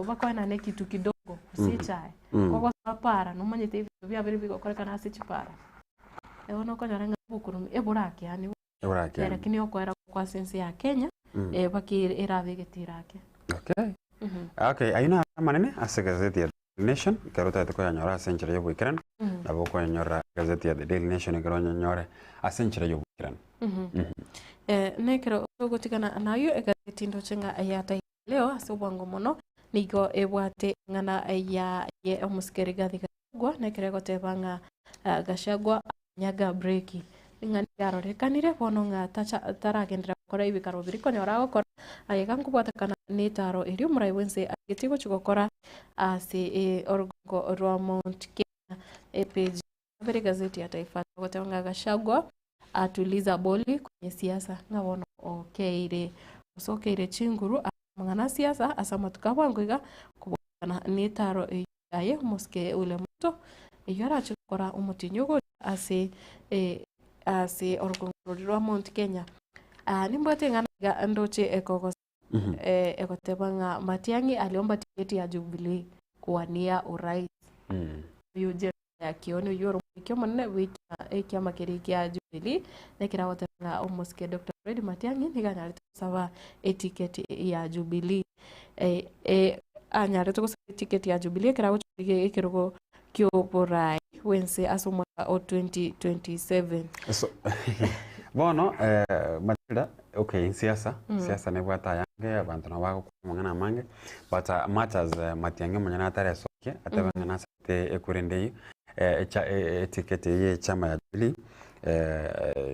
bakwana ne kitu kidogo usichae koko para no manyete bya biri bigokoreka ase chipara ewono konyora ngabukurumi eburake yani eburake lakini okwera kwa sense ya Kenya bakire eravegetirake okay okay aina manene ase gazeti ya Nation karota yako yanyora century yo bwikiran nabo ko yanyora gazeti ya The Daily Nation kero yanyora a century yo bwikiran nekero gotikana nayo gazeti ndo chenga ayata leo ase bwango mono nigo ebwate ngana ya ye omuskeri gathigagwa nekere gotebanga gashagwa nyaga breaki ngani yarorekanire bono nga taragendera kora ibikaro biri konyora gukora ayega nkubwatakana netaro eri umurai wense agitigo chugokora ase orgo rwa Mount Kenya page bere gazeti ya Taifa gotebanga gashagwa atuliza boli kwenye siasa ngabono okeire usokeire chinguru mangana siasa asama tukabwangoiga kubwana netaro aye muske ule muto yara chukora umutinyogo ase orgongoro rwa Mount Kenya nimbote ngana ndoche ekogos ekotebanga Matiang'i aliomba tiketi ya Jubilee kuwania urais yuje ya kiono yoro kiomo ne wiki ekiama kiriki ya Jubilee nekira gotebanga omuske Dr. Fred Matiang'i niganya saba etiketi ya Jubilee anyare to tiketi ya Jubilee kira gochige ekirogo kyo borai wense asoma o 2027 so bono Matilda okay siasa ne bwata yange abantu nabako kumangana mange but matters Matiang'i manyana tare soke atabanga nasate ekurendei etiketi ye chama ya Jubilee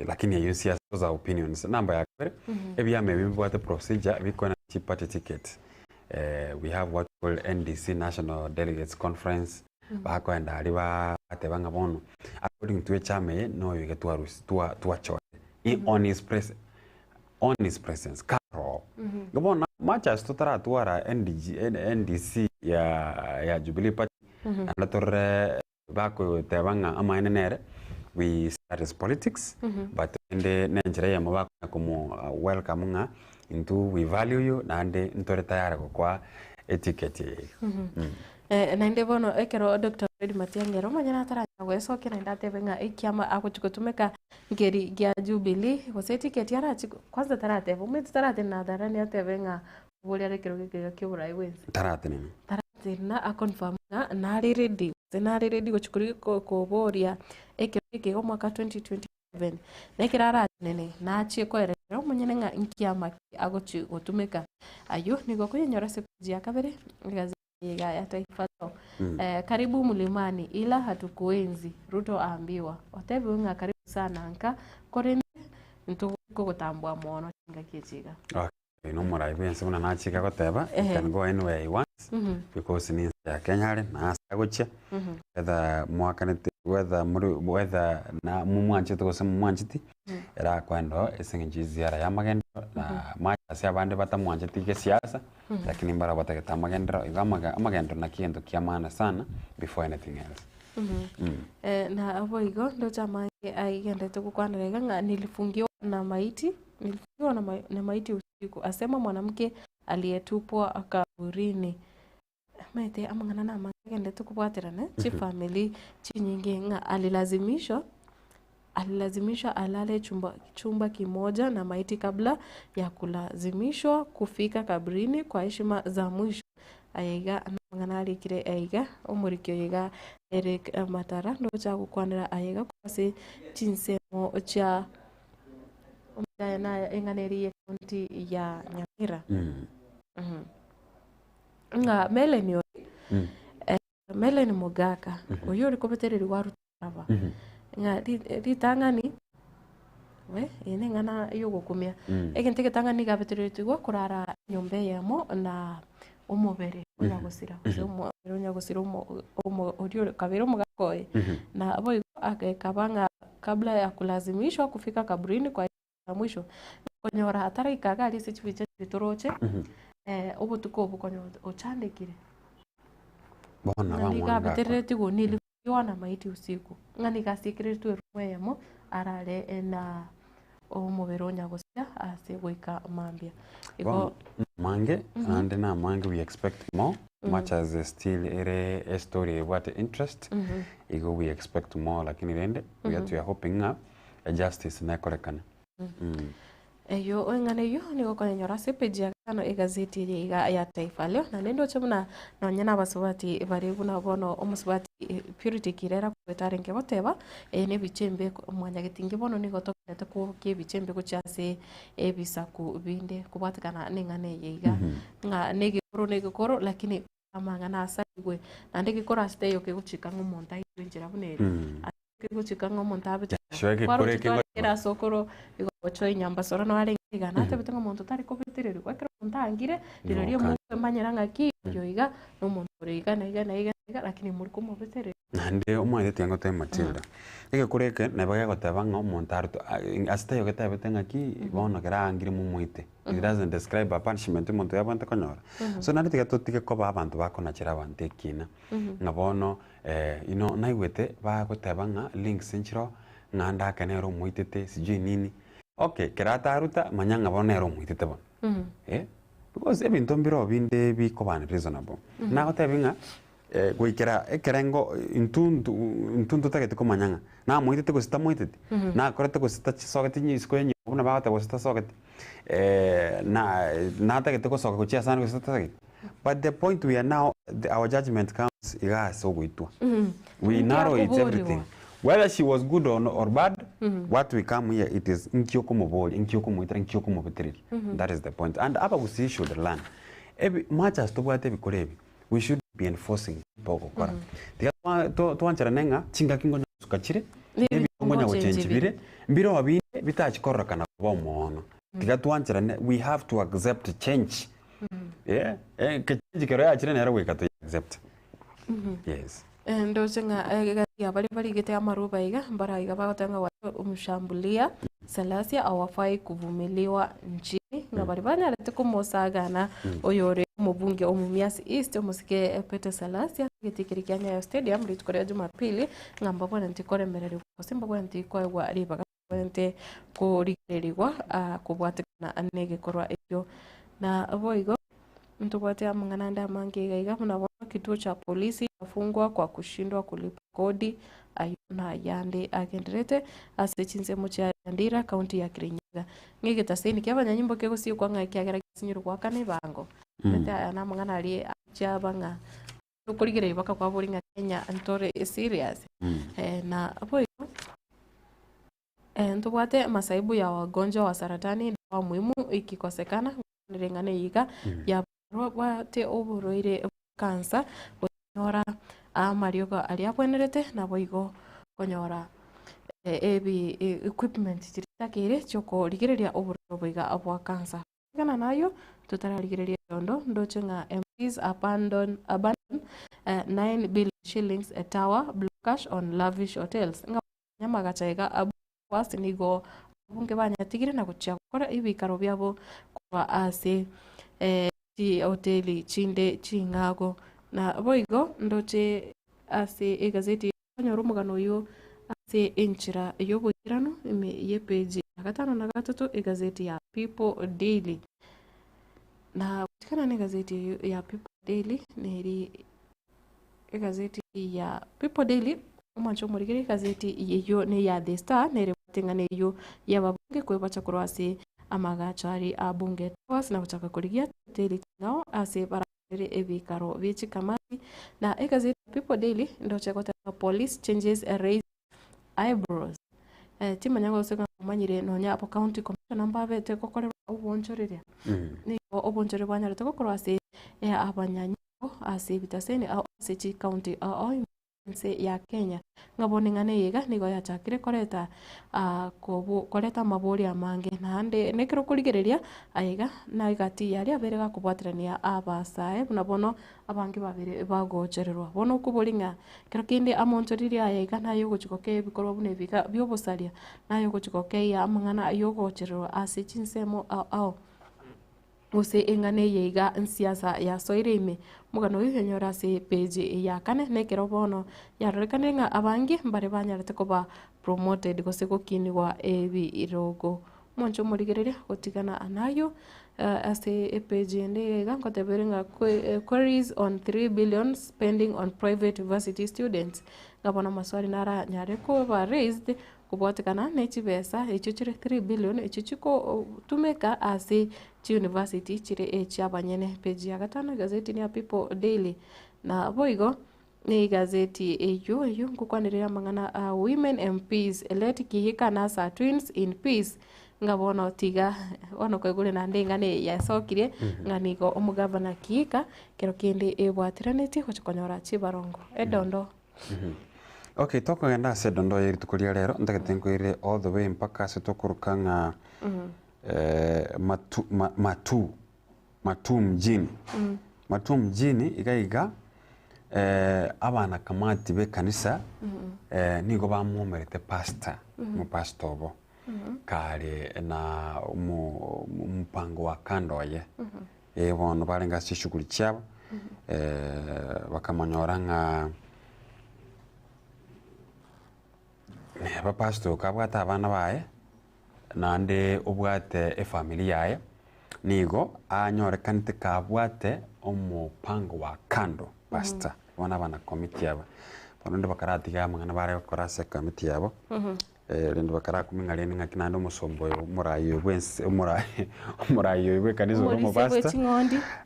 lakini hiyo siasa za opinions namba ya kwere ebya mebibwate procedure biko na party ticket we have what called NDC National Delegates Conference bakwenda aliba atebanga bono according to chame no yige tuwa chote on his presence karo gabona matches tutara tuara NDC ya Jubilee Party anatore bako tebanga ama enere we start as politics but ende Nigeria mabako como welcome nga into we value you na ande ntore tayari kwa etiquette na inde bono ekero Dr. Fred Matiang'i romanyana tara gweso kina ndate benga ikiama akotukotumeka ngeri gya Jubilee goseti ketiara kwanza tarate umete tarate na darani atebenga boli arekero gya kibura iwense tarate na a confirm na ready gochukuri ko boria ekero mwaka 2027 nekirara nene na achie ko erero munyene nga ikiama agochi gotumeka ayo nigo kunyora sepeji ya kabere ya Taifa karibu mlimani ila hatukuenzi Ruto aambiwa otebe nga karibu sana nka korende ntuko gutambwa mono ngakichiga okay no mora ibense muna nachika goteba can go anywhere he wants because ni ya Kenya na asagocha whether mwakanete whether na mumwanchite gose mumwanchiti era kwando esengi ziara ya magendo na macha abande batamwanchiti ke siasa lakini mbara bataketa magendo igamaga amagendo na kiendo kia maana sana before anything else na abo igo ndo chama aigende tukukwanirega nga nilifungiwa na maiti nilifikiwa na maiti usiku. Asema mwanamke aliyetupwa kaburini. Maite amangana na magende tukubwaterane chi family chi nyingi nga alilazimishwa alale chumba kimoja na maiti kabla ya kulazimishwa kufika kaburini kwa heshima za mwisho. Aiga amangana alikire aiga umurikyo yiga Eric Matara ndo cha gukwanira aiga kwase chinsemo cha umdana enganeri county ya Nyamira. Nga Melanie Melanie Mugaka uyo rikobetereri warutaba nga ritangani we ine ngana yo gukumia egente ketangani gabetereri tugwa kurara nyombe yamo na umubere unyagusira unyagusira urio kabiro mugakoe na abo akabanga kabla ya kulazimishwa kufika kaburini kwa mwisho konyora hatara ikaga ali sichiviche bitoroche ubu tukobu konyo ochandekire bona bamwe baterere tigo nilifiwa na maiti usiku ngani gasikire tu rumwemo arare na omubero nyagusira asegwika mambia iko mange and na mange we expect more much as still a story what interest iko we expect more lakini rende we are hoping a justice na korekana Eyo ngane yo niko kwenye nyorase page ya kano egazeti ya Taifa Leo na nendo chemuna na nyana basubati bari buna bono omusubati Purity Kirera kwetare nke boteba ne bichembe mwanya gitingi bono niko tokete ko ke bichembe ko chase ebisaku binde kubatikana ningane yiga nga negikoro lakini amangana asagwe na ndegikora steyo ke guchika ngomonta injira bunere guchika ngomonta abita shweke kore ke era sokoro igocho inyamba sora no arengiga nate bitanga muntu tari ko bitiriri kwakira ntangire rero mu manyera ngaki yoiga no muntu reiga na iga lakini muri ko mu bitiriri nande omwe tengo te Matilda ege kureke na baga gotabanga omuntu arto asta yo geta bitanga ki bono gerangire mu muite it doesn't describe a punishment umuntu yabanta konyora so nande tigatotike ko abantu bakona chira bante kina ngabono naigwete ba gotabanga links nchiro nganda kanero muitete sijui nini okay kerata aruta manyanga bonero muitete bon because ebintu mbiro binde bikobana reasonable na gotabinga gwikira ekerengo intuntu tagete komanyanga na muitete ko sita muitete na korete ko sita sogeti ni isko buna bagata ko sita sogeti na tagete ko soga ko chia sana ko sita tagete but the point we are now our judgment comes iga so goitwa we narrow it everything whether she was good or bad what we come here it is inkyoko moboli inkyoko muitra inkyoko mobetril that is the point and aba we should learn every much as to what bikorebi we should be enforcing poko kora to anchara nenga chinga kingo sukachire ebi ngonya gochenjibire mbiro wabinde bitachikora kana kuba umuntu tiga to anchara we have to accept change change kero ya chire nero we kato accept yes ndo zenga ya bali gete amaruba iga mbara iga bagotanga watu umshambulia Salasia awafai kuvumiliwa nchini nga bali bana lete kumosagana oyore mubunge omumias East omusike Peter Salasia gitikirikianya ya stadium litukore Jumapili ngamba bona ntikore mereri kusimba bona ntikoye gwa riba nte ko rikererwa kubwatikana anege korwa ekyo na aboigo mtubwate amangana nda mangi iga muna kituo cha polisi afungwa kwa kushindwa kulipa kodi ayuna yande agenderete asechinze mucha yandira kaunti ya Kirinyaga ngige taseni kyabanya nyimbo kego si kwa ngaki agera kinyuru kwa kane bango mete ana mangana ali achabanga tukurigire baka kwa boringa Kenya antore serious na apo ntubwate masaibu ya wagonjwa wa saratani wa muhimu ikikosekana nirengane yiga ya wate oburoire kansa konyora amarioga aliabwenerete na boigo konyora ebi equipment chitakire choko ligiriria oburoire boiga abwa kansa kana nayo tutaraligireria yondo ndochenga MPs abandon 9 billion shillings a tower blockage on lavish hotels nyama gachaiga abwasi nigo bunge banyatigire na guchya gukora ibikaro byabo kwa ase ti hoteli chinde chingago na boigo ndoche ase egazeti konyora umugano uyu ase ase enchira yobutirano ye page ya gatano na gatatu igazeti ya People Daily. Na kutikana ni gazeti ya People Daily ni gazeti ya People Daily umwancho murigiri gazeti yeyo ni ya The Star nere tingane yo ya babunge kwebacha kurwase amagachari abunge twas na kuchaka kurigia Daily ngao ase barabara ebikaro bichi kamati na gazeti People Daily ndo chakota police changes raise eyebrows timanyango seka manyire nonya apo county commissioner mbabe te kokore ubonchorere ni obonchore banyare te kokorwase abanyanyo ase bitasene ase chi county nse ya Kenya ngabone ngane yega nigo yachakire koreta koreta mabori amange nande nekero kurigereria ayega na igati yari aberega kubwatirania abasae nabono abangi babire bagochererwa bono kuboringa kero kinde amontoriri ayega nayo guchikoke bikorwa bune bika byobosaria nayo guchikoke ya amangana ayo gochererwa ase chinsemo use engane yeiga nsiasa ya soireme mugano yihenyora se page ya kane nekero bono yarekane nga abangi mbare banyarete kuba promoted gose gokinirwa ebi irogo moncho murigereria gotigana anayo ase page ndega ngoteberenga queries on 3 billion spending on private university students ngabona maswali nara nyare ko ba raised kubwatikana nechibesa echo chire 3 billion echo chiko tumeka ase university chire chabanyene page ya gatano gazeti ni ya People Daily na boigo ni gazeti eyo ngukwanirira mangana women MPs elect Kihika Nasa twins in peace ngabona tiga ono kwegure na ndengane yasokire nganigo omugavana Kihika kero kindi ebwatiraneti kuchikonyora chibarongo edondo Okay, toko genda se dondo yeri tukulia rero ndagatenkwire all the way mpaka se tokurukanga matu mjini matu mjini igaiga abana kamati be kanisa nigo bamumerete pastor mu pastor bo kare na mpango wa kandoye bono barenga shughuli cyabo bakamanyoranga ba pastor kabwata abana bae nande obwate family yaye nigo anyore kanite kabwate omupango wa kando pastor bona bana committee yabo bono bakarati ga mangana bare korase committee yabo rendo bakara kuminga nga kinando musombo murayo bwense murayo bwe kanizo mu pastor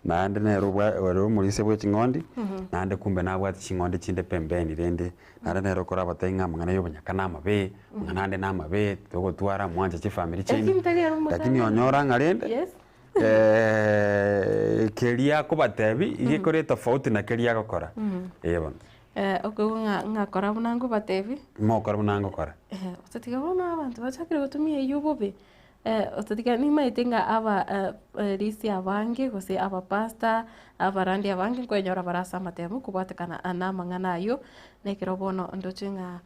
nande nero wero murise bwe chingondi nande kumbe nabwate chingondi chinde pembeni rende nande nero kora batenga mangana yo banyakana amabe nande namabe togo twara mwanje chi family chini lakini onyora ngarende kelia ko batebi igikore tofauti na kelia gukora yebo ngakora bunango batevi mokora bunango kora utatiga bona abantu bachakire gutumia yubobe utatiga ni maitenga aba risi abange gose aba pasta abarandi abange kwenyora barasa matemu kubatekana anama nganayo nekero bono ndochinga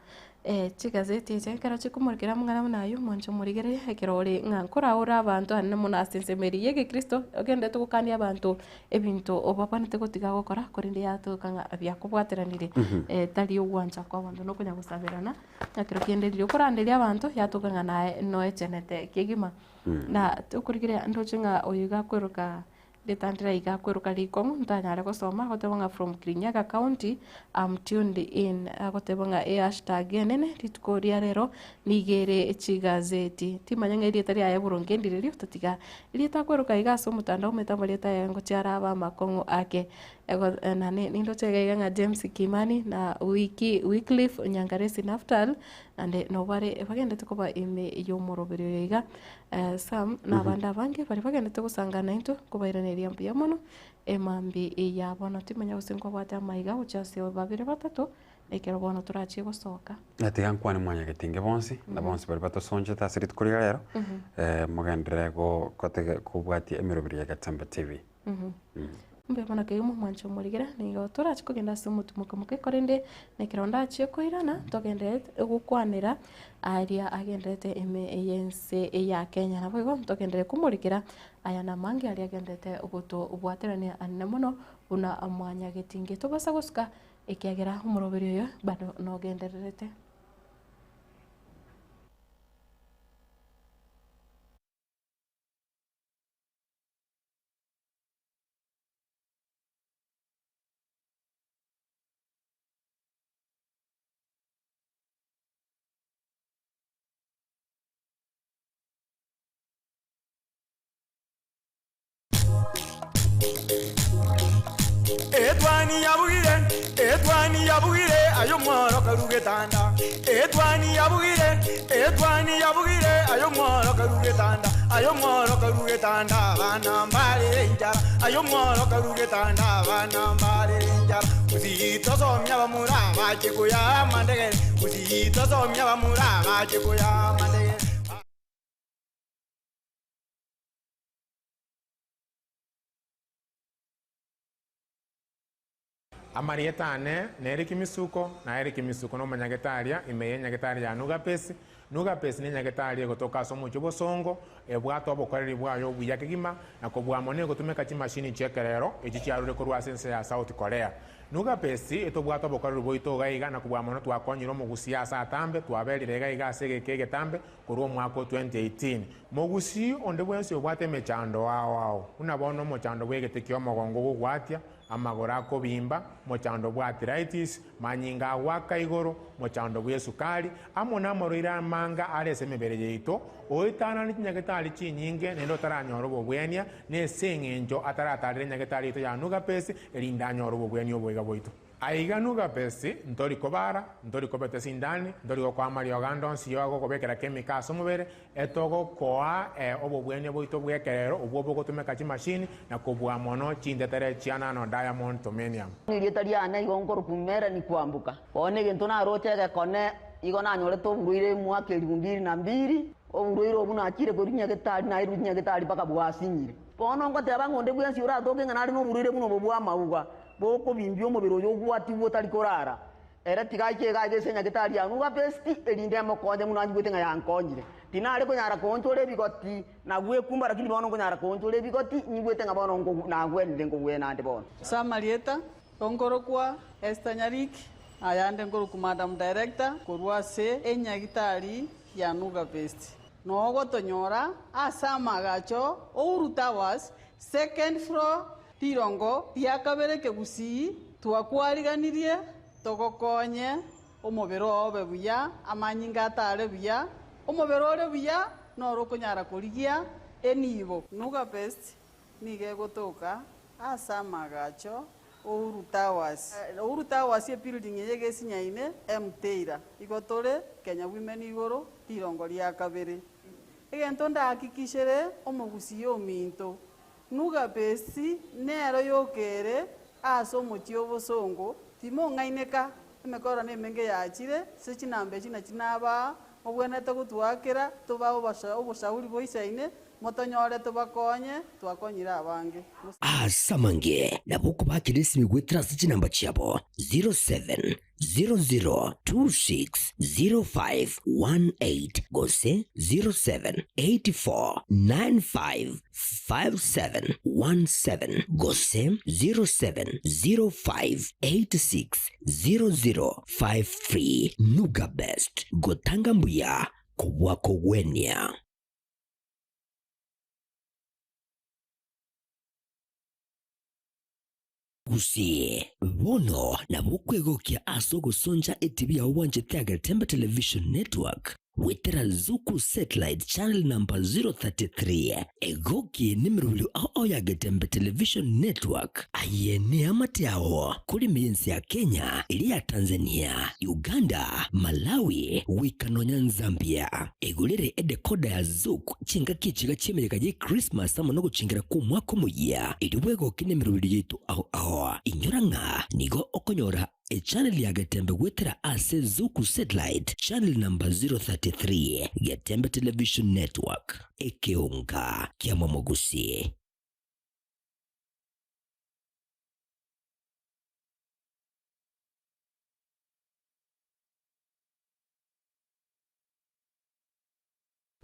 chigazeti chekero chikumurikira mungana nayo moncho murigere ekirore ngankora ora abantu anne munasensemeri yege Kristo ogende tukukani abantu ebintu obapanete gotiga gukora korinde yato kanga abya kubwateranire tali ogwancha kwa abantu no kunya gusabirana nakiro kienderio kuranderia abantu yatokanga nae no echenete kigima na tukurigire ndochinga oyiga kweruka detandira iga kweruka rikongu ntanyare gusoma gotebonga from Kirinyaga County tuned in gotebonga hashtag nene ritukoria rero nigere chigazeti timanyanga iri tari aya burongendirerio tatiga iri takweruka iga so mutandao metambaleta yango chiara aba makongo ake nane nindo chega nga James Kimani na Wycliffe Nyangaresi Naftal ande nobare bagende tukoba ime yo moroberio iga sam na banda bange bari bagende tukusangana into kubairaneria mpya mono emambi ya bono timanya usenko bwata maiga uchase babire batatu ekero bono turachie gusoka atiga nkwani mwanya getinge bonsi na bonsi bari batosonje tasirit kuri rero mugendere go kotege kubwati emirobiri ya Gatembe TV mbe bona ke mu mwancho murigera nigo turachi kugenda sumutu muke korende nekironda chie koirana togende gukwanira aria agendete yense ya Kenya na boigo togende kumurikira aya na mangi aria agendete ubuto ubwaterania anne muno una amwanya getinge tobasa gusuka ekiagera umuroberi yo bado no genderete etwani yabugire ayo mworo karugetanda etwani yabugire ayo mworo karugetanda bana mbale njara ayo mworo karugetanda bana mbale njara uzito somya bamura bakikuya mandege uzito somya bamura bakikuya mandege. Amarietane neri kimisuko na eri kimisuko no manyagetaria imeye nyagetaria ya nugapesi ni nyagetaria gotoka somo cyobosongo ebwato abokoreri bwayo buyakegima na kobwamone gotumeka chimashini chekerero echichiarure korwa sense ya South Korea nugapesi etobwato abokoreri boito gaiga na kobwamone twakonyiro mugusi asa atambe twaberire gaiga segeke tambe korwa mwaka 2018 mugusi onde bwense obwate mechando wao unabono mochando bwegetekio mogongo gugwatia amagora akobimba mochando bwa arthritis manyinga awaka igoro mochando bwa sukari amona amoroira manga arese mebere yeito oitana ni nyagetari chinyinge nendo taranyoro bobwenia ne sengenjo ataratarire nyagetari ito ya nugapesi elinda nyoro bobwenia obwega boito aiga nugapesi ntori kobara ntori kobete sindani ntori kwa Mario Gandon siyo kobekera chemicals omubere etogo koa obobwenia boito bwekerero obwo bogotumeka chimashini na kobwa mono chindetere chiana no diamond tomenium nirietariana igongoro kumera ni kwambuka one gento na rochege kone igona nyore to buruire mwaka 2002 oburuire obuna akire korinya getari na irunya getari paka bwasinyire bono ngoteba ngonde bwensi ura toke ngana ari no buruire buno bobwa mauga boko bimbio mubiro yo gwati wotari korara era tigaike gaige senya getari anu ga besti elinde mokonje muno anjibute nga yankonyire tinare ko nyara kontole bigoti na gwe kumba lakini bono ko nyara kontole bigoti nyibwete nga bono ngo na gwende ngo gwe nande bono Samarieta ongoro kwa Estanyarik ayande ngoro ku madam director korwa se enyagitari ya nuga besti nogo tonyora asama gacho Towers second floor tirongo tiakabere kegusi twakwariganirie togokonye omobero obe buya amanyinga atare buya omobero ore buya noro konyara kurigia enibo nuga best nige gotoka asama gacho Towers ye building yege sinyaine mteira igotore Kenya Women igoro tirongo ria kabere egento ndakikishere omogusi yo minto nuga besi nero yokere aso mochio bosongo timo ngaineka emekora ne menge yachire se chinambe china chinaba obwene to gutwakira tuba oboshauri boisaine motonyore tubakonye twakonyira abange asamange naboko bakirisi gwetira chinamba cyabo 0700260518 gose 0784955717 gose 0705860053 Nuga Best gotanga mbuya kubwako gwenia. Gusi bono na bukwegokia asogo sonja etibi ya wanje Tiaga Tembe Television Network wetera Zuku Satellite Channel number 033 egoki nimero ya Tembe Television Network ayene amatiao kuri mienzi ya Kenya ili ya Tanzania Uganda Malawi wikanonya Zambia egulere edekoda ya Zuku chinga kichiga chimereka je Christmas amonogo chingira kumwako muya iliwego kinemero yetu aho inyoranga nigo okonyora a channel ya Gatembe wetera ase Zuku Satellite Channel number 033 Gatembe Television Network ekeonga kia Momogusi.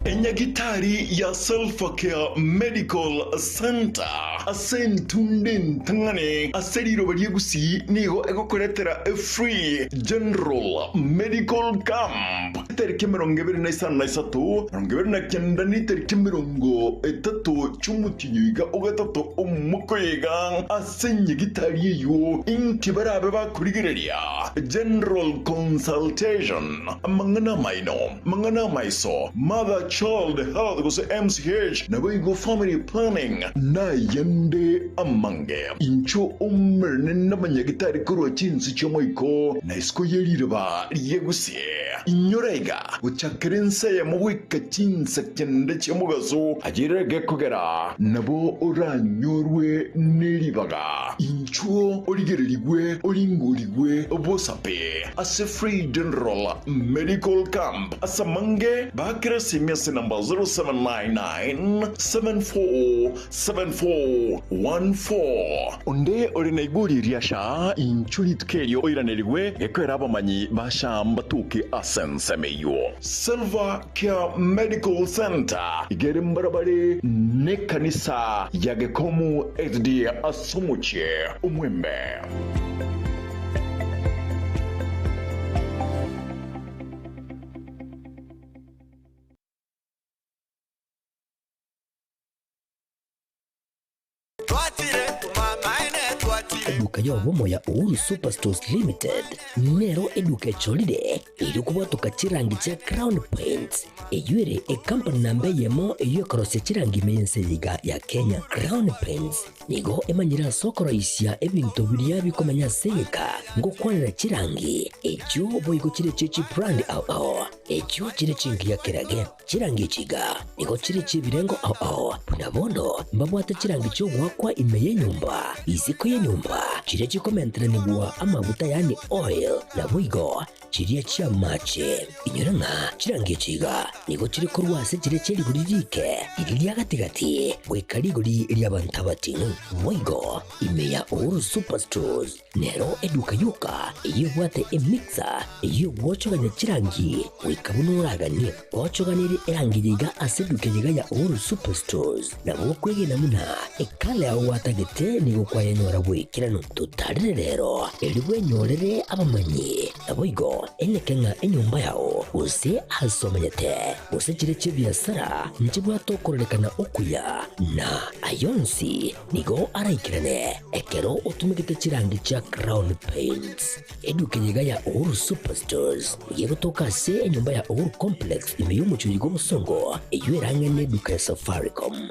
Enyagitari ya Self-Care Medical Center asentunden tangane aseriro bariegusi nigo egokoretera free general medical camp terike 2023 2029 terike 30 cy'umutinyiga ugatatu umukoyega asenyagitari yo inkibarabe bakurigereria general consultation mangana maino mangana maiso mother child health gose MCH nabo igo family planning na yende amange incho umerne n'abanyagitari kuri kinsi cyo moiko na isko yerirba yegusie inyorega uchakerense ya muwika kinsa cyende cyo mugazo agirege kugera nabo oranyorwe neribaga incho origererigwe oringurigwe obosape as a free general medical camp asamange bakere simese number 0799747414 onde orina iguri riasha inchuri tkerio oiranerigwe ekwera abamanyi bashamba tuke asensemeyo Silver Care Medical Center igere mbarabare ne kanisa yagekomu SD asumuche umwembe. Eduka ya obomo ya Uhuru Superstores Limited nero eduka echolide iri kubwatuka chirangi cha Crown Paints eyure e company nambe yemo eyo korose chirangi meyense liga ya Kenya. Crown Paints nigo emanyira sokoro isya ebintu biriya bikomanya seka ngo kwanira chirangi echo boyiko chire chechi brand ao echo chire chingi ya kerage chirangi chiga nigo chire chibirengo ao punabondo mbabwata chirangi cyo gwakwa imeye nyumba iziko ye nyumba chire chikomentre nigwa amavuta yani oil na bwigo chiriya chia mache inyoranga chirangi chiga nigo chiri korwase chire chiri guririke iriya gatigati wekariguri lyabantabati bwigo imeya Uhuru Superstores nero eduka yuka iyo bwate emixer iyo bwochoganya chirangi wekabunuragani bwochoganiri erangiriga aseduke yiga ya Uhuru Superstores na bwokwege namuna ekale aho watagete nigo kwayanyora bwekirano tutarire rero elibwe nyorere abamanyi nabwigo enekenga enyumba yao use asomanyete use chire chibiasara nchibwa tokorekana okuya na ayonsi nigo araikirane ekero utumikite chirangi cha Crown Paints eduke yiga ya Uhuru Superstores yego tokase enyumba ya Uhuru Complex imeyumucho yigo musongo eyuerangene duka ya Safaricom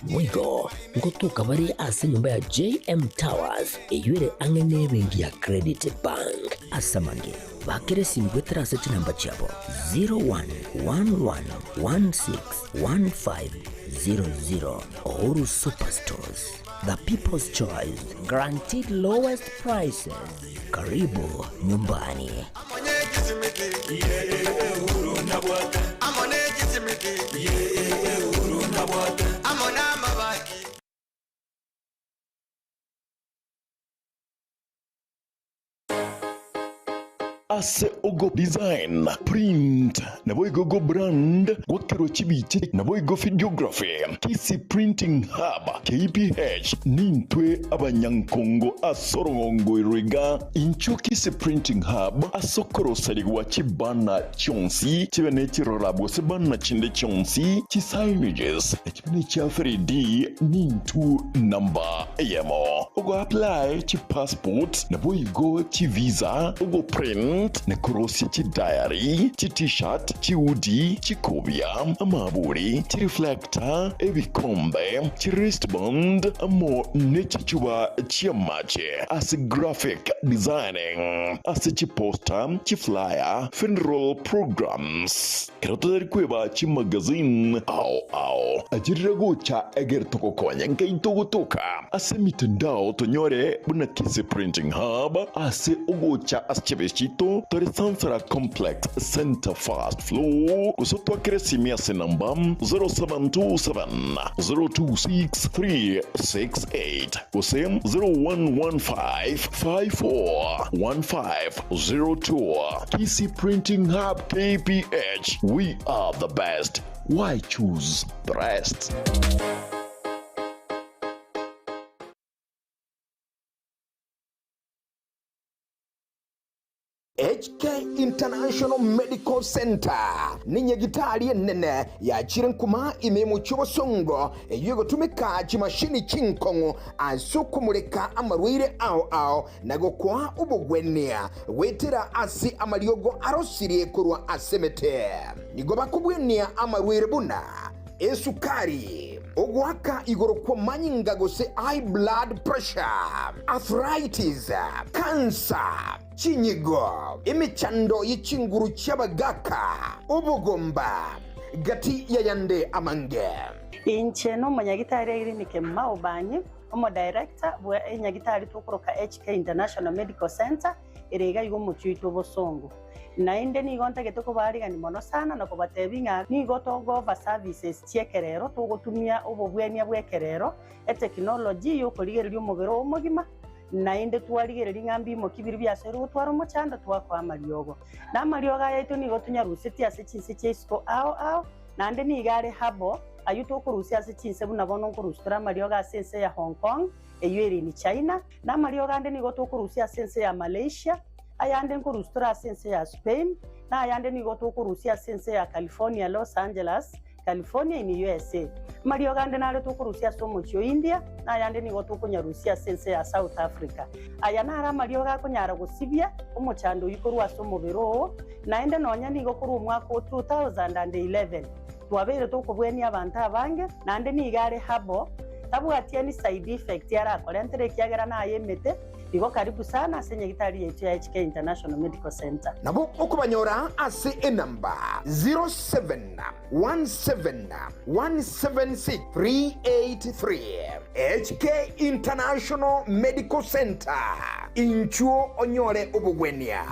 mwigo ngotuka bari ase nyumba ya JM Towers eyuere angene bengi ya Credit Bank asamange bakere simbwetera seti namba chabo 0111161500 Uhuru Superstores, the people's choice, guaranteed lowest prices. Karibu nyumbani. Ase ogo design, print, nabo igogo brand, gwakero chibiche, nabo igo videography, KC Printing Hub, KPH, nintwe abanyankongo asorongo iriga, incho KC Printing Hub, asokoro saligwa chibana chonsi, chibene chirorabo sebana chinde chonsi, chisignages, chibene chafri di, nintu number yemo. Ogo apply chi passport, nabo igo chi visa, ogo print, ne korosi chi diary, chi t-shirt, chi hoodie, chi kobia, amaburi, chi reflector, ebikombe, chi wristband, amo nechi chuba chi amache, as graphic designing, as chi poster, chi flyer, funeral programs. Keroto dari kweba chi magazine, ajirago cha eger toko konya nka intogo toka, ase mitandao tonyore buna KC Printing Hub, ase ogo cha aschebeshito, Tori Sansara Complex Center Fast Flow kusotwa kiresimi ya senamba 0727-026-368 kusem 0115-541502 KC Printing Hub KPH. We are the best. Why choose the rest? HK International Medical Center ni nyagitari nene ya chirenkuma imemu chobosongo yugo tumika chimashini chinkongo asukumureka amarwire ao nago kwa ubugwenia wetera asi amariogo arosirie kurwa asemete nigo bakubwenia amarwire buna esukari ogwaka igoro kwa manyinga gose high blood pressure, arthritis, cancer, chinyigo, imichando yichinguru chabagaka, ubugomba, gati yayande amange. Inche no manyagitari iri ni Kemau Banyi, omo director bwa enyagitari tukoroka HK International Medical Center irega yugo muchuito bosongo. Na inde ni gonta getoko bariga ni mono sana na kubatebinga ni gotogo va services chiekerero tugotumia obobwenia bwekerero technology yo koligererio mubero omugima na inde twarigereria ngambi mo kibiri byasero twaro mochanda twakwa amariogo na amarioga yaitu ni gotunya ruseti ase chinse chesko ao na inde ni gare habo ayuto kurusia ase chinse buna bono kurustra amarioga sense ya Hong Kong eyeri ni China na amarioga inde ni gotokurusia sense ya Malaysia ayande nkurustura sense ya Spain na ayande ni goto kurusia sense ya California, Los Angeles, California in USA. Mario gande na leto kurusia somo chio India na ayande ni goto kunyarusia sense ya South Africa. Ayana ara Mario ga kunyara gusibia umuchando yikorwa somo bero na ende nonya ni gokuru mwaka 2011. Twabere to kubweni abantu abange na ende ni gare habo tabu atia ni side effect yara kolentere kiagera na ayemete Igo karibu sana senye gitari yetu ya HK International Medical Center. Nabo okubanyora ase enamba 0717617383 HK International Medical Center. Inchuo onyore obugwenia.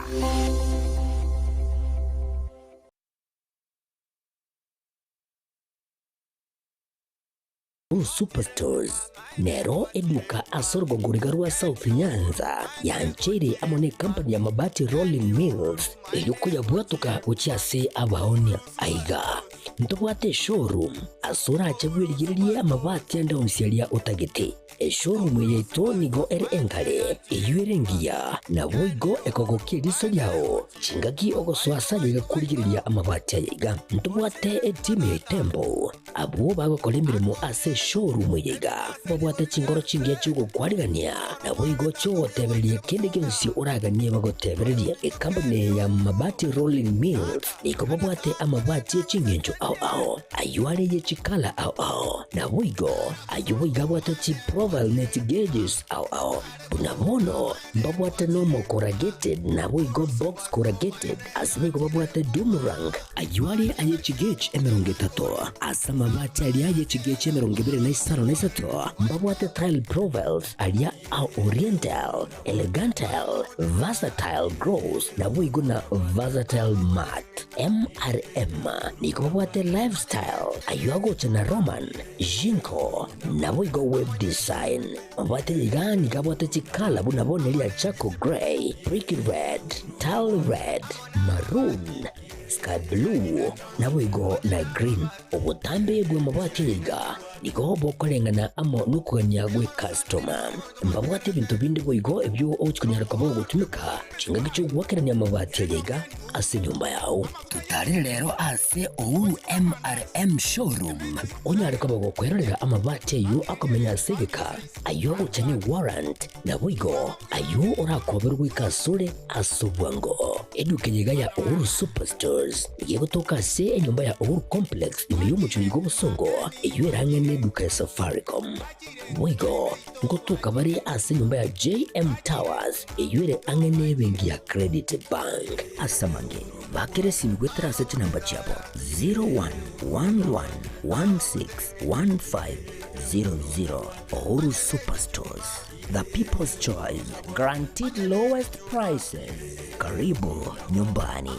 Superstores Nero eduka asorgo ngurigarua South Nyanza yanchere amone company ya mabati Rolling Mills eyukuya bwatuka uchiase abaonia aiga ntobwate showroom asura achagwirigirie amabati anda umsialia utagete showroom yeto nigo engale eyuerengia na boigo ekogokie riso yao chingaki ogoswasa yiga kurigiriria amabati yiga ntobwate etime tembo abo bagokolemiremo ase showroom yiga babwate chingoro chingia chugo kwarigania na boigo cho tebererie kende gensi uraganie bagotebererie company ya mabati Rolling Mills niko babwate amabati chingenjo ao ayuare ye chikala ao na boigo ayuiga bwate chi profile net gauges ao unamono babwate normal corrugated na boigo box corrugated asinigo babwate Dumarang ayuare aye chigage emerongetato asama mabati ali aye chigage emerongibire na isaro na isato babwate tile profiles alia au oriental elegantal versatile gross na boigo na versatile mat MRM niko babwate lifestyle ayuago chana Roman Jinko na boigo web design babwate yigani kabwate chikala buna bonelia Chaco Grey, Brick Red, Tile Red, Maroon, Sky Blue na boigo na green obutambe bwe mabwate yiga niko bokolengana amo nukugania gwe customer mbabwate bintu bindi boigo ebyo ochikunyara kabo gutumika chinga gicho gwakeranya mabati yiga ase nyumba yao tutari rero ase Ouru MRM showroom onyare kabo gukwerera amabati yu akomenya segeka ayo uchane warrant na boigo ayo orakoberwa ikasure asubwango edukenyiga ya Ouru Superstores yegotoka se enyumba ya Ouru Complex imiyumucho yigo busongo eyuerangene duka ya Safaricom boigo ngotoka bari ase nyumba ya JM Towers eyuere angene bengi ya Credit Bank asamange bakere simgwetera seti namba chabo 0111161500 Ouru Superstores, the people's choice, guaranteed lowest prices. Karibu nyumbani.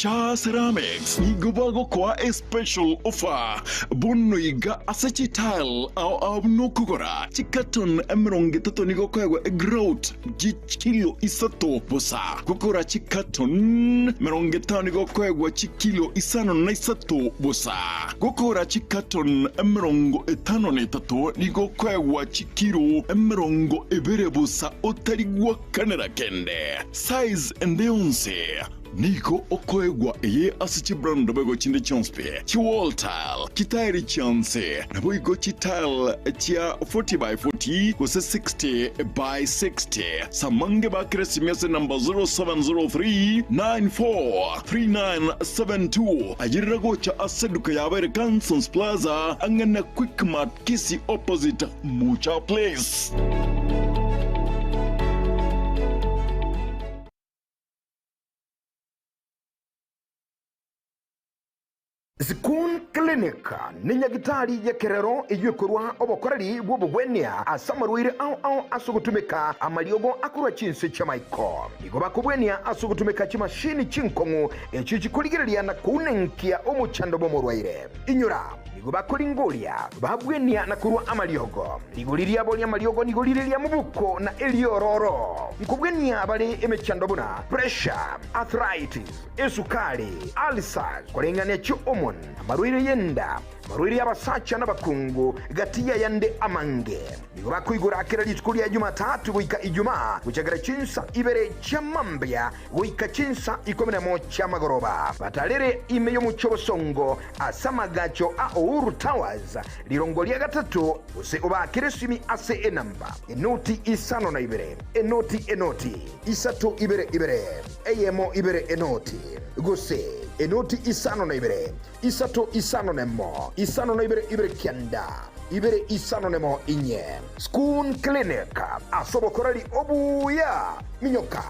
Cha Ceramics nigo bago kwa a special offer bono iga asachi tile au no kugora chikaton emronge toto nigo kwa grout kilo isato bosa kukora chikaton meronge tano nigo kwa kilo isano na isato bosa kukora chikaton emrongo etano ne tato nigo kwa kilo emrongo ebere bosa otarigwa kanera kende size endeonse Niko okoegwa eye asichi brand bego chinde chonspe chi wall tile kitairi chance na boigo chi tile chia 40 by 40 kose 60 by 60 samange ba kresi mese number 0703 943972 ajira gocha aseduka ya bere Kansas Plaza angana Quick Mart Kisi opposite Mucha Place. Zikun Clinic ni nyagitari ya kerero iyukurwa obokoreri bw'obugwenia asamarwire au asugutumika amaliogo akurwa chinse cha maiko nigo bakubwenia asugutumika chimashini chinkongu echi chikuligiriria na kunenkia omuchando bomorwaire inyura nigo bakuringoria babwenia na kurwa amaliogo nigoliria boni amaliogo nigoliria mubuko na eliororo nkubwenia bali emechando buna pressure arthritis esukari ulcers kurengania cho amarwire yenda marwire abasacha n'abakungu gatiya yande amange nigo bakwigura akira litukuri ya Jumatatu guika Ijumaa gucagara chinsa ibere chamambya guika chinsa 11 chamagoroba batalere imeyo muchobosongo asamagacho a Uhuru Towers lirongolia gatatu use ubakire simi ase enamba enoti isano na ibere enoti isato ibere eyemo ibere enoti gose enoti isano na ibere isato isano nemo isano na ibere kianda ibere isano nemo inye Skun Clinic asobokorari obuya minyoka.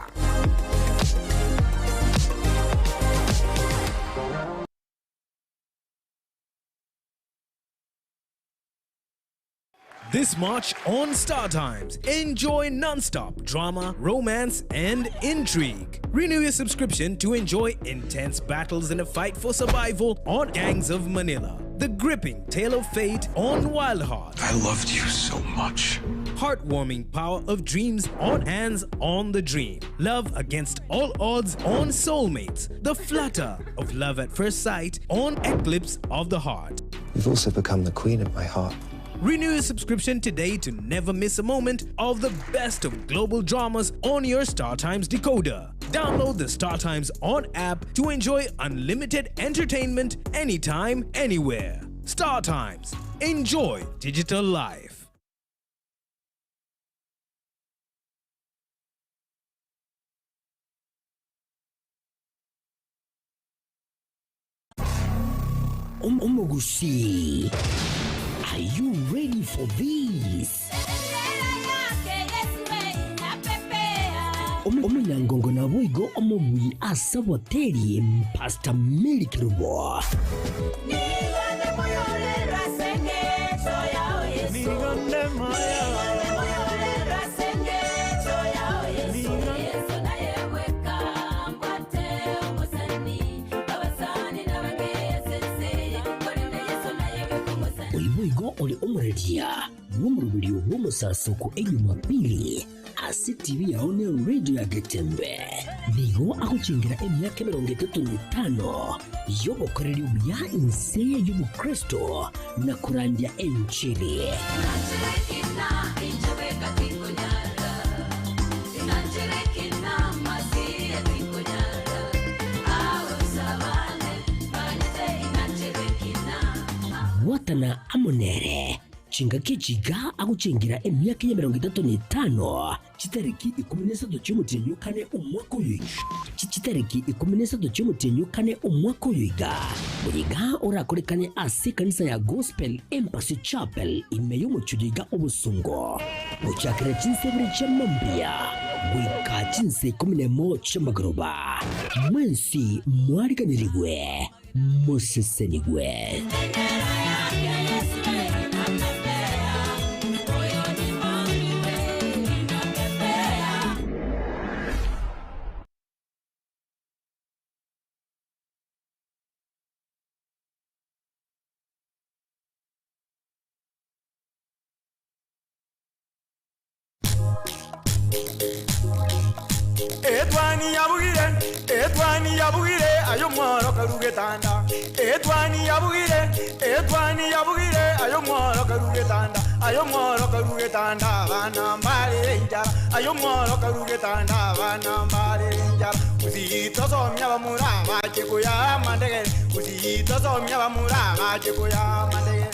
This March on Star Times, enjoy non-stop drama, romance, and intrigue. Renew your subscription to enjoy intense battles in a fight for survival on Gangs of Manila. The gripping tale of fate on Wild Heart. I loved you so much. Heartwarming power of dreams on Hands on the Dream. Love against all odds on Soulmates. The flutter of love at first sight on Eclipse of the Heart. You've also become the queen of my heart. Renew your subscription today to never miss a moment of the best of global dramas on your Star Times decoder. Download the Star Times On app to enjoy unlimited entertainment anytime, anywhere. Star Times. Enjoy digital life. Omogusi. Are you ready for this? Omunyangongo na boigo omobui asaboteri Pastor Mary Kirubo. Oliboigo oli omuredia wumurubiri w'umusasuku Jumapili asi TV yaone radio ya Getembe bigo akuchingira emyaka 35 yobokoreri bya inse y'ubukristo na kurandia enchili watana amonere chinga kichiga akuchingira emyaka ya 35 chitariki 13 cy'umutenyukane umwaka uyu chitariki 13 cy'umutenyukane umwaka uyiga buriga urakorekane asi kanisa ya Gospel Embassy Chapel imeyo mucyugiga ubusungo mucyakira chinsebure cy'amambia wika chinse 11 cy'amagoroba mwensi mwariganirigwe musesenigwe. etwani yabugire ayo mworo karugetanda etwani yabugire ayo mworo karugetanda bana mbale njara ayo mworo karugetanda bana mbale njara uzito somya bamuraba kikuya mandege uzito somya bamuraba kikuya mandege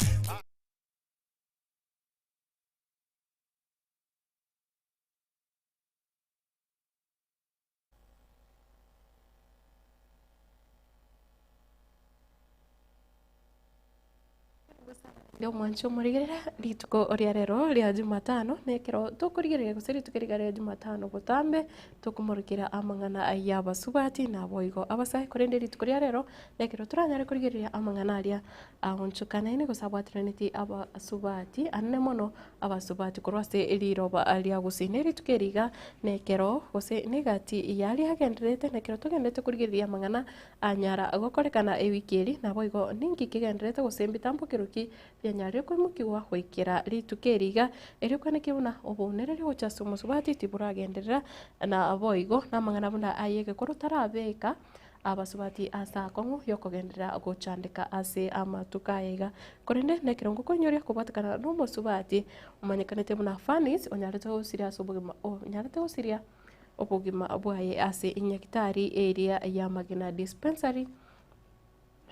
Leo mwancho murigirira rituko ria rero ria Jumatano nekero tukurigirira gusiri tukirigara Jumatano butambe tukumurikira amangana ya basubati na boigo abasai korende rituko ria rero nekero turanyare kurigirira amangana aria ahunchukana ine gusabwatraniti abasubati anne mono abasubati kurwase iliroba alia gusine ritukeriga nekero gose negati yali hagendrete nekero tugendete kurigirira amangana anyara agokorekana ewikiri na boigo ningi kigendrete gusembitambo kiruki nyari ko mukiwa kwikira ritukeriga erikwane kibuna obonere ri gochasu musubati tiburagenderera na aboigo na mangana buna ayege korutarabeka abasubati asa kongo yokogenderera gochandika ase amatukaiga korende nekirongo konyoria kubatakana no musubati umanyekanete buna fanis onyarete usiria sobugima onyarete usiria obugima abwaye ase inyakitari area ya Magina dispensary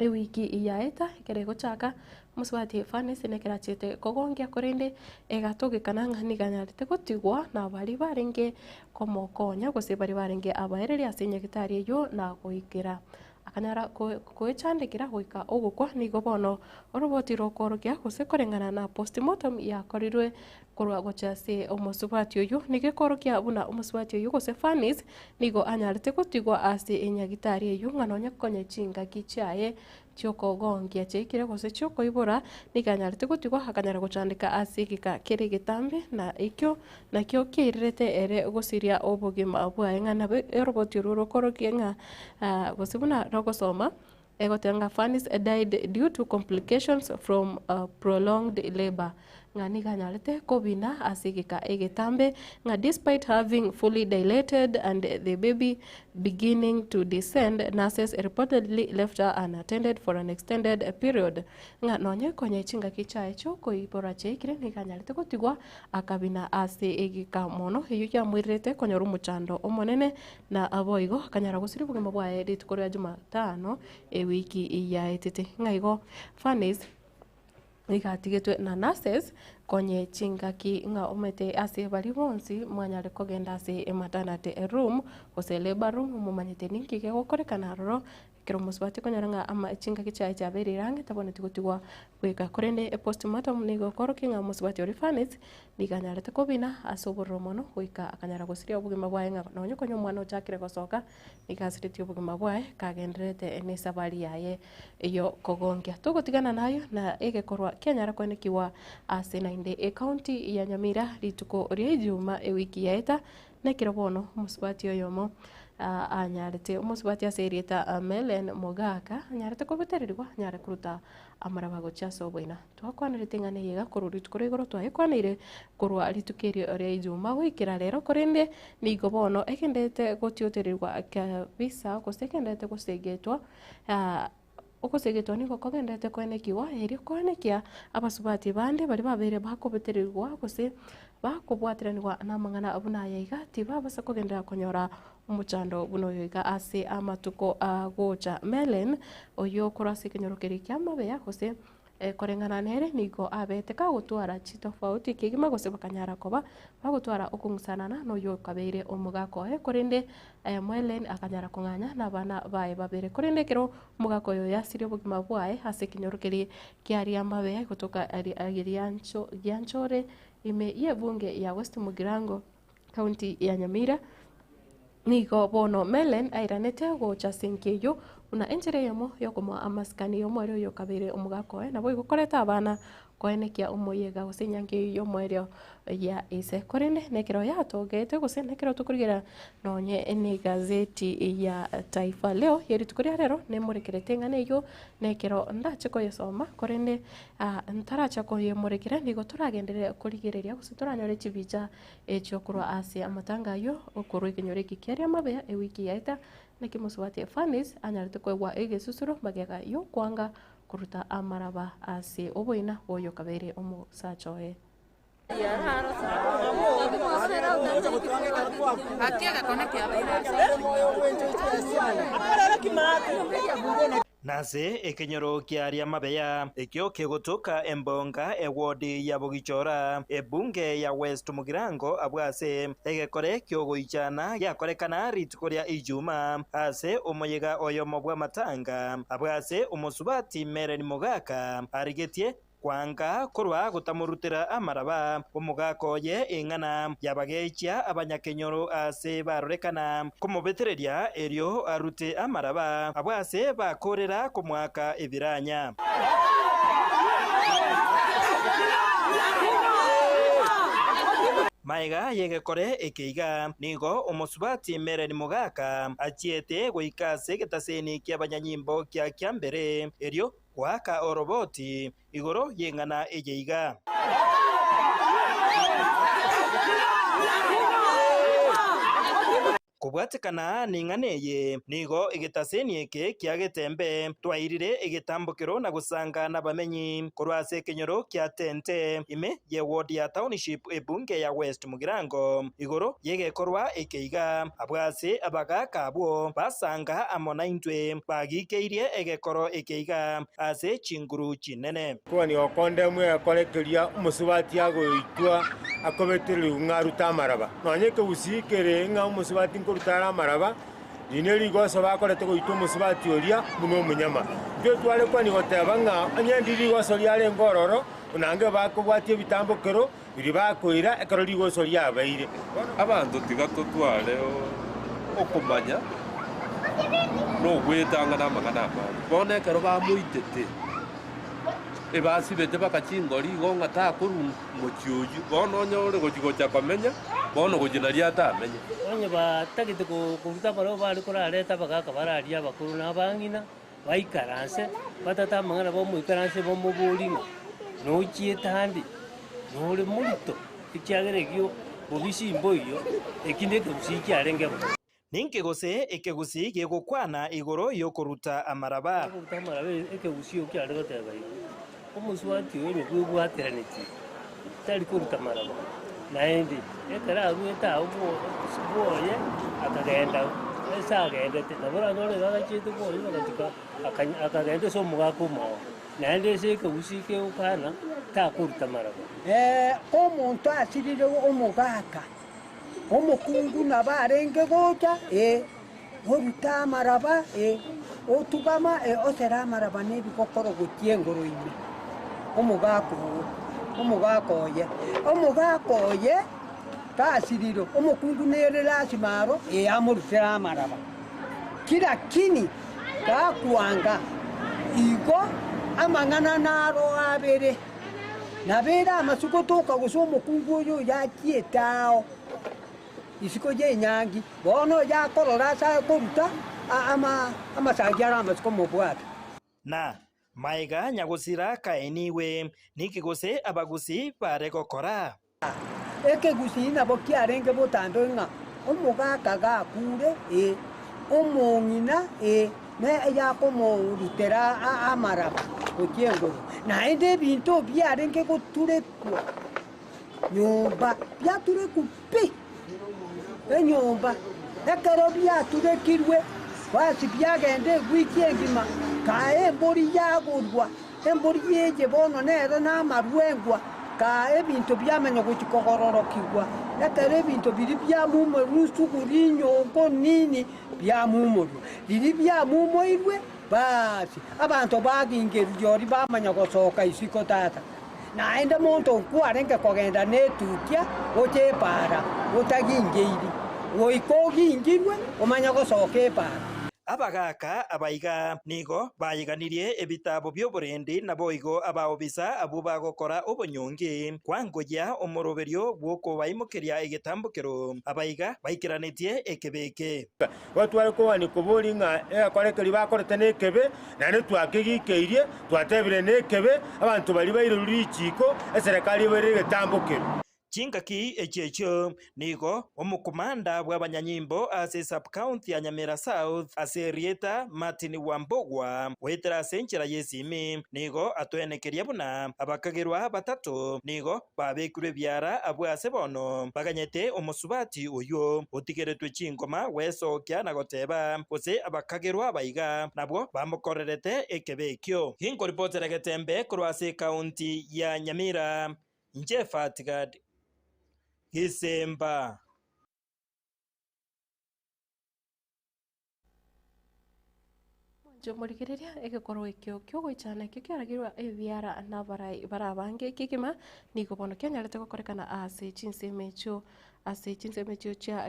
ewiki iyaeta kere gochaka musubati fanis nekerachete kogongia korende egatogekana ngani ganyarite gotigwa na bari barenge komokonya gose bari barenge abaereri asenye gitari yo na goikira akanyara koechandikira goika ogukwa nigo bono oroboti rokorokia gose korengana na postmortem ya korirwe korwa gochase omusubati oyo nigekorokia buna omusubati oyo gose fanis nigo anyarite gotigwa ase enyagitari yo nganonya konye chinga kichaye chioko gongia chekire gose chioko ibora nikanyarite gotigwa hakanyara gochandika ase gika kere gitambe na ikyo nakyo kirete ere gosiria obugima bwa ngana eroboti rurokorokia nga gosibuna rogosoma egotenga fanis died due to complications from prolonged labor ngani ganyarete kobina asigika egetambe nga despite having fully dilated and the baby beginning to descend, nurses reportedly left her unattended for an extended period nga nonye konye chinga kichae choko ibora chekire nikanyarete gotigwa akabina ase egika mono eyo ya mwirete konyoru muchando omonene na aboigo kanyara gusiri bugema bwa edit korea Jumatano ewiki iya etete ngaigo fanis igatigetwe na nurses konye chingaki nga omete ase bari bonsi mwanyare kogenda ase maternity room ose labor room mumanyete ninki ke gokorekana roro kero musubati konyaranga ama chingaki cha beri range tabone tigutigwa kweka korende postmortem nigo koroki nga musubati orifanis nikanyarete kobina asoboro mono kweka akanyara gosiria obugima bwae nga nonyo konyo mwana ochakire gosoka nikasiriti obugima bwae kagenderete ne sabari yaye iyo kogongia tugotigana nayo na egekorwa kenyara konekiwa ase na inde county ya Nyamira rituko ria Juma ewiki yaeta nekiro bono musubati oyomo anyarete umusubati aserieta Melen Mogaka anyarete kobeterirwa nyare kuruta amaraba gochaso boina twakwanirite ngane yega kururi tukorigoro twayekwanire kurwa ritukerio ria Juma wikira rero korende nigo bono ekendete gotioterirwa kabisa kosekendete gosegetwa ukosegetwa niko kogendete kwenekiwa eri kwenekia abasubati bande bari babere bakobeterirwa gose bakobwatiranirwa namangana abuna yaiga tiba basa kogendera konyora umuchando buno yoiga ase amatuko agocha Melen oyo kurase kinyorokeri kyamabe yakose korengana nere niko abete ka gutwara chitofauti kigima gose bakanyara koba bagutwara okungsanana no yo kabeire omugako korende Melen akanyara kunganya na bana bae babere korende kero omugako yo yasiri obugima bwae hase kinyorokeri kyari amabe kutoka agiriancho gianchore ime ye bunge ya West Mugirango county ya Nyamira niko bono Melen airanete gocha senkeyo una enjere yomo yokomo amaskani yomo ryo yokabere omugako na boy gukoreta abana koenekia omoyega gusenyange yomo ryo ya ise korene nekero ya togete guse nekero tukurigira nonye ni gazeti ya Taifa Leo yeri tukuria rero ne murekerete ngane yo nekero ndache ko yesoma korene ntaracha ko yemurekera nigo turagenderera kurigereria guse turanyore chibija echo kurwa ase amatanga yo okurwa ikinyore kikiaria mabe ewiki yaita nekimusubati fanis anyarite kwegwa egesusuro magega yo kwanga kuruta amaraba ase oboina boyo kabere omusachoe nase ekenyoro kiaria mabeya ekyo kegotoka embonga ewodi ya Bogichora ebunge ya West Mugirango abwase egekore kyogoichana yakorekana ritukoria ijuma ase omoyega oyo mobwa matanga abwase umusubati Meren Mogaka arigetie kwanga korwa gutamurutira amaraba omugako ye ingana yabagecha abanyakenyoro ase barorekana kumubetereria eryo arute amaraba abwase bakorera kumwaka ebiranya maiga yegekore ekeiga nigo omusubati Meren Mogaka achiete goikase getaseni kia banyanyimbo kia kiambere eryo waka oroboti igoro yengana ejeiga kubwatikana ninganeye nigo igitaseni eke kiagetembe twairire igitambukiro na gusanga n'abamenyi kurwase kenyoro kya tente ime ye ward ya township ebunge ya West Mugirango igoro yegekorwa ekeiga abwase abagaka abo basanga amona intwe bagikeirie egekoro ekeiga ase chinguru chinene kwani okonde mwe akorekeria umusubati agoitwa akobetere ngaruta amaraba nonyeke usikere nga umusubati kurutara amaraba dineri goso bakorete goitwa umusubati oria muno munyama byo twale kwani gotebanga anyendiri goso lyale ngororo unange bakobwatie bitambukero biri bakoira ekero ligoso lyabaire abantu tigato twale okumanya no gwetanga namagana bone kero bamuitete ebasi bete bakachingori gonga ta kuru mochiuju bono nyore gochigocha kamenya bono gojina ria ta menya onye batagite kuruta baro bari kurareta bagaka bararia bakuru nabangina baikaranse batata mangana bo muikaranse bo mubulinga no chietandi no le mulito ikiagere gyo bobisimbo iyo ekinde kusiki arengebo ninkegose ekegusi gegokwana igoro yokuruta amaraba ekegusi okiarega tebayo omuswati oyo gwibwateraneti tari kuruta amaraba naindi ekara agweta obo boye akagenda esa agendete nabora nore bagachite boye bagatika akagenda so mugako mo naindi seke usike ukana ta kuruta amaraba omuntu asirire omugaka omukungu nabarenge gocha oruta amaraba otugama otera amaraba nebikokoro gotiengoro ime omugako oye kasiriro omukungu nere lasimaro amurutera amaraba kila kini kakwanga igo amang'ana naro abere nabera amasuko toka gusa omukungu oyo yachietao isiko yenyangi bono yakorora sa koruta amasajara amasuko mobwata na maiga nyagusira kaeniwe nikigose abagusi baregokora ekegusi nabo kiarenge botando nga omugaka gakure omong'ina ne yakomorutera amaraba gokiengoro naende ebinto biarenge goturekwa nyomba byatureku pi enyomba ekero byaturekirwe basi byagende gwiki engima kae embori yagurwa embori yeje bono nero n'amarwengwa ka ebinto byamenya gukikogororokigwa ekero ebinto biri byamumoru guri nyongo nini byamumoru biri byamumoirwe basi abantu bagingeryori bamanya gosoka isiko tata naende muntu nkwarenge kogenda netukia ochepara otagingeiri oikogingirwe omanya gosoka epara abagaka abaiga nigo bayiganirie ebitabo by'oburendi nabo igo abaobisa abo bagokora obonyongi kwangoya omoroberio gwoko baimukeria egetambukero abaiga baikiranitie ekebeke batware kowani kuburi ng'a ekorekeri bakorete nekebe nane twakegikeirie twatebire nekebe abantu bari bairorire ichiko eserekari bere egetambukero chingaki echecho nigo omukomanda bw'abanyanyimbo ase sub-county ya Nyamira South ase Rieta Martin Wambogwa wetera ase enchera yesimi nigo atwenekeria buna abakagerwa batatu nigo babekirwe byara abwe ase bono baganyete omusubati oyo otigeretwe chingoma wesokia na goteba ose abakagerwa abaiga nabwo bamukorerete ekebekyo hingo reporter getembe kurwa ase county ya Nyamira Njefatigad Gisemba Jomorigereria egekorwo ekyo kyogoichana ekyo kiaragirwa ebiara na barabange kigima nigo bono kianyarete gokorekana ase chinsemo ekyo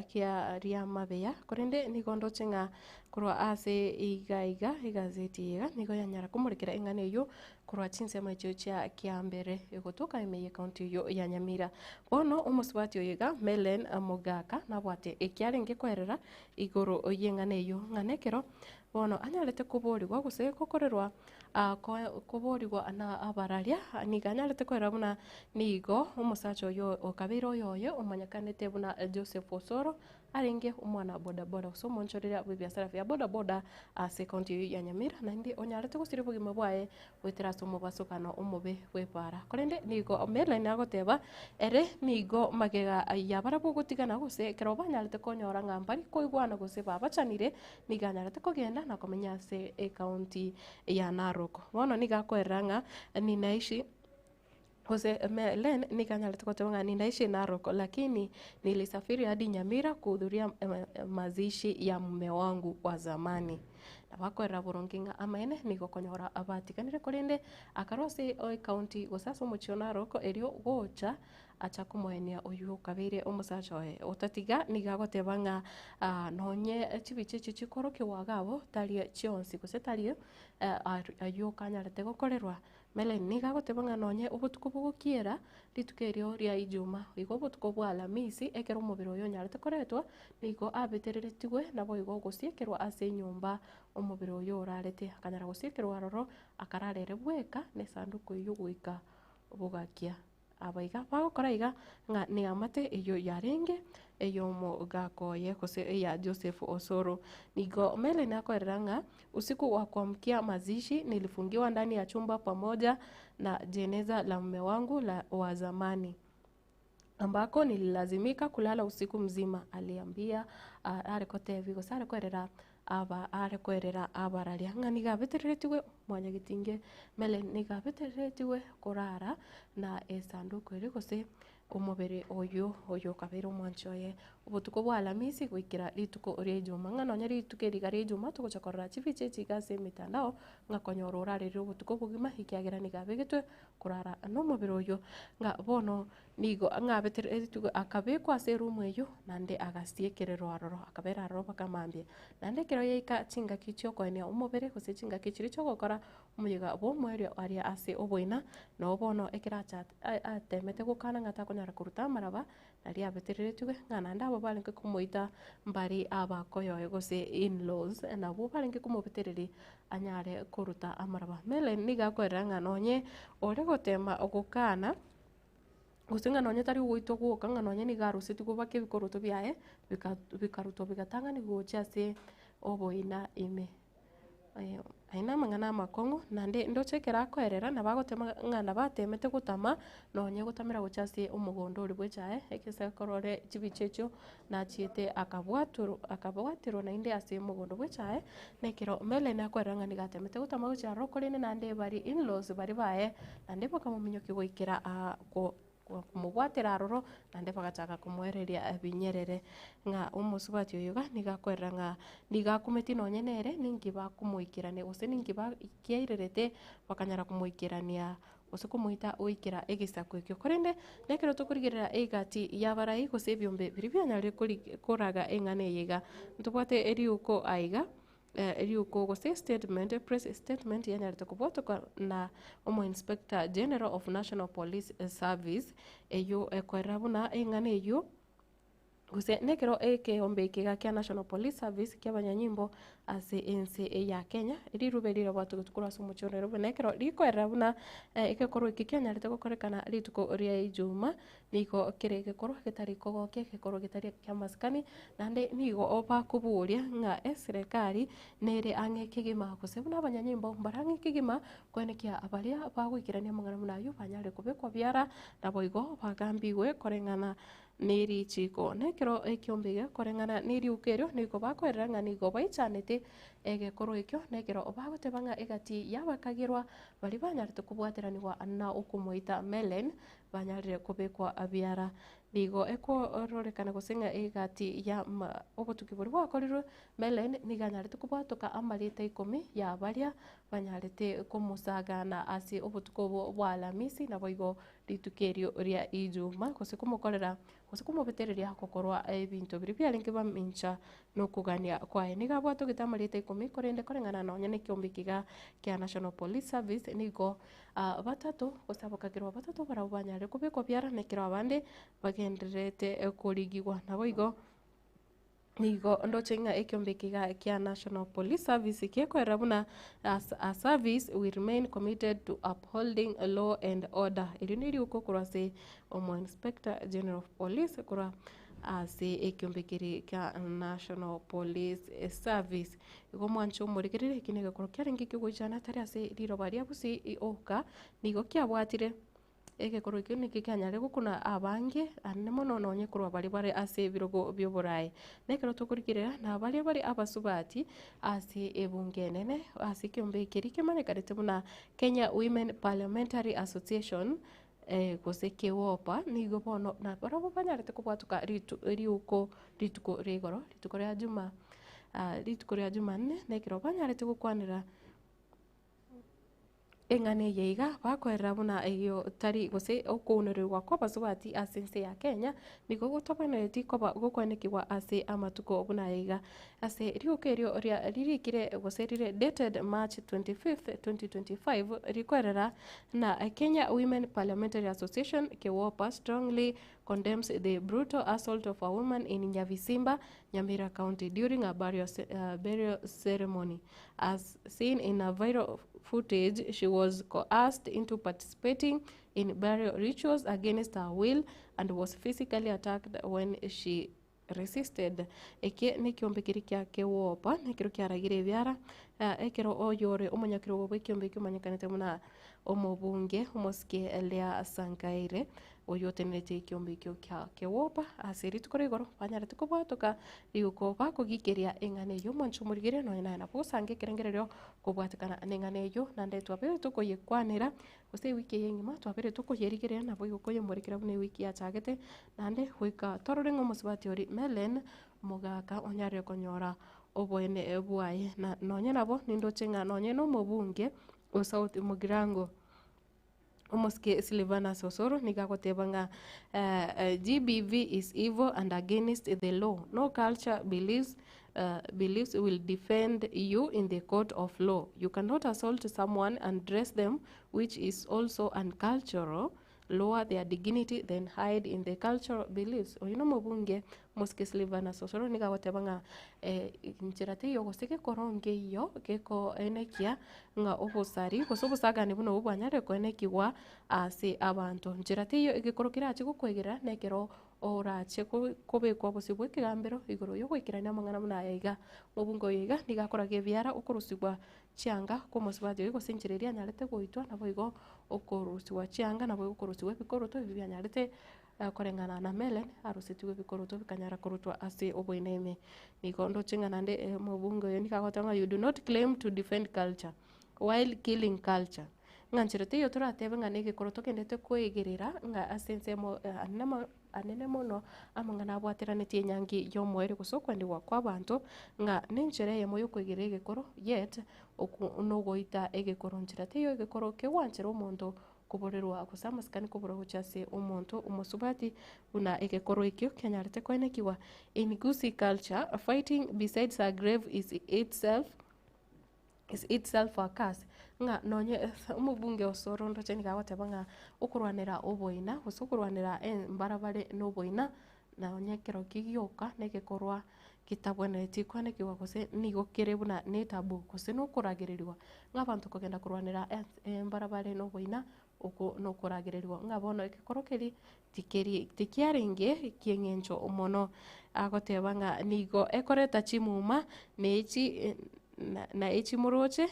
kia ria mabeya korende nigo ndoche ng'a korwa ase igaiga igazeti iga nigo yanyara kumurikira eng'ana eyo korwa chinsemo ekyo kia mbere egotoka emeye kaunti eyo ya Nyamira bono omosubati oyo iga Melen Mogaka nabwate ekiarenge kwerera igoro y'eng'ana eyo ng'ana ekero bono anyarete kuborigwa gose kokorerwa kuborigwa na abararia niga anyarete kwera buna nigo omusacha oyo okabira oyo omanyakanete buna Joseph Osoro arenge omwana bodaboda so monchorera biashara vya bodaboda ase county ya Nyamira na ndi onyarete gusiri bugima bwae wetera somo basokana omobe wepara korende nigo Melen agoteba ere nigo magega ya barabu gutigana gose kero banyarete konyora ngambari koigwana gose babachanire niga anyarete kogenda na komenya ase county ya Narok bono niga kweranga ninaishi Jose Melen nikanyaleta kutewanga ninaishi Narok lakini nilisafiri hadi Nyamira kuhudhuria mazishi ya mume wangu wa zamani na bakwera boronginga amaene niko konyora abatikanire korende akarose oi county gosasa mucho Narok erio gocha acha kumoenia uyu kabire omusacha oe otatiga nigagotebanga nonye chibiche chikoro kiwagabo tali chionsi gose ayo kanyarete gokorerwa Melen nigagotebanga nonye obutuko bugokiera ritukerio ria ijuma igo obutuko bwa Alamisi ekero omubiro oyo nyarete koretwa nigo abetereretigwe nabo igo gosiekerwa ase nyumba omubiro oyo orarete akanyara gosiekerwa roro akararere bweka ne sanduku iyo gwika obugakia abaiga bagokora iga ng'a ni amate eyo yarenge eyo mogakoye kose ya Joseph Osoro nigo Melen akorera ng'a usiku wa kuamkia mazishi nilifungiwa ndani ya chumba pamoja na jeneza la mume wangu wa zamani ambako nililazimika kulala usiku mzima aliambia arekote vigo sare kwerera abararia ng'a nigabetereretiwe mwanya gitinge Melen nigabetereretiwe kurara na esanduku eri gose omubere oyo kabera omwanchoye obutuko bwa Alamisi gwikira rituko ria ijuma ng'a nonya rituko riga ria ijuma tugochakorera chibiche chigase emitandao ng'a konyora orarire obutuko bugima ikiagera nigabegetwe kurara nomubere oyo ng'a bono nigo ng'a betereretiwe akabekwa ase erumu eyo nande agasiekererwa roro akabera roro bakamambia nande kero yaika chingaki chiokoenia omubere gose chingaki chiri chogokora omuyiga bwomwerio aria ase oboina no bono ekeracha atemete gukana ng'ata konyara kuruta amaraba nari abetereretiwe ng'a nande abo barenge kumuita mbari abakoyoe gose in-laws nabo barenge kumubetereri anyare kuruta amaraba Melen nigakwerera ng'a nonye ore gotema ogukana gose ng'a nonye tari gwoito gwoka ng'a nonye nigaruseti gobake bikoroto biae bikaruto bigatanga nigocha ase oboina ime aina mang'ana amakong'u nande ndochekera kwerera na bagotema ng'ana batemete gotama nonye gotamera gocha ase omogondo ori bwechae ekese korore chibichecho nachiete akabwaterwa nainde ase omogondo bwechae nekero Melen akwerera ng'a nigatemete gotama gocha rokorene nande bari in-laws bari bae nande bakamominyoki goikera kumubwatera roro nande bagachaka kumwereria binyerere ng'a omosubati oyo ga nigakwerera ng'a nigakumeti nonye nere ningi bakumuikirane gose ningi bakiairerete bakanyara kumuikirania gose kumuita oikera egesaku ekio korende nekero tukurigerera egati yabarai gose ebiombe biri bianyare koraga eng'ana eyiga ntubwate eriuko aiga riuko gose statement press statement yanyarite kubotoka na omo Inspector General of National Police Service eyo ekwerabuna engane eyo guse nekero ombe kiga kia National Police Service kia banyanyimbo ase ense ya Kenya riruberira batu gutukura su muchonero nekero rikorabuna ekekoro ikikenya rite gukorekana rituko ria ijuma niko kirege koro gitari kogo kekekoro gitari kia maskani nande nigo opa kuburia nga serikali nere ange kigima guse buna banyanyimbo barange kigima kwenekia abalia bagwikirania mungana munayo banyare kubekwa biara naboigo bagambiwe korengana neri chiko nekero ekiombege korengana neri ukerio niko bakwerera nga niko baichanete egekoro ekyo nekero obagotebanga egati yabakagirwa bali banyarite kubwateranirwa na okumuita Melen banyarire kubekwa abiara nigo eko rorekana gosenga egati ya obotuki buri bwakorirwe Melen niganyarite kubwatoka amarite 10 ya baria banyarite kumusagana ase obotuko bwa Alamisi na boigo ritukerio ria ijuma gose kumukorera gose kumubetereria gukorwa ebintu biri byaringe bamincha no kugania kwae niga bwato gitamarite 10 korende korengana no nyene kiombikiga kia National Police Service nigo batatu gosabokagirwa batatu barabanyare kubeko byara nekira abande bagenderete kurigirwa nabo igo nigo ndochenga ekiombikiga kia National Police Service kiekwera buna as a service we remain committed to upholding law and order iriniri uko kurase omo Inspector General of Police kura ase ekiombekiri ka National Police Service igo mwancho murigirire kinega koro kyarengi kigujana tari ase rirobaria busi oka nigo kyabwatire egekoro ikyo nikikanyare gukuna abange anemo nononye kurwa bari bare ase birogo byoboraye nekero tukurikirira na bari abasubati ase ebungenene ase kiombekiri kimanyekarite buna Kenya Women Parliamentary Association gose kewopa nigo bono na barabo banyarite kubwatuka riuko rituko rigoro rituko ria juma rituko ria jumanne nekero banyarite gukwanira engane yeiga bakwerera buna iyo tari gose okunererwa kwa basubati asense ya Kenya nigo gutobaneti koba gukwanekirwa ase amatuko buna yeiga ase riukerio ria ririkire gose rire dated March 25th 2025 rikwerera na Kenya Women Parliamentary Association kewopa strongly condemns the brutal assault of a woman in Nyavisimba, Nyamira County during a burial ceremony. As seen in a viral footage, she was coerced into participating in burial rituals against her will and was physically attacked when she resisted. Eke nekiombekiri kia kewopa nekiro kiaragire byara ekero oyore omonyakiro wobe kiombeki omanyekanete muna omobunge omosike Lea Sankaire oyotenete kiombekio kia kewopa aseri tukorigoro banyarete kubwatoka riuko bakugikiria engane yo mwancho murigire no ina na busange kerengererio kubwatikana nengane yo nande twabere tukoyekwanira gose wiki yengima twabere tukoyerigiria na boyo koyemurikira bune wiki ya chagete nande hoika tororengo musubati ori Melen mugaka onyare konyora obwene ebwaye na nonye nabo nindochenga nonye no mubunge o South Mugirango Omoske Silvana Sosoro nikakotebanga GBV is evil and against the law. No culture believes will defend you in the court of law. You cannot assault someone and dress them, which is also uncultural, lower their dignity, then hide in the cultural beliefs. Oyino mobunge Moske Silvana Sosoro nikakotebanga njirate yo goseke koronge yo keko enekia nga obosari kosobosaga ni buno bwanyare ko enekiwa ase abantu njirate yo igikorokira achiko kwegera nekero orache kobekwa bosibwe kigambero igoro yo kwikirania mangana muna yaiga mobungo yiga nigakorage byara ukorusibwa chianga komosibati yo gosenchereria nyarete goitwa nabo igo okorusibwa chianga nabo okorusibwa bikoroto byanyarete korengana na Melen arusitiwe bikoroto bikanyara korutwa ase obweneme nikondo chingana nde mobungo yo nikagotanga you do not claim to defend culture while killing culture nganchirete yo turatebe ngane gikoroto kendete kwegerera nga asense mo anene mono amangana bwateranete nyangi yo mwere gusokwandikwa kwa bantu nga ninjere yemo yo kwegerera gikoro yet okunogoita egikoro nchirate yo gikoro kewanchira omuntu kuborerwa kusamaskani kubora guchase omuntu umusubati una egekoro ikyo kenyarete kwenekiwa in Gusii culture fighting besides a grave is itself is itself a curse nga nonye umubunge Osoro ndoche nigagoteba nga ukurwanira oboina usukurwanira mbarabare n'oboina na onye kero kigioka negekorwa kitaboneti kwane kiwa kose nigo kerebuna ne tabu kose no kuragirirwa ng'abantu kugenda kurwanira mbarabare n'oboina uko no kuragirirwa ng'abono ekikorokeri tikiaringe kiengencho omono agoteba nga nigo ekoreta chimuma nechi na echimuroche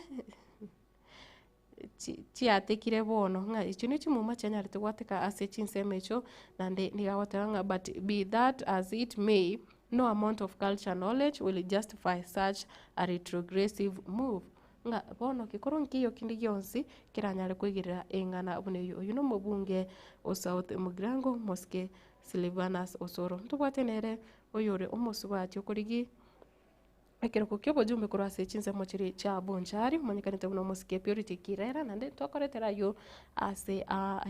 chiatekire bono nga icho ni chimuma chanyarite gwateka ase chinseme echo nande nigagoteba nga but be that as it may no amount of culture knowledge will justify such a retrogressive move nga bono kikoro nkiyo kindi gionsi kiranyare kwigirira engana bune uyu no mubunge o South Mugirango Mosque Silvanus Osoro tubwatenere oyore omusubati okurigi ekero kukyo jumbe kurase chinse mochiri cha bonchari monyekanite buno Mosque Purity Kirera nande twakoretera yo ase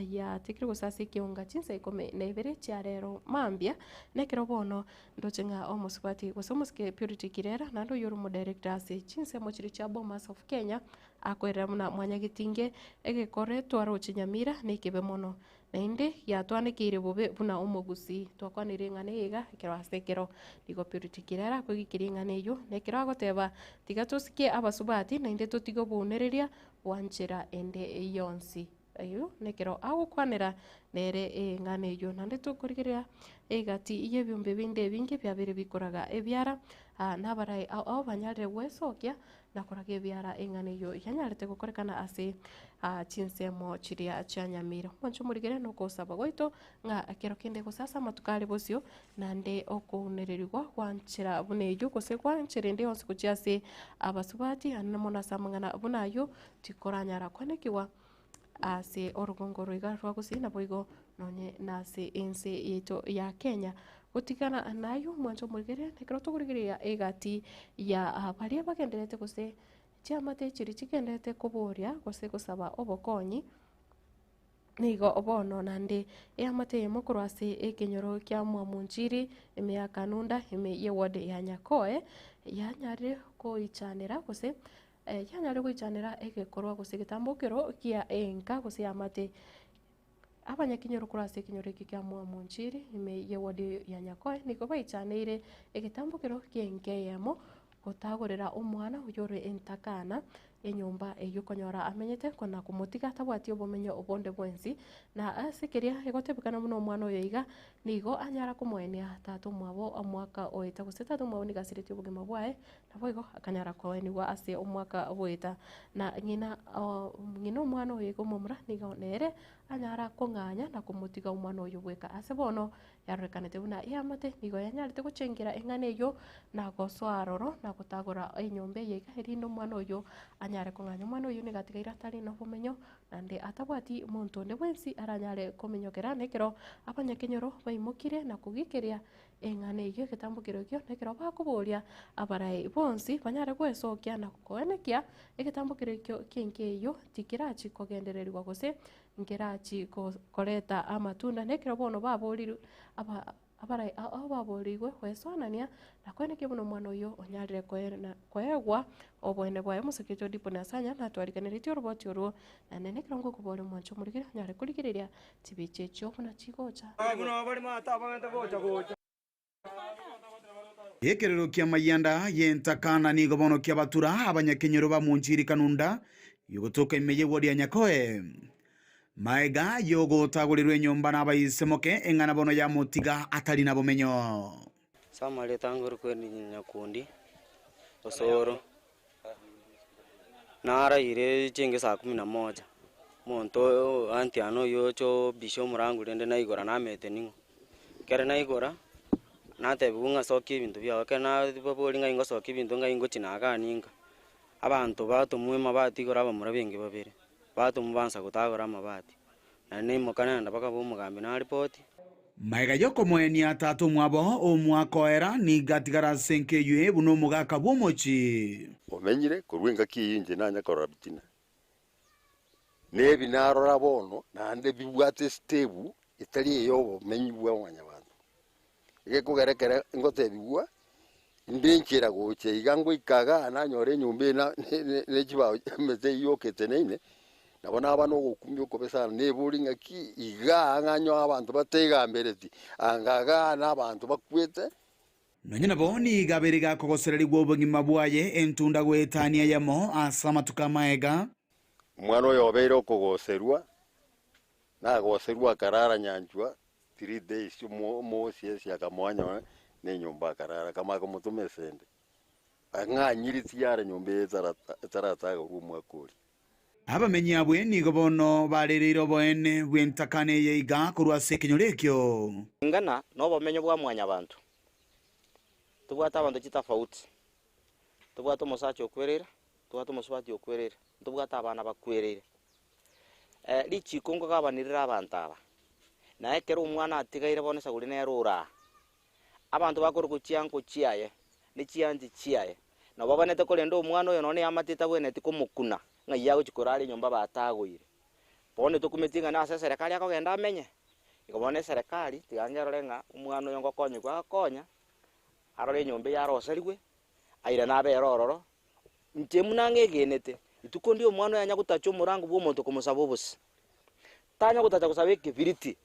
ya tikiro sase kionga chinse ikome nebere cha rero mambia nekero bono ndochenga omusubati was Mosque Purity Kirera nando yoro mo director ase chinse mochiri cha Bomas of Kenya akwera muna mwanyagitinge egekore twaro chinyamira nekebe mono nainde yatwanikire bobe buna omogusi twakwanire ngane iga ekero asekero digo Purity Kirera kwigikiringa neyo nekero agoteba tigatusikie abasubati nainde tutigo bonereria wanchira ende yonsi ayo nekero agukwanira nere ngane yo nande tukurigiria egati iye byumbe binde binge byabere bikoraga ebyara nabarai au banyare wesokia nakoraga ebyara engane yo yanyarete gukorekana ase chinsemo chiria chanyamira mwancho murigere no kosaba goito nga akero kende gusasa matukale bosio nande okunererirwa kwanchira bune yo kose kwanchira ndi onse kuchiase abasubati anamona samangana bunayo tikoranyara kwanekiwa ase orugongoro igarwa gusina boigo nonye nase ense yeto ya Kenya gutikana nayo mwanzo murigere nekero tugurigiria egati ya baria bagenderete guse chiamate chiri chigendete kuboria guse gusaba obokonyi nigo obono nande eamate mukuru ase ekenyoro kya mwamunjiri ya kanunda ye wode ya Nyakoe yanyare koichanira guse yanyare koichanira egekorwa guse gitambukiro kia enka guse amate abanyakinyoro kurase kinyoro kya mwamunjiri ye wode ya Nyakoe niko baichanire egetambukiro kiengeyemo gutagurira umwana uyore entakana enyumba eyukonyora amenyete kona kumutiga tabwati obumenyo obonde bwensi na asekeria egotebikana muno omwana oyo iga nigo anyara kumwenia tatu mwabo omwaka oita guseta tumwe ni gasiriti obugima bwae nabo igo akanyara kwenigwa ase omwaka oita na ngina omwana oyo igo momura nigo nere anyara konganya na kumutiga omwana oyo bweka ase bono yarekanete buna yamate nigo yanyarite guchengira engane yo na goswaroro na gutagura enyombe yiga erindo omwana oyo anyare konganya omwana oyo negatigaira atari no bumenyo nande atabwati muntu nde bwensi aranyare komenyokera nekero abanyakenyoro baimukire na kugikiria engane iyo getambukiro kyo nekero bakuburia abarai bonsi banyare kwesokia na kukoenekia egetambukiro kyo kinkeyo tikirachi kogendererwa gose ngerachi koreta amatunda nekero bono baburiru abarai ababorigwe kwesonania na kweneke buno mwana oyo onyarire koegwa obwene bwae musekito dipo nasanya na twarikaniriti oroboti oruo na nene kirongo kubore mwancho murigire nyare kurigiriria tibiche cyo kuna chigocha ekerero kia mayanda yentakana nigo bono kia batura abanyakenyero ba munjiri kanunda yugotoka imeye wodi ya Nyakoe maega yogo tagurirwe nyomba n'abayisemoke engana bono ya mutiga atari na bumenyo samale tangoro kweni Nyakundi Osoro nara ire chenge saa 11 monto antiano yocho bisho murangu rende naigora namete ningo kere naigora natebunga soki ibintu byawe kana bobori nga ingo soki ibintu nga ingo chinaga ninga abantu batumwe mabati gora bamura benge babere batumubansa gutagora amabati na nimo kananda baka bumugambi na report maega yoko mweni atatu mwabo omwakoera ni gatigara senke yue buno mugaka bwomochi omenyire kurwenga kiyinje nanya korabitina nebi narora bono nande bibwate stebu itali yo menyi bwa wanyabantu ege kugerekera ngote bibwa imbenchera goche igango ikaga nanyore nyumbe na nechiba meze yokete neine nabona abano gukumbi okobesa nebuli ngaki iga nganyo abantu batega mbereti angaga nabantu bakwete nonye naboni gabere gakogosereri gw'obugima bwaye entunda gwetania yamo asama tukamaega mwana oyo obeire okogoserwa nagoserwa karara nyanjwa 3 days mosi akamwanya nenyumba karara kama kumutume sende anganyiri tiare nyumba zarataga rumwakuri abamenyi abwe nigo bono barereiro boene bwentakane yeiga kurwa sekinyorekyo ngana no bamenyo bwa mwanya abantu tubwata abantu kitafauti tubwata musacho okwerera tubwata muswati okwerera tubwata abana bakwerera lichi kongo gabanirira abantu aba na ekero umwana atigaire bonesa guri nerura abantu bakuru kuchianko chiaye ni chianji chiaye na babanete kolenda umwana oyo none yamatita bweneti kumukuna ngayago chikorari nyomba batagwire bone tukumetinga na serikali akogenda amenye ikobone serikali tiganyarorenga umwana oyo ngokonye kwa konya arore nyombe yaroseriwe aira nabe erororo ntemunange genete itukondi umwana yanya gutacho murango bw'omuntu kumusaba obusi tanya gutacha kusaba ekibiriti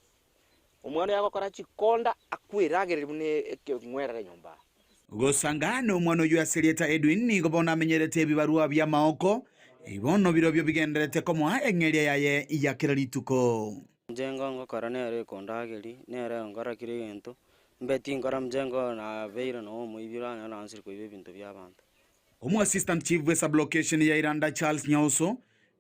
umwana yakokora chikonda akwiragere mune ekingwerere nyomba gosangano umwana oyo aserieta Edwin nigo bona amenyerete ebibarua bya maoko ibono birobyo bigenderete komwa engeria yaye yakira lituko mjengo ngokora nere kondageri nere ngora kiri gento mbeti ngora mjengo na veira no muibira na ansir ko ibintu by'abantu omu assistant chief we sublocation ya Iranda Charles Nyauso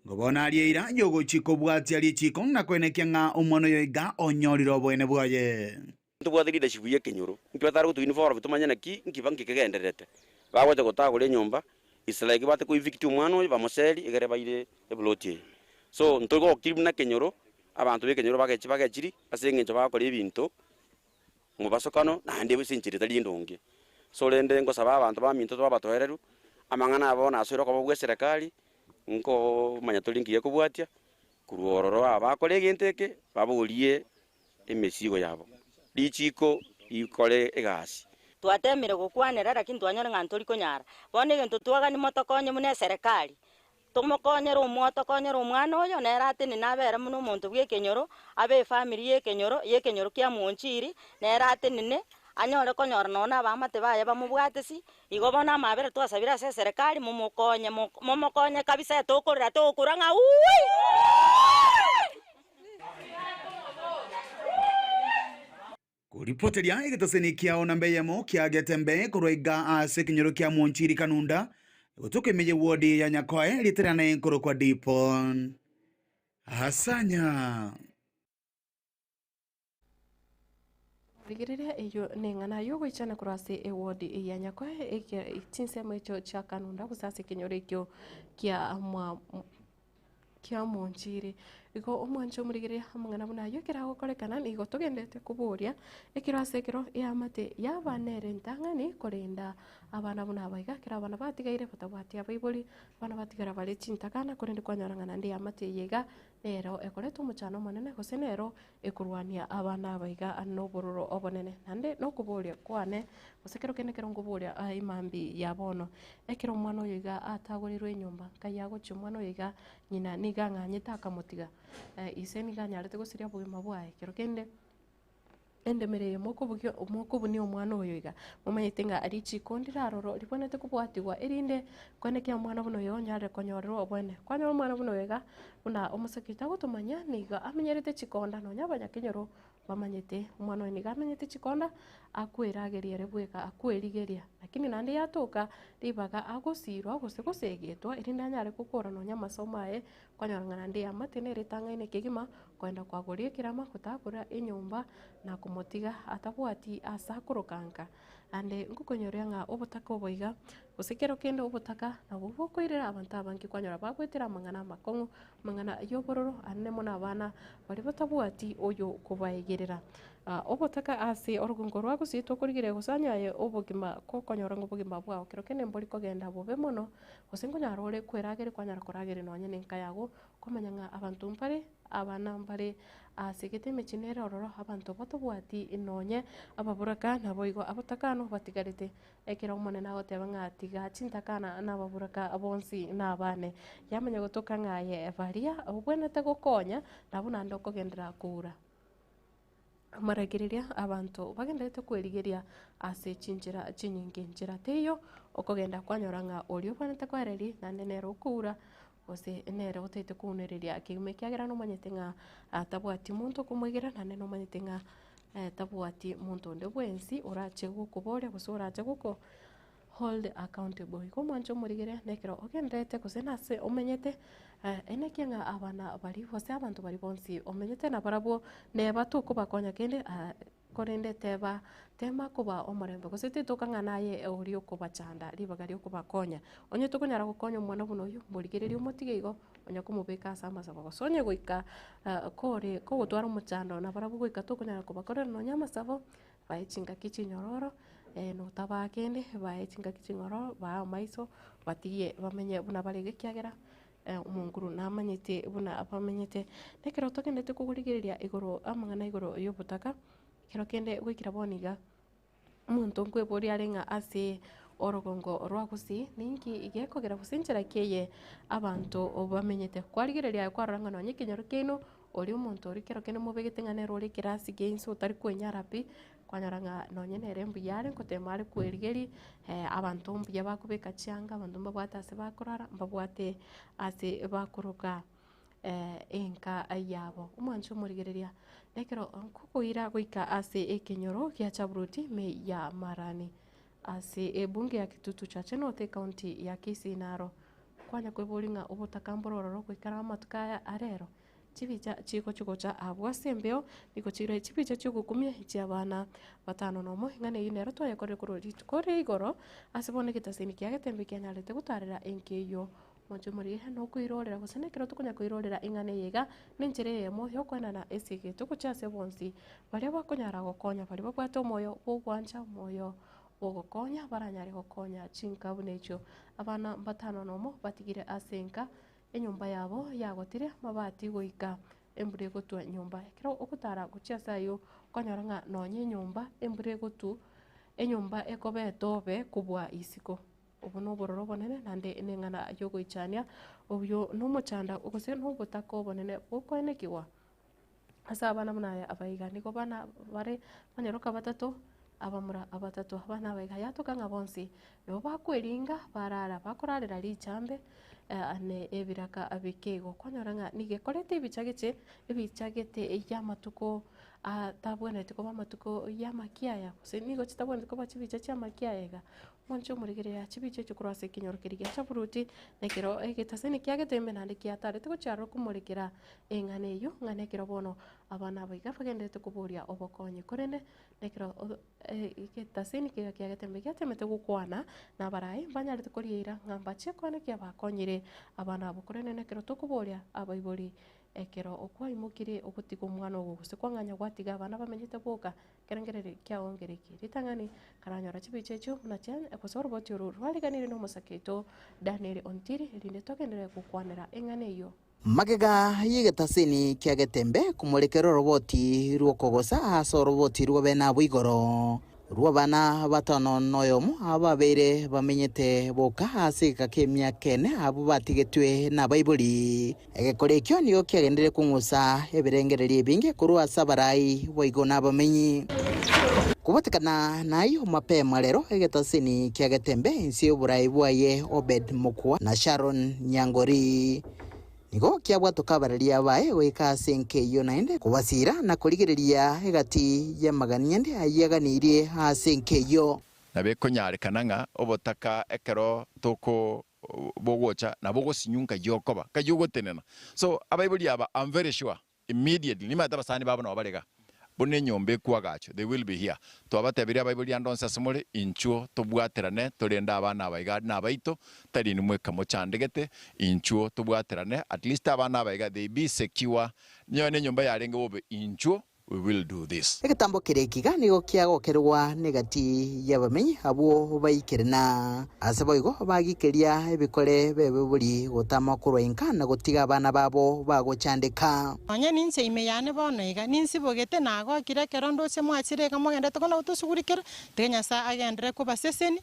ngobona aliira yogo chiko bwati ali chiko nakwenekya nga omwana oyo iga onyoriro bwene bwaye tubwate leadership ye Kenyoro ntwatara gutu uniform tumanyana ki nkibangi kegenderete bagoje gotagura nyumba isilike bate ku evict umwana oyo bamoseri igere baire ebloti so ntogo kiribuna Kenyoro abantu be Kenyoro bagechiri asengenjo bakora ebintu mu basokano nande businchiri tali ndonge so lende ngosaba abantu baminto twabatohereru amangana abona asoro ko bwe serikali nko manyatolingiye kubwatia kuruororo abakore genteke babulie emesigo yabo lichiko ikore egasi twatemire gukwanira lakini twanyora ngantoli konyara bone gento twagani motokonye mune serikali tumokonyera umwotokonyera umwana oyo nera ati ni nabera muno muntu bwe Kenyoro abe family ye Kenyoro kya munchiri nera ati nine anyore konyora nona bamate baye bamubwatesi igobona mabere twasabira se serikali mumokonye kabisa tokorera tokuranga kuripoti ya igetoseni kiao nambe yamo kiagetembe kuroiga ase Kenyoro kya munchiri kanunda gotoke meje wodi ya Nyakoe literana enkoro kwa Dipon Hasanya Rigereria iyo nengana yo gwichana kurase ewodi ya Nyakoe itinse echo cha kanunda gusase Kenyoro ekyo kia munchiri iko omwancho murigereria amangana buna yo kirago korekana nigo tugendete kuburia ekirase kiro yamate yabanere ntangani korenda abana buna baiga kira abana batigaire batabwati abaibuli bana batigara bali chintakana korende kwanyorangana ndi yamate yega nero ekoreto muchano monene gose nero ekurwania abana baiga anobororo obonene nande no kuburia kwane gose kiro kene kiro nguburia imambi yabono ekiro mwana oyiga atagurirwe nyumba kayago chumwana oyiga nyina niga nganyita akamutiga ise niga nyarete gusiria bugima bwae kiro kende endemereye moko buni omwana oyo iga mumanyite nga ari chikondira aroro ribonete kubwatigwa erinde kwene kya mwana buno yo nyare konyorero obwene kwanya omwana buno iga buna omusakita gutumanya niga amenyerete chikonda no nyabanya Kenyoro bamanyite omwana oyo niga amenyete chikonda akwirageria rebweka akwerigeria lakini nande yatoka ribaga agosirwa gosegetwa erinde nyare gukora no nyamasomo aye kwanyorangana ndi amatenere tangaine kigima kwenda kwagorie kirama kutakura enyumba na kumotiga atabwati asakurukanka ande ngukonyoria nga obutaka oboiga gusekero kende obutaka na bubokoirera abantu abangi kwanyora babwetera mangana makongo mangana yobororo anne mona abana bari batabwati oyo kubayegerera obutaka ase orugungo rwagusitwa kurigire gusanyaye obugima kokonyora ngo bugima bwao kero kende mbori kogenda bobe mono gusengo nyarore kweragere kwanyara koragere nonye nenka yago komanya nga abantu mpare abana mpare asigete mechinere ororo abantu batobwati inonye ababuraka nabo igo abotakano batigarite ekera umunene agoteba nga tiga chintakana n'ababuraka abonsi n'abane yamenya gotoka ngaye baria obwenete gokonya nabo nando kogendera kura amaragireria abantu bagendete kwerigeria ase chinjira chinyingi njira teyo okogenda kwanyora nga orio bwanete kwereri nande nero kura ose nere otete kunereria kigume kiagera no manyete nga atabwati muntu kumwegera nande no manyete nga tabwati muntu nde bwensi orache gukubore gusora ache guko hold accountable ko mwancho murigere nekero ogendete kusenase omenyete ene kianga abana bari bose abantu bari bonsi omenyete na barabo ne batuko bakonya kende korende teba tema kuba omorembe gusete tokanga naye uri okuba chanda libagari okuba konya onye tukunyara gukonya mwana buno yu murigererio motige igo onya kumubeka sama saba gosonye goika kore ko gutwara umuchando na barabo goika tukunyara kuba kore no nyama sabo baichinga kichinyororo no tabakende baichinga kichinyororo ba maiso batiye bamenye buna barege kiagera umunguru namanyete buna abamenyete nekero tokendete kugurigereria igoro amangana igoro yobutaka kero kende gwikira boniga umuntu nkwebori arenga ase orogongo rwagusi ninki igekogera gusinjira keye abantu obamenyete kwarigereria kwaranga no nyikinyoro kino ori umuntu ori kero kene mubegete ngane rori kirasi gains utari kwenyarapi kwanyaranga no nyenere mbuyare nkotemare kwerigeri abantu mbuya bakubeka cyanga abantu mbabwata ase bakorara mbabwate ase bakuruka enka ayabo umwancho murigereria nekero kukuira goika ase ekenyoro kya chabruti me ya marani ase ebunge ya kitutu cha Chenote county ya Kisinaro kwanya kwebulinga ubutakamboro kwikara amatukaya arero chibicha chiko chikocha abwasembeo niko chire chibicha chigukumye ichiabana batano nomo ngane inero toya kore kurori kore igoro asibone kitasini kyagetembe kyanyarete gutarira enkeyo mojo muri no kwirorera gusenekero tukunya kwirorera ingane yega ninjire yemo yokwanana esige tukuchase bonsi bari bakonyara gokonya bari babwato moyo bugwanja moyo bogokonya baranyare gokonya chinka bunecho abana batano nomo batigire asenka enyumba yabo yagotire mabati goika embure gotwa nyumba kero okutara guchasa yo konyaranga nonye nyumba embure gotu enyumba ekobetobe kubwa isiko ubu n'uburoro bonene nande nengana yo goichania ubyo n'umucanda ugose n'ubutako bonene uko enekiwa asabana munaya abayiga niko bana bare banyeroka batatu abamura abatatu abana abayiga yatokanga bonsi no bakweringa barara bakorarira lichambe ane ebiraka abikego konyoranga nigekorete ibichagete yamatuko atabwene tiko bamatuko yamakiaya se nigo chitabwene tiko bachibicha chamakiaega moncho murigerea chibiche chukurase kinyorokeriga chaburuti nekero egetaseni kiagetembe nande kiatare tiko charo kumurikira engane yo ngane kero bono abana bayiga bagendete kuburia obokonye korene nekero egetaseni kiagetembe kiatemete gukwana na barai banyarete koriera ngambache kwane kiabakonyire abana bukorene nekero tukuburia abaibori ekero okwa imukire okutiga omwana ogo gose kwanganya gwatiga abana bamenyete boka kerengerere kyaongereki ritangani karanyora chibichecho munachane ekosoro botyo rwaliganire no musaketo Daniel Ontiri rinde togendere gukwanira engane iyo magega yigetaseni kyagetembe kumurekero roboti rwokogosa aso roboti rwobena bwigoro rwabana batano noyomu ababere bamenyete boka asika kemya kene abo batigetwe na Bible egekore kyo niyo kyagendere kungusa ebirengereri binge kurwa sabarai boigona bamenyi kubatikana nayo mapema lero egetaseni kyagetembe insi oburai bwaye Obed Mukwa na Sharon Nyangori nigo kyabwatukabareria bae weka senke yo naende kubasira na kurigereria egati ya maganiende ayaganirie ha senke yo nabe konyarekananga obotaka ekero toko bogocha na bogosinyunka yokoba kayogotenena so abaibuli aba I'm very sure immediately nimata basani babo no balega bone nyombe kwagacho they will be here to abatebiria abaibuli andonsa somole inchuo tobwaterane torenda abana abaiga na baito tari nimwe kamochandegete inchuo tobwaterane at least abana abaiga they be secure nyone nyomba yarenge bobe inchuo we will do this. Ekitambo kirekiga nigo kiagokerwa negati yabamenyi abo baikirina aseboigo bagikeria ebikore bebe buri gotama kurwenka na gotiga abana babo bagochandika onye ninse imeyane bonega ninsi bogete nago kirekero ndose mwachire kamogende tokona utusugurikira tenyasa agendere kubaseseni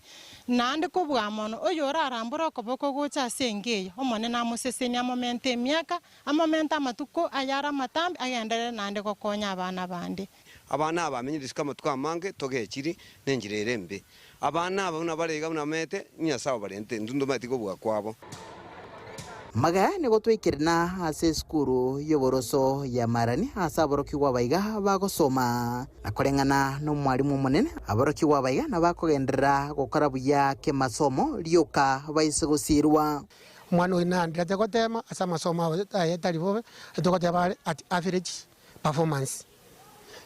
nande kubwamono oyora arambura koboko gocha sengeyo omone na museseni amomente miaka amomenta matuko ayara matambi agendere nande gokonya abana bandi abana abamenyirisi kama twamange togekiri nenjirere mbe abana abona barega bunamete nyasa barente ndundo matiko bwa kwabo magaya ni gotwikirina ase skuru yoboroso ya marani asa aboroki wabaiga bagosoma nakorengana no mwarimu munene aboroki wabaiga nabakogenderera gukora buya ke masomo rioka baise gusirwa mwana wina ndate gotema asa masomo ayetari bobe tokoteba at average performance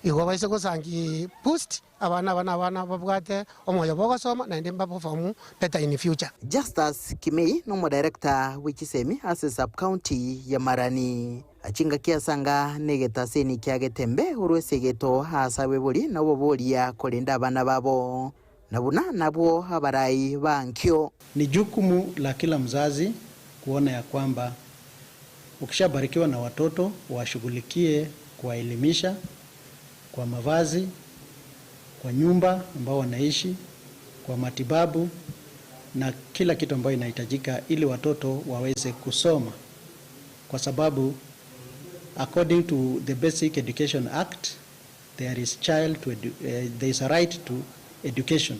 igo baise gosangi boost abana babwate omoyo bogosoma na ndimba perform better in future. Justus Kimei no director wikisemi ase sub county ya Marani achinga kiasanga negeta seni kiagetembe urwesegeto hasawe buri nabo boria kolinda abana babo nabuna nabo habarai bankyo. Ni jukumu la kila mzazi kuona ya kwamba ukishabarikiwa na watoto washughulikie kuwaelimisha kwa mavazi, kwa nyumba ambao wanaishi, kwa matibabu na kila kitu ambayo inahitajika ili watoto waweze kusoma, kwa sababu according to the Basic Education Act there is a right to education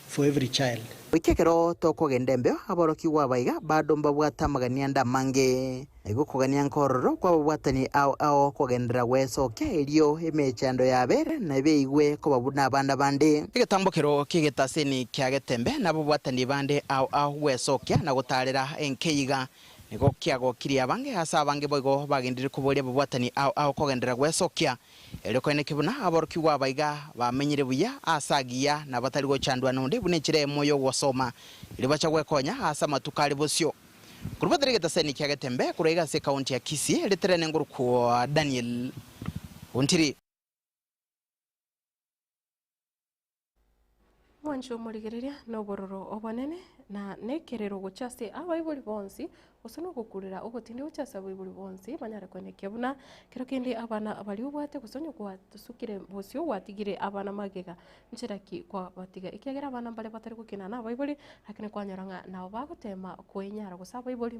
for every child. Wikekero toko gendembeo aboroki wabaiga bado mbabwata maganianda mange ego kogania nkororo kwa babwatani ao kogendera weso kerio emechando ya bere na beigwe ko babuna abanda bande igetambokero kigetaseni kyagetembe nabo bwatani bande ao weso kya na gutarira enkeiga ego kyago kiria bange asa bange boigo bagendire kuboria babwatani ao kogendera weso kya eriko ene kibuna aboroki wabaiga bamenyire buya asagia na batari go chandwa nonde bunechire moyo gosoma ile bacha gwekonya asa matukari bosio kurubadire getaseni kyagetembe kurega se county ya Kisii leterene nguruko Daniel Ontiri mwancho murigereria no bororo obonene na nekerero gochaste abaibuli bonsi osono gukurira ogotinde uchasa abaibuli bonsi banyara kweneke buna kero kindi abana abali ubwate gusonyo kwa tusukire bosio watigire abana magega nchiraki kwa batiga ikegera abana bale batari gukina na abaibuli lakini kwanyoranga nao bagotema kwenyara gusa abaibuli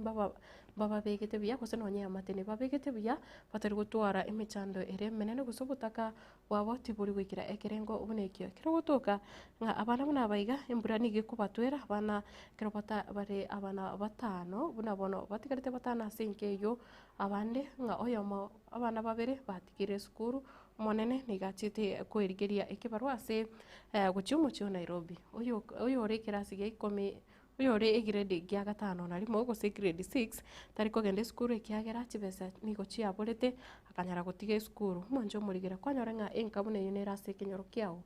baba begete biya gosono nya matene babegete biya batari gutwara imichando ere menene gusobutaka waboti buri wikira ekerengo ubunekyo kero gutuka nga abana buna baiga imburani gikubatwera abana kero bata bare abana batano buna bono batigarite batana sinkeyo abande nga oyomo abana babere batigire skuru monene nigachite kwerigeria ekibarwa ase guchumu cyo Nairobi oyo ore kirasi ge 10 uyo ore grade gya gatano na limo go grade 6 tariko gende skuru ekyagera kibesa nigo chiaborete akanyara gutige skuru mwanjo murigera kwanyorenga enkabune yunera sekenyoro kyao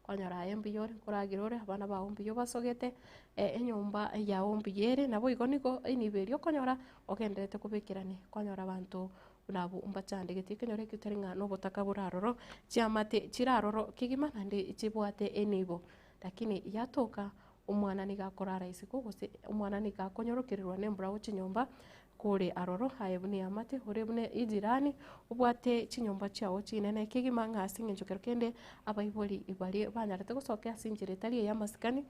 kwanyara embiyore kuragirore abana ba ombiyo basogete enyumba ya ombiyere nabo igoniko iniberio konyora ogenderete kubikirane kwanyora abantu nabo umbachande gitikenyore kiteringa no botaka buraroro chiamate chiraroro kigima nande chibwate enibo lakini yatoka umwana nigakora raisi kugose umwana nigakonyorokererwa nembura uchinyomba kure aroro hayebuni amate horebune ijirani ubwate chinyomba chawo chinene kigima ngasi nginjokero kende abaiboli ibali banyarete gusokya sinjire tali ya masikani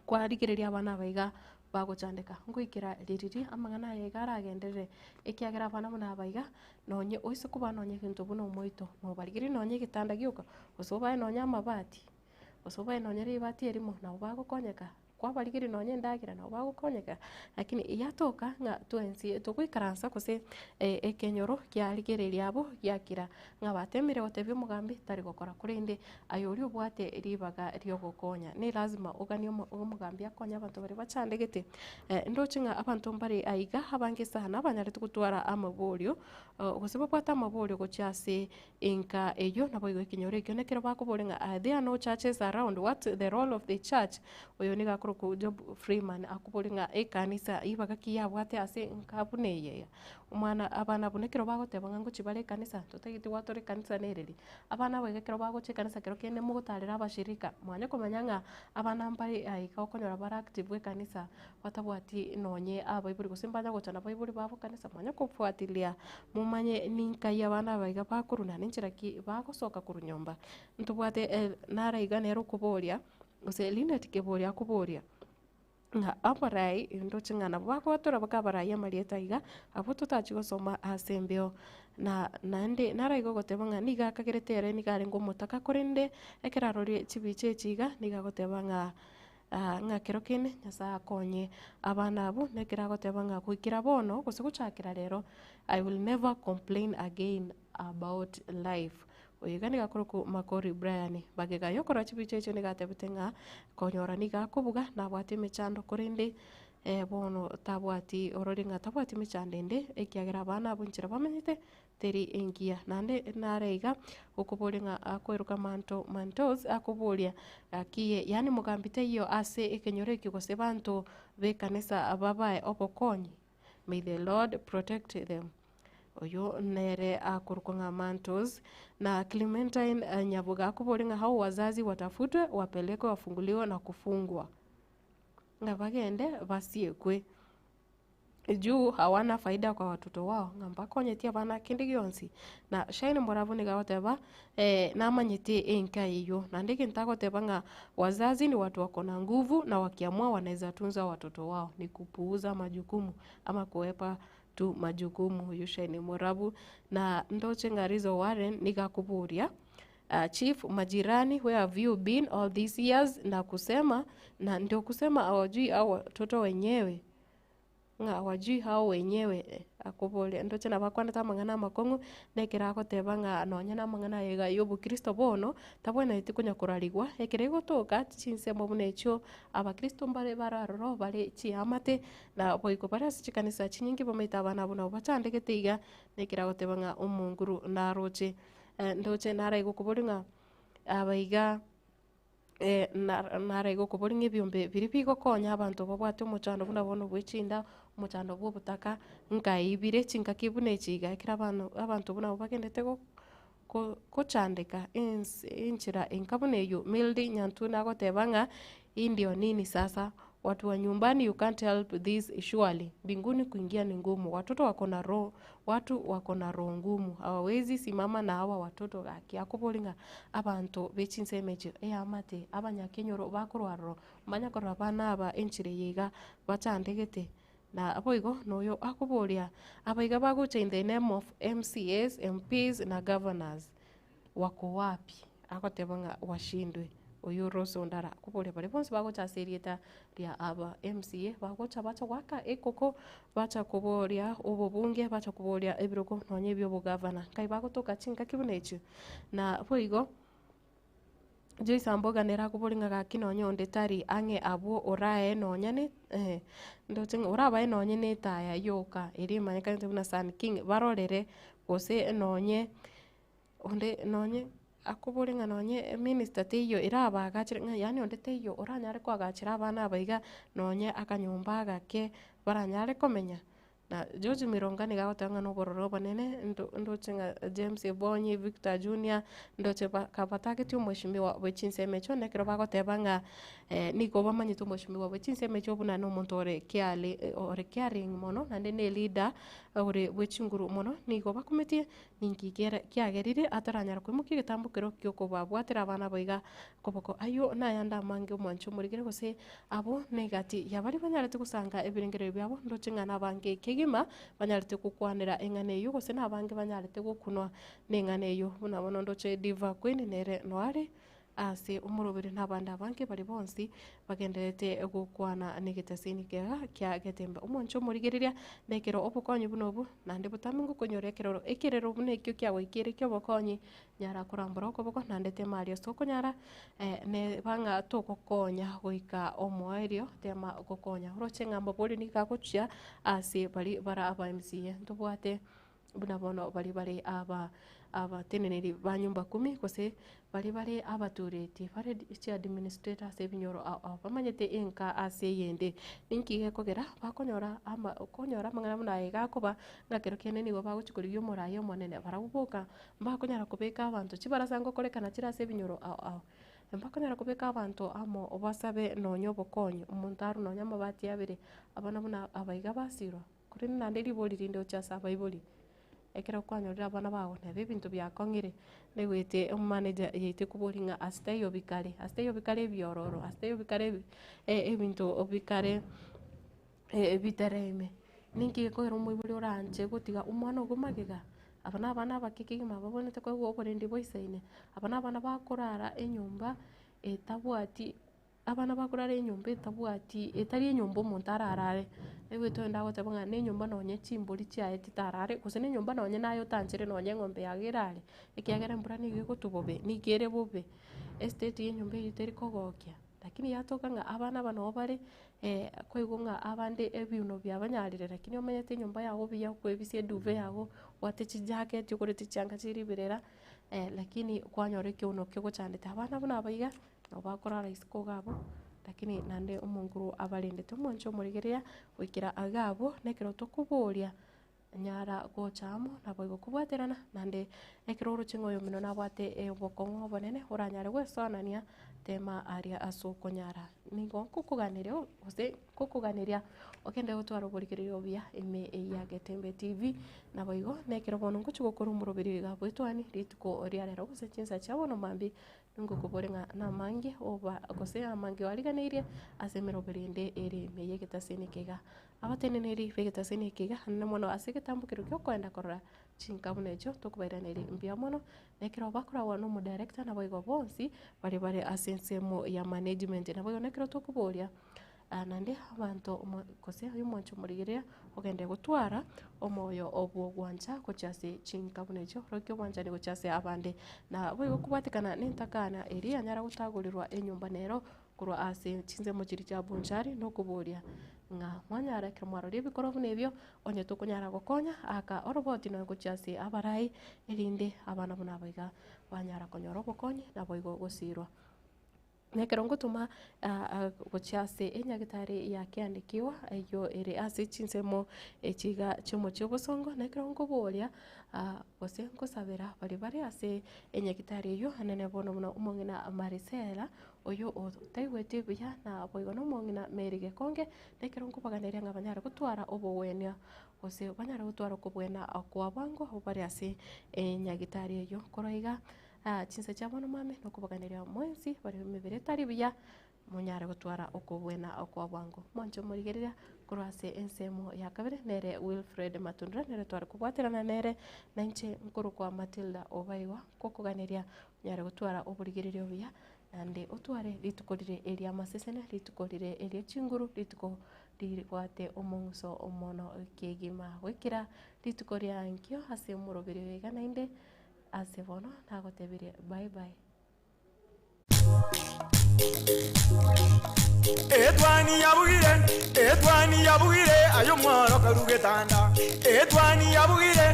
kwa rigereria abana baiga bagochandeka ngoikira ririri amangana yegara agenderere ekiagera abana buna baiga nonye oise kuba nonye kintu buno moito no barigiri nonye gitanda giuka osoba nonye amabati osoba nonye ribati erimo na bagokonyeka kwa barigiri nonye ndagira na bagokonyeka lakini yatoka nga twensi tukwikaransa kose ekenyoro kya rigereria abo yakira nga batemire otebye mugambi tari gukora kurinde ayori ubwate ribaga ryo gukonya ni lazima ugani umugambi akonya abantu bari bacandegete ndocinga abantu mbari aiga habange sana banyare tukutwara amabolyo guseba kwata amabolyo gochase inka eyo nabo igo kinyore kyo nekero bakubolenga there are no churches around what the role of the church oyo ni kuruku Job Freeman akuburinga kanisa ibaga kiyabwate ase nkabune yeya umwana abana bunekero bagoteba ngo chibare kanisa tutagiti watore kanisa nereri abana bagekero bagoche kanisa kero kene mugutarira abashirika mwanya komanyanga abana mbari aika okonyora bara active kanisa watabwati nonye abaiburi gusimbanya gochana baiburi babo kanisa mwanya kufuatilia mumanye ninkai abana baiga bakuruna ninchira ki bagosoka kurunyomba ntubwate nara iganero kuboria useline tikeboria kuboria nga abarai ndo chingana bakwatora bakabarai amalieta iga abo tutachi gosoma asembeo na nande naraigo goteba nga niga kageretere niga rengo mutaka korende ekerarori chibiche chiga niga goteba nga nga kero kene nyasa konye abana abo nekera goteba nga kuikira bono gose guchakira rero I will never complain again about life oyigani gakuruku Makori Brian bagega yokora chibiche cyo nigatebute nga konyora niga kubuga nabwate mechando korende bono tabwati orori nga tabwati mechandende ekiagera abana abunchira bamenyete teri engia nande nareiga ukubuli nga akweruka mantos akubulia akiye yani mugambite iyo ase ekenyore kigose bantu bekanisa ababae obokonyi. May the Lord protect them. Oyo nere akurukonga mantos na Clementine Nyabuga akubuli nga hao wazazi watafutwe wapelekwe wafunguliwe na kufungwa nga bagende basiekwe juu hawana faida kwa watoto wao ngamba konyetia bana kindi gyonsi na shaini moravu nigawateba namanyete enka iyo na ndike ntakoteba nga wazazi ni watu wako na nguvu na wakiamua wanaweza tunza watoto wao ni kupuuza majukumu ama kuepa tu majukumu yushaini moravu na ndoche ngarizo Warren nigakuburia Chief majirani, where have you been all these years? Na kusema na ndio kusema hawajui hao watoto wenyewe nga hawajui hao wenyewe akubole ndo chena bakwana tamangana makongo nekera goteba nga nonya namangana yega yobu Kristo bono tabwena itikunya kurarigwa ekere gotoka chinse mu bunecho abakristo mbare bararoro bare chiamate na boiko bara chikanisa chinyingi bometa abana bona bachandegete iga nekera goteba nga umunguru naroche ndoche nara igukuburinga abaiga nara igukuburinga ebyombe biri bigokonya abantu babwate omuchando buna bono bwechinda omuchando bw'obutaka nkaibire chinka kibune chiga ekira abantu buna bagendete kochandika inchira enkabune eyo Mildy Nyantuna agoteba nga ndio nini sasa watu wa nyumbani, you can't help this surely. Mbinguni kuingia ni ngumu. Watoto wako na roho, watu wako na roho ngumu. Hawawezi simama na hawa watoto gaki. Akubolinga abantu bechinsemeje amate abanyakenyoro bakurwaro manya korwa bana aba enchire yiga bachandegete na aboigo noyo akubolia abaiga bagucha in the name of MCAs, MPs na governors wako wapi? Akotebanga washindwe oyo Roso Ndara kubolia bale bonse bagocha serieta ria aba MCA bagocha bacha waka ekoko bacha kubolia obubunge bacha kubolia ebiroko nonye byo bugavana kai bagotoka chinka kibunechu na boigo Joyce Amboga nera kubolinga gaki nonye onde tari ange abo orae nonye ne ndotinga oraba nonye ne taya yoka eri manyaka ntuna Sun King barorere gose nonye onde nonye akubolinga nonye minister teyo iraba agachira yani onde teyo oranyare kwa agachira abana abaiga nonye akanyumba gake baranyare komenya na George Mironga ni gagotanga no bororo banene ndo chinga James Ebonyi Victor Junior ndo kapatake tu mheshimiwa wechinsemecho nekero bagotebanga niko bamanyitu mheshimiwa wechinsemecho buna no montore kiale ore caring mono nande ne leader ore wechinguru mono niko bakometie ninki kiagerire ataranyara kwimuki gitambukiro kyoko babwatira abana boiga koboko ayo nayanda mange mwancho murigere gose abo negati yabari banyarete gusanga ebirengero byabo ndo chinga nabange kigima banyarete kukwanira engane yo gose nabange banyarete gukunwa nengane yo bunabona ndoche Diva Queen nere noare ase umurobere nabanda abange bari bonsi bagenderete gukwana negetesini kya getemba umoncho murigereria nekero obukonyi bunobu nande butamingu konyorekerero ekerero bunekyo kyawe ikere kyo bokonyi nyara kurambura okoboko nande temario sokonyara ne banga tokokonya goika omoerio tema gokonya roche ngamba boli nikagochia ase bari bara aba MCA ndubwate buna bono bari aba teneneri ba nyumba 10 kose bari abatureti bari chi administrator se binyoro bamanyete inka ase yende ninki kogera bakonyora mangana muna ega koba ngakero kene nigo baguchikuriyo morayo monene baraguboka bakonyara kubeka abantu chibarasango korekana chira se binyoro bakonyara kubeka abantu amo obasabe nonyo bokonyo umuntu aru nonya mabati abire abana buna abaiga basiro kuri nande libolirinde ochasa baiboli ekera kwanyorera abana bago nebe bintu byakongire negwete manager yite kuboringa asteyo bikare byororo asteyo bikare ebintu obikare bitereme ninki ko ero mwibuli oranje gutiga umwana ogumagiga abana bakikigima babonete ko oborendi boisaine abana bakorara enyumba etabwati abana bakurara enyumba etabwati etari enyumba omonto ararare egwete wenda gotebanga nenyumba nonye chimbori chiaye titarare gose nenyumba nonye nayo tanchire nonye ng'ombe yagirare ekiagera embura nigi gotubobe nigere bobe estate yenyumba iteri kogokia lakini yatokanga abana bano bare koigunga abande ebiuno byabanyarire lakini omenyete enyumba yago biya kwebisie duve yago watechi jacket yokorete changa chiri birera lakini kwanyore kiuno kigochandete abana bana baiga no bakorara isiko gabo lakini nande omonguru abalindete omoncho murigeria wikira agabo nekero tokuboria nyara gochamo nabo igokubwaterana nande ekero ruchingo yomino nabwate obokongo bonene oranyare gwesonania tema aria asoko nyara ningo kukuganiria ose kukuganiria okende gutwara uburigererio bia ime ya Getembe TV nabo igo nekero bono ngochugokora umurobiri gabo itwani rituko riarero gose chinsa chabo no mambi nungo kuborenga na mangi oba gose amangi wariganirie asemero berinde ere meye getasene kega abateneneri vegetasene kega namono asegetambukiro kyo kwenda korora chinkabune echo tokubaraneri mbia mono nekero bakora wano mu director nabo igo bonsi bari asensemo ya management nabo igo nekero tokuboria nande abantu kose uyu mwancho murigeria ogende gutwara omoyo obwo gwanja kochase chinkabune echo rokyo gwanja ni gochase abande na boigo kubatikana nentakana eri anyara gutagurirwa enyumba nero kurwa ase chinze mujiri cha bunjari no kuboria nga mwanyara kirmwaro ribikoro bunebyo onye tukunyara gokonya aka oroboti no gochase abarai erinde abana buna baiga banyara konyoro bokonye na boigo gosirwa nekero ngutuma gochase enyagitari yakiandikiwa eyo ere ase chinsemo echiga chomo chobosongo nekero ngoboria gose nkosabera bari ase enyagitari eyo anene bono muno umongina Marisela oyo otaigwete buya na boigo no mongina Merige Konge nekero ngobaganiria ngabanyara gutwara obowenia gose banyara gutwara kubwena akwa bango obari ase enyagitari eyo koroiga chinsa chabono mame no kubaganiria mwensi bari mibere tari biya munyara gutwara okubwena akwa bwango mwancho murigerera kurase ensemo ya kabere nere Wilfred Matundra nere twari kubwaterana nere nanche nkuru kwa Matilda Obaiwa kokuganiria munyara gutwara oburigererio biya nande otware litukorire eria masesene litukorire eria chinguru lituko lirwate omonso omono kegima wekira litukoria nkyo hase murobere wega nainde asebono nagotebire bye bye etwani yabugire ayo mworo karugetanda etwani yabugire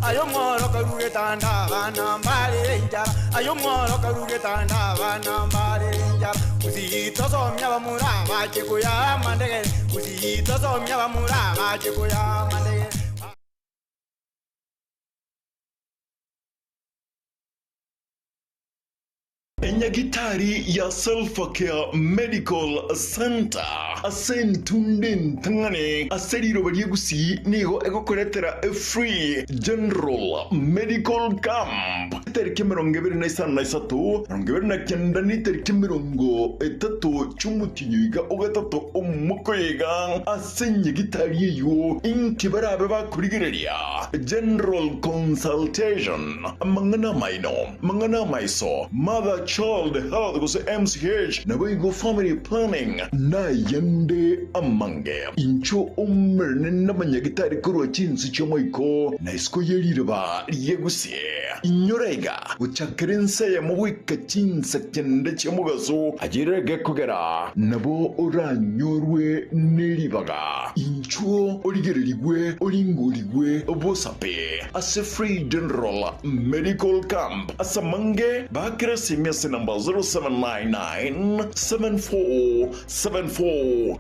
ayo mworo karugetanda bana mbale njara ayo mworo karugetanda bana mbale njara uzito somya bamuraba chikuya mandege uzito somya bamuraba chikuya mandege Enyagitari ya Self-Care Medical Center asentunden tangane aseriro bariegusi nigo egokoretera free general medical camp terike 2023 2029 terike 30 cyumutinyiga ugatatu umukoyega asenyagitari yo inkibarabe bakurigereria general consultation mangana maino mangana maiso mother child health gose MCH na boigo family planning na yende amange incho umerne na manyagitari kuro chinsi chomoiko na isko yelirba yegusie inyorega uchakerense ya mubwika chinsa kende chemugaso ajirege kugera nabo oranyorwe nelibaga incho origererigwe oringurigwe obosape ase free general medical camp asamange bakira simyase number 0799 747414